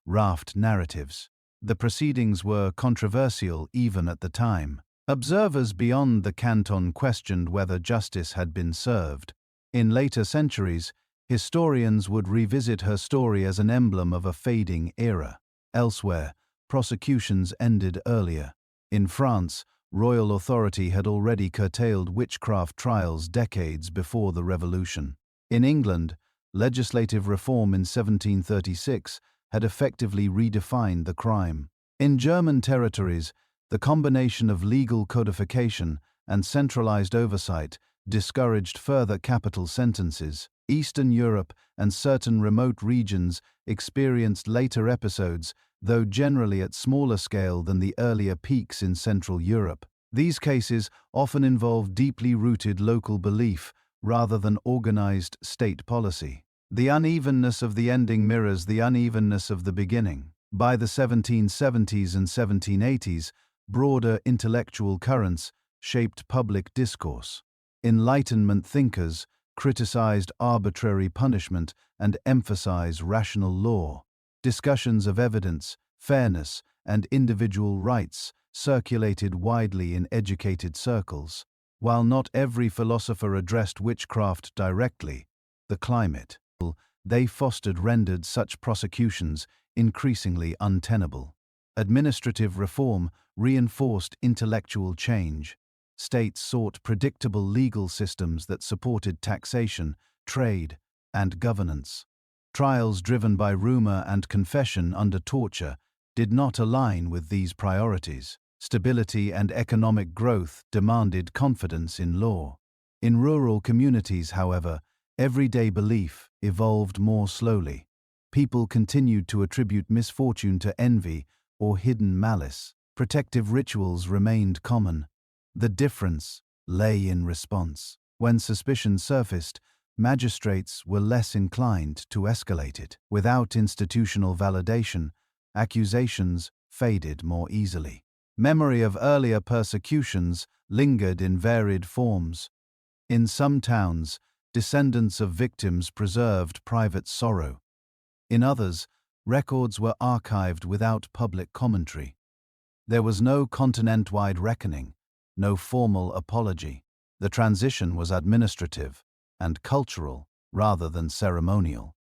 raft narratives. The proceedings were controversial even at the time. Observers beyond the canton questioned whether justice had been served. In later centuries, historians would revisit her story as an emblem of a fading era. Elsewhere, prosecutions ended earlier. In France, royal authority had already curtailed witchcraft trials decades before the Revolution. In England, legislative reform in 1736 had effectively redefined the crime. In German territories, the combination of legal codification and centralized oversight discouraged further capital sentences. Eastern Europe and certain remote regions experienced later episodes, though generally at smaller scale than the earlier peaks in Central Europe. These cases often involve deeply rooted local belief rather than organized state policy. The unevenness of the ending mirrors the unevenness of the beginning. By the 1770s and 1780s, broader intellectual currents shaped public discourse. Enlightenment thinkers criticized arbitrary punishment and emphasized rational law. Discussions of evidence, fairness, and individual rights circulated widely in educated circles. While not every philosopher addressed witchcraft directly, the climate they fostered rendered such prosecutions increasingly untenable. Administrative reform reinforced intellectual change. States sought predictable legal systems that supported taxation, trade, and governance. Trials driven by rumor and confession under torture did not align with these priorities. Stability and economic growth demanded confidence in law. In rural communities, however, everyday belief evolved more slowly. People continued to attribute misfortune to envy or hidden malice. Protective rituals remained common. The difference lay in response. When suspicion surfaced, magistrates were less inclined to escalate it. Without institutional validation, accusations faded more easily. Memory of earlier persecutions lingered in varied forms. In some towns, descendants of victims preserved private sorrow. In others, records were archived without public commentary. There was no continent-wide reckoning, no formal apology. The transition was administrative and cultural rather than ceremonial.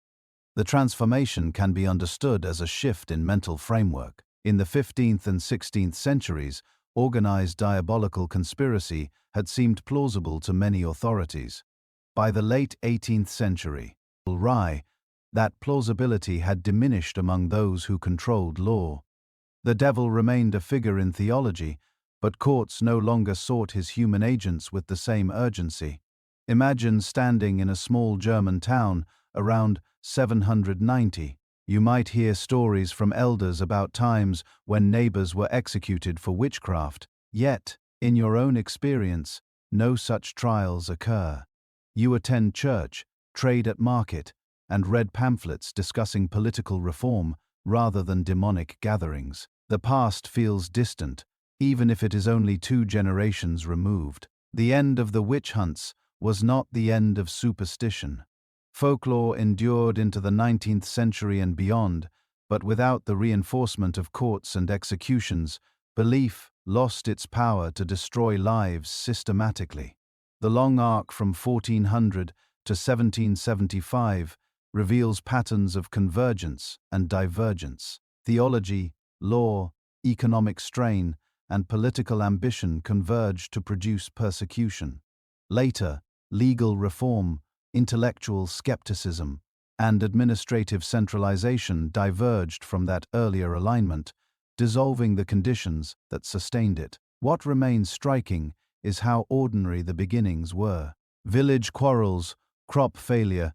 The transformation can be understood as a shift in mental framework. In the 15th and 16th centuries, organized diabolical conspiracy had seemed plausible to many authorities. By the late 18th century, that plausibility had diminished among those who controlled law. The devil remained a figure in theology, but courts no longer sought his human agents with the same urgency. Imagine standing in a small German town around 790. You might hear stories from elders about times when neighbors were executed for witchcraft, yet, in your own experience, no such trials occur. You attend church, trade at market, and read pamphlets discussing political reform rather than demonic gatherings. The past feels distant, even if it is only 2 generations removed. The end of the witch hunts was not the end of superstition. Folklore endured into the 19th century and beyond, but without the reinforcement of courts and executions, belief lost its power to destroy lives systematically. The long arc from 1400 to 1775 reveals patterns of convergence and divergence. Theology, law, economic strain, and political ambition converged to produce persecution. Later, legal reform, intellectual skepticism, and administrative centralization diverged from that earlier alignment, dissolving the conditions that sustained it. What remains striking is how ordinary the beginnings were. Village quarrels, crop failure,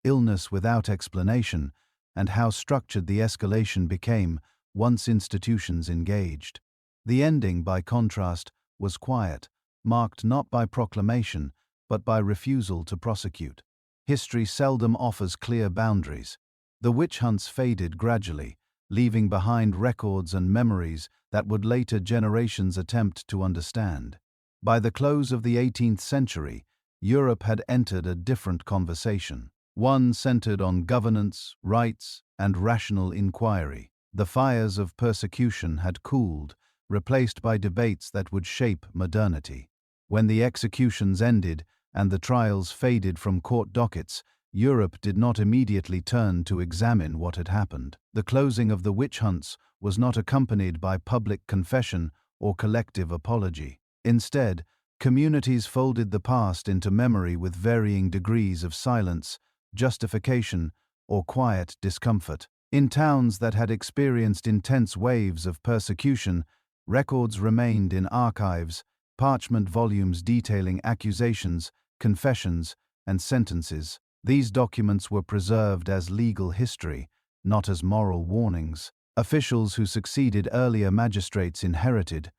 illness without explanation, and how structured the escalation became once institutions engaged. The ending, by contrast, was quiet, marked not by proclamation, but by refusal to prosecute. History seldom offers clear boundaries. The witch hunts faded gradually, leaving behind records and memories that would later generations attempt to understand. By the close of the 18th century, Europe had entered a different conversation, one centered on governance, rights, and rational inquiry. The fires of persecution had cooled, replaced by debates that would shape modernity. When the executions ended and the trials faded from court dockets, Europe did not immediately turn to examine what had happened. The closing of the witch hunts was not accompanied by public confession or collective apology. Instead, communities folded the past into memory with varying degrees of silence, justification, or quiet discomfort. In towns that had experienced intense waves of persecution, records remained in archives, parchment volumes detailing accusations, confessions, and sentences. These documents were preserved as legal history, not as moral warnings. Officials who succeeded earlier magistrates inherited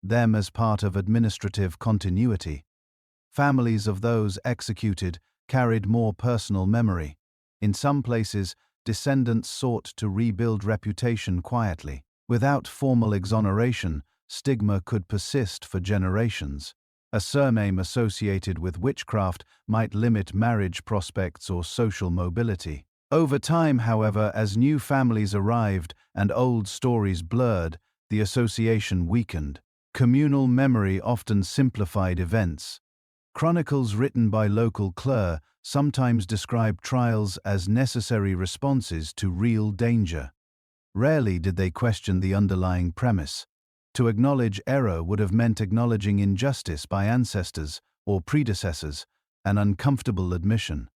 them as part of administrative continuity. Families of those executed carried more personal memory. In some places, descendants sought to rebuild reputation quietly. Without formal exoneration, stigma could persist for generations. A surname associated with witchcraft might limit marriage prospects or social mobility. Over time, however, as new families arrived and old stories blurred, the association weakened. Communal memory often simplified events. Chronicles written by local clerks sometimes described trials as necessary responses to real danger. Rarely did they question the underlying premise. To acknowledge error would have meant acknowledging injustice by ancestors or predecessors, an uncomfortable admission.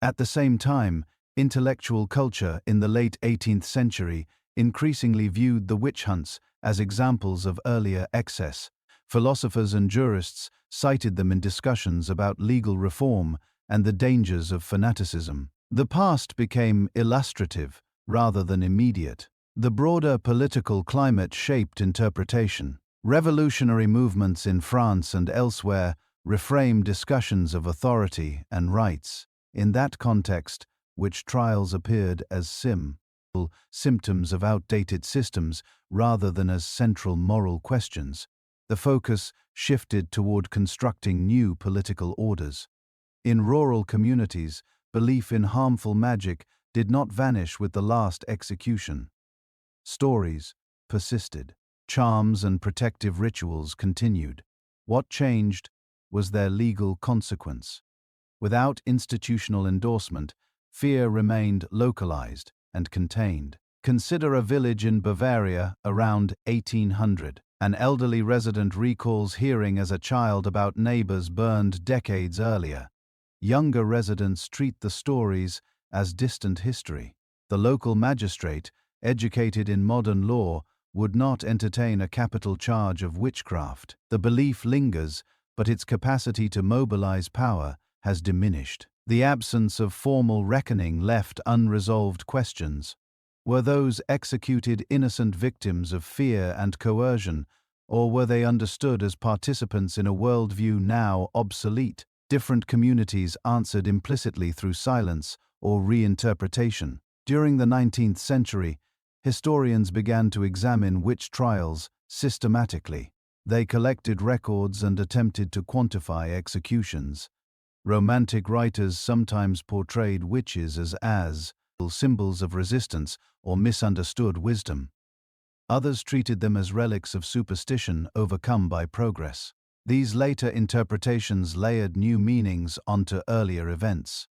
At the same time, intellectual culture in the late 18th century increasingly viewed the witch hunts as examples of earlier excess. Philosophers and jurists cited them in discussions about legal reform and the dangers of fanaticism. The past became illustrative rather than immediate. The broader political climate shaped interpretation. Revolutionary movements in France and elsewhere reframed discussions of authority and rights. In that context, witch trials appeared as symptoms of outdated systems rather than as central moral questions. The focus shifted toward constructing new political orders. In rural communities, belief in harmful magic did not vanish with the last execution. Stories persisted. Charms and protective rituals continued. What changed was their legal consequence. Without institutional endorsement, fear remained localized and contained. Consider a village in Bavaria around 1800. An elderly resident recalls hearing as a child about neighbors burned decades earlier. Younger residents treat the stories as distant history. The local magistrate, educated in modern law, would not entertain a capital charge of witchcraft. The belief lingers, but its capacity to mobilize power has diminished. The absence of formal reckoning left unresolved questions. Were those executed innocent victims of fear and coercion, or were they understood as participants in a worldview now obsolete? Different communities answered implicitly through silence or reinterpretation. During the 19th century, historians began to examine witch trials systematically. They collected records and attempted to quantify executions. Romantic writers sometimes portrayed witches as symbols of resistance or misunderstood wisdom. Others treated them as relics of superstition overcome by progress. These later interpretations layered new meanings onto earlier events.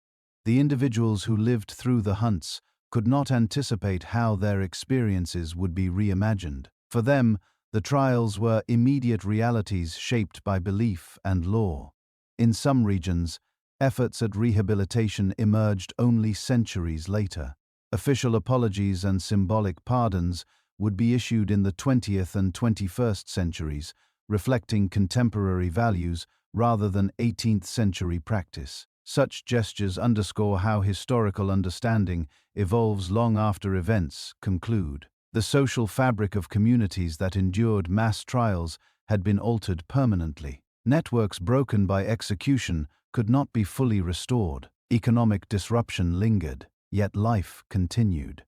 The individuals who lived through the hunts could not anticipate how their experiences would be reimagined. For them, the trials were immediate realities shaped by belief and law. In some regions, efforts at rehabilitation emerged only centuries later. Official apologies and symbolic pardons would be issued in the 20th and 21st centuries, reflecting contemporary values rather than 18th century practice. Such gestures underscore how historical understanding evolves long after events conclude. The social fabric of communities that endured mass trials had been altered permanently. Networks broken by execution could not be fully restored. Economic disruption lingered, yet life continued.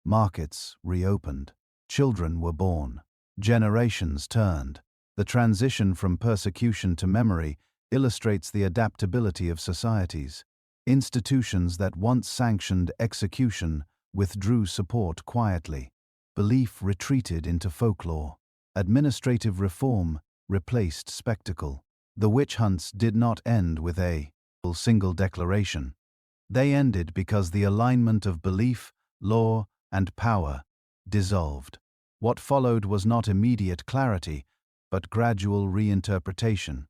Markets reopened. Children were born. Generations turned. The transition from persecution to memory illustrates the adaptability of societies. Institutions that once sanctioned execution withdrew support quietly. Belief retreated into folklore. Administrative reform replaced spectacle. The witch hunts did not end with a single declaration. They ended because the alignment of belief, law, and power dissolved. What followed was not immediate clarity, but gradual reinterpretation.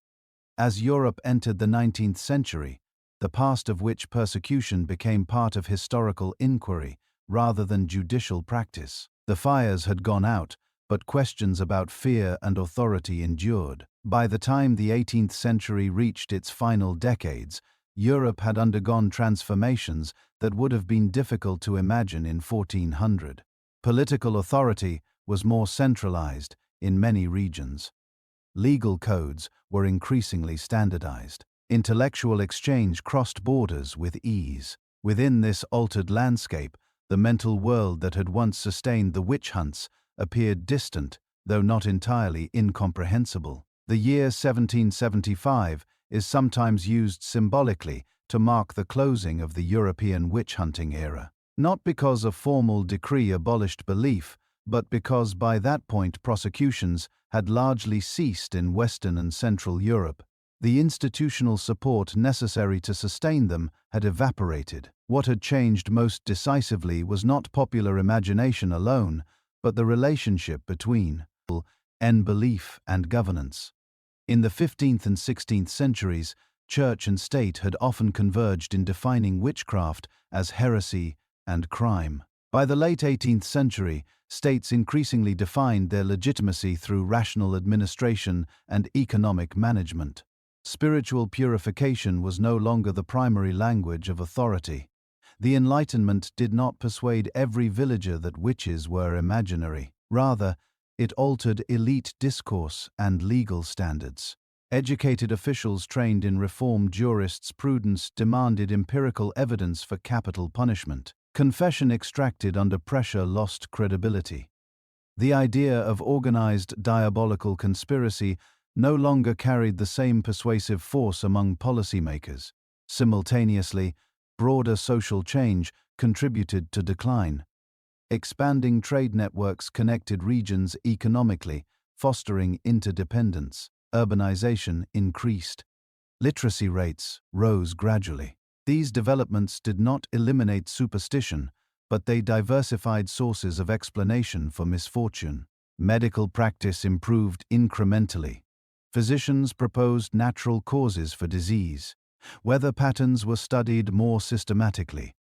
As Europe entered the 19th century, the past of witch persecution became part of historical inquiry rather than judicial practice. The fires had gone out, but questions about fear and authority endured. By the time the 18th century reached its final decades, Europe had undergone transformations that would have been difficult to imagine in 1400. Political authority was more centralized in many regions. Legal codes were increasingly standardized. Intellectual exchange crossed borders with ease. Within this altered landscape, the mental world that had once sustained the witch hunts appeared distant, though not entirely incomprehensible. The year 1775 is sometimes used symbolically to mark the closing of the European witch-hunting era. Not because a formal decree abolished belief, but because by that point prosecutions had largely ceased in Western and Central Europe. The institutional support necessary to sustain them had evaporated. What had changed most decisively was not popular imagination alone, but the relationship between belief and governance. In the 15th and 16th centuries, church and state had often converged in defining witchcraft as heresy and crime. By the late 18th century, states increasingly defined their legitimacy through rational administration and economic management. Spiritual purification was no longer the primary language of authority. The Enlightenment did not persuade every villager that witches were imaginary. Rather, it altered elite discourse and legal standards. Educated officials trained in reformed jurists' prudence demanded empirical evidence for capital punishment. Confession extracted under pressure lost credibility. The idea of organized diabolical conspiracy no longer carried the same persuasive force among policymakers. Simultaneously, broader social change contributed to decline. Expanding trade networks connected regions economically, fostering interdependence. Urbanization increased. Literacy rates rose gradually. These developments did not eliminate superstition, but they diversified sources of explanation for misfortune. Medical practice improved incrementally. Physicians proposed natural causes for disease. Weather patterns were studied more systematically.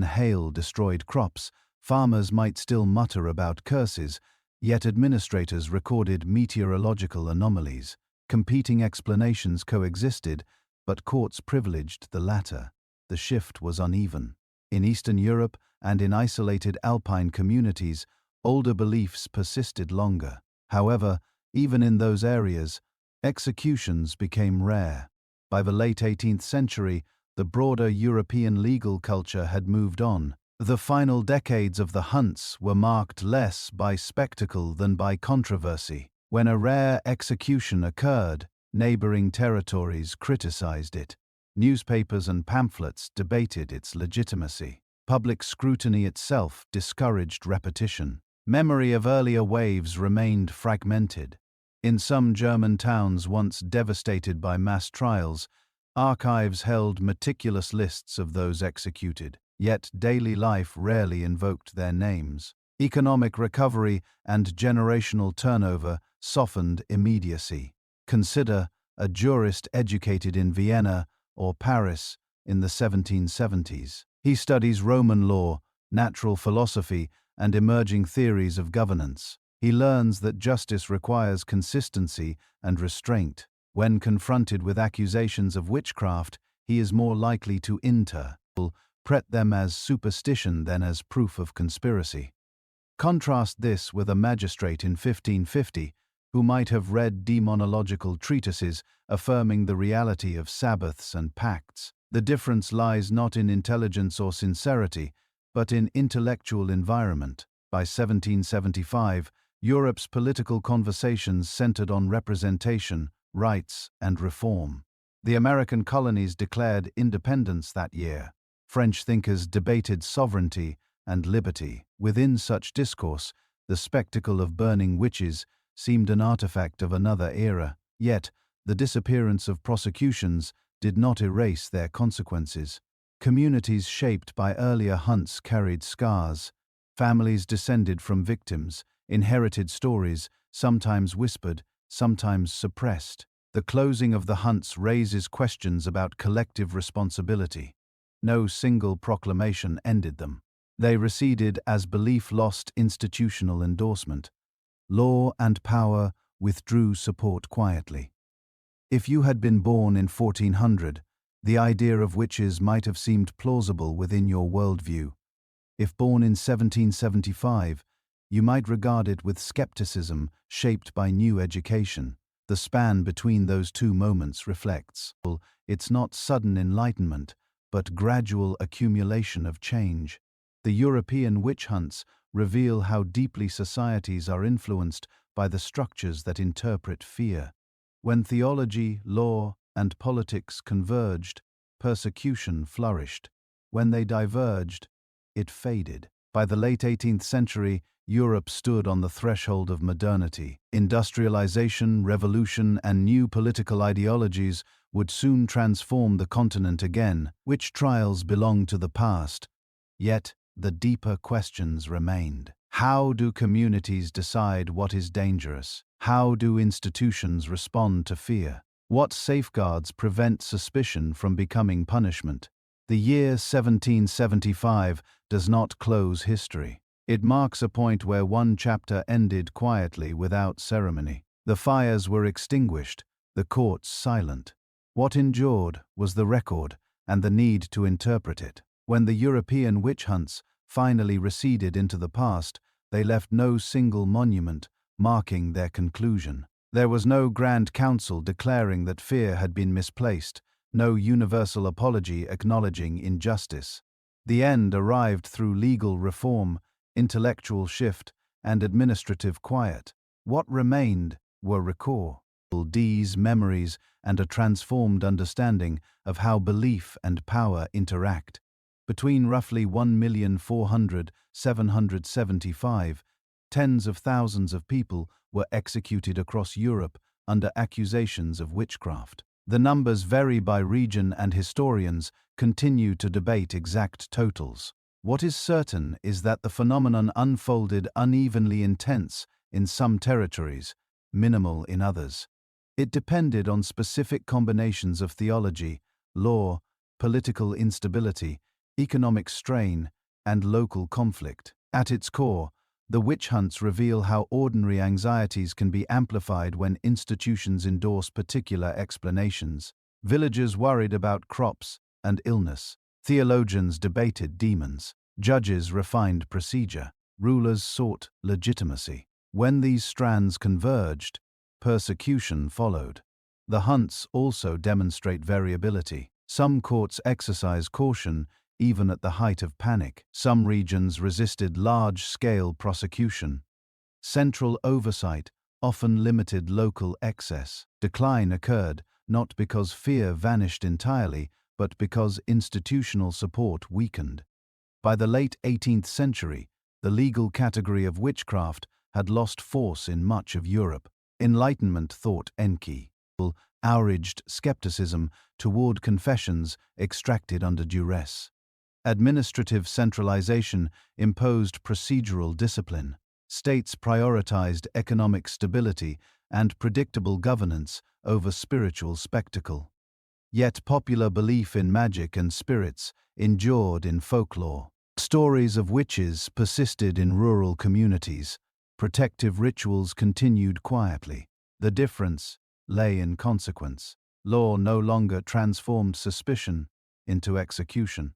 Hail destroyed crops. Farmers might still mutter about curses, yet administrators recorded meteorological anomalies. Competing explanations coexisted, but courts privileged the latter. The shift was uneven. In Eastern Europe and in isolated alpine communities, older beliefs persisted longer. However, even in those areas, executions became rare. By the late 18th century, the broader European legal culture had moved on. The final decades of the hunts were marked less by spectacle than by controversy. When a rare execution occurred, neighboring territories criticized it. Newspapers and pamphlets debated its legitimacy. Public scrutiny itself discouraged repetition. Memory of earlier waves remained fragmented. In some German towns once devastated by mass trials, archives held meticulous lists of those executed, yet daily life rarely invoked their names. Economic recovery and generational turnover softened immediacy. Consider a jurist educated in Vienna or Paris in the 1770s. He studies Roman law, natural philosophy, and emerging theories of governance. He learns that justice requires consistency and restraint. When confronted with accusations of witchcraft, he is more likely to interpret them as superstition than as proof of conspiracy. Contrast this with a magistrate in 1550 who might have read demonological treatises affirming the reality of Sabbaths and pacts. The difference lies not in intelligence or sincerity, but in intellectual environment. By 1775, Europe's political conversations centered on representation, rights, and reform. The American colonies declared independence that year. French thinkers debated sovereignty and liberty. Within such discourse, the spectacle of burning witches seemed an artifact of another era, yet the disappearance of prosecutions did not erase their consequences. Communities shaped by earlier hunts carried scars. Families descended from victims, inherited stories, sometimes whispered, sometimes suppressed. The closing of the hunts raises questions about collective responsibility. No single proclamation ended them. They receded as belief lost institutional endorsement. Law and power withdrew support quietly. If you had been born in 1400, the idea of witches might have seemed plausible within your worldview. If born in 1775, you might regard it with skepticism shaped by new education. The span between those two moments reflects. It's not sudden enlightenment, but gradual accumulation of change. The European witch hunts reveal how deeply societies are influenced by the structures that interpret fear. When theology, law, and politics converged, persecution flourished. When they diverged, it faded. By the late 18th century, Europe stood on the threshold of modernity. Industrialization, revolution, and new political ideologies would soon transform the continent again. Witch trials belong to the past, yet the deeper questions remained. How do communities decide what is dangerous? How do institutions respond to fear? What safeguards prevent suspicion from becoming punishment? The year 1775 does not close history. It marks a point where one chapter ended quietly without ceremony. The fires were extinguished, the courts silent. What endured was the record and the need to interpret it. When the European witch hunts finally receded into the past, they left no single monument marking their conclusion. There was no grand council declaring that fear had been misplaced, no universal apology acknowledging injustice. The end arrived through legal reform, intellectual shift, and administrative quiet. What remained were deeds, memories, and a transformed understanding of how belief and power interact. Between roughly 1,400,775, tens of thousands of people were executed across Europe under accusations of witchcraft. The numbers vary by region and historians continue to debate exact totals. What is certain is that the phenomenon unfolded unevenly intense in some territories, minimal in others. It depended on specific combinations of theology, law, political instability, economic strain, and local conflict. At its core, the witch hunts reveal how ordinary anxieties can be amplified when institutions endorse particular explanations. Villagers worried about crops and illness. Theologians debated demons. Judges refined procedure. Rulers sought legitimacy. When these strands converged, persecution followed. The hunts also demonstrate variability. Some courts exercise caution even at the height of panic. Some regions resisted large-scale prosecution. Central oversight often limited local excess. Decline occurred not because fear vanished entirely, but because institutional support weakened. By the late 18th century, the legal category of witchcraft had lost force in much of Europe. Enlightenment thought enki, outraged skepticism toward confessions extracted under duress. Administrative centralization imposed procedural discipline. States prioritized economic stability and predictable governance over spiritual spectacle. Yet popular belief in magic and spirits endured in folklore. Stories of witches persisted in rural communities. Protective rituals continued quietly. The difference lay in consequence. Law no longer transformed suspicion into execution.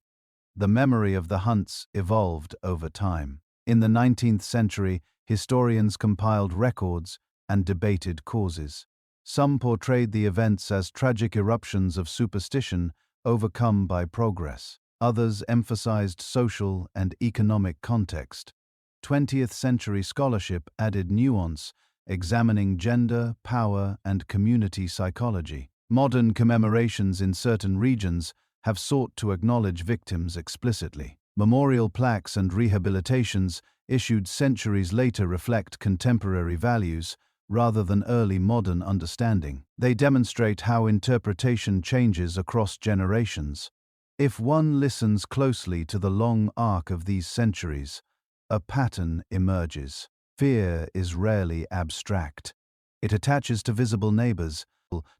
The memory of the hunts evolved over time. In the 19th century, historians compiled records and debated causes. Some portrayed the events as tragic eruptions of superstition overcome by progress. Others emphasized social and economic context. 20th century scholarship added nuance, examining gender, power, and community psychology. Modern commemorations in certain regions have sought to acknowledge victims explicitly. Memorial plaques and rehabilitations issued centuries later reflect contemporary values rather than early modern understanding. They demonstrate how interpretation changes across generations. If one listens closely to the long arc of these centuries, a pattern emerges. Fear is rarely abstract. It attaches to visible neighbors,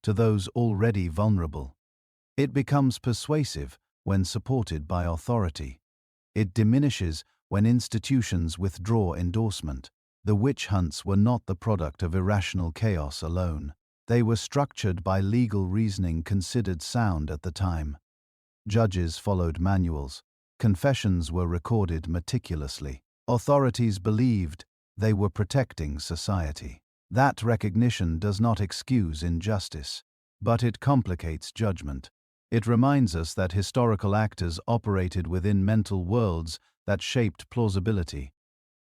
to those already vulnerable. It becomes persuasive when supported by authority. It diminishes when institutions withdraw endorsement. The witch hunts were not the product of irrational chaos alone. They were structured by legal reasoning considered sound at the time. Judges followed manuals. Confessions were recorded meticulously. Authorities believed they were protecting society. That recognition does not excuse injustice, but it complicates judgment. It reminds us that historical actors operated within mental worlds that shaped plausibility.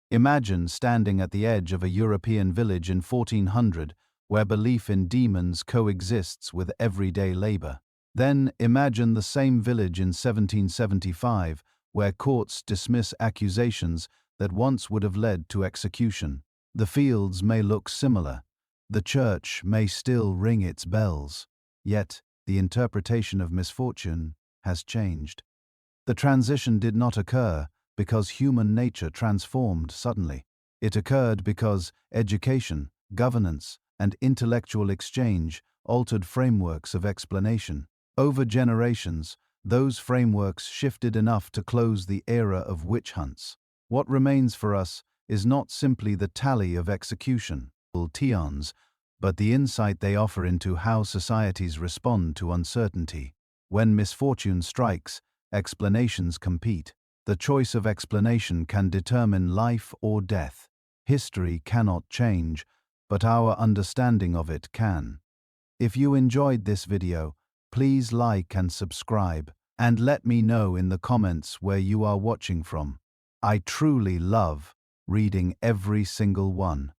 Imagine standing at the edge of a European village in 1400 where belief in demons coexists with everyday labor. Then imagine the same village in 1775 where courts dismiss accusations that once would have led to execution. The fields may look similar. The church may still ring its bells. Yet, the interpretation of misfortune has changed. The transition did not occur because human nature transformed suddenly. It occurred because education, governance, and intellectual exchange altered frameworks of explanation. Over generations, those frameworks shifted enough to close the era of witch hunts. What remains for us is not simply the tally of execution, but the insight they offer into how societies respond to uncertainty. When misfortune strikes, explanations compete. The choice of explanation can determine life or death. History cannot change, but our understanding of it can. If you enjoyed this video, please like and subscribe, and let me know in the comments where you are watching from. I truly love reading every single one.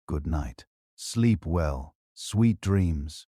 Good night. Sleep well. Sweet dreams.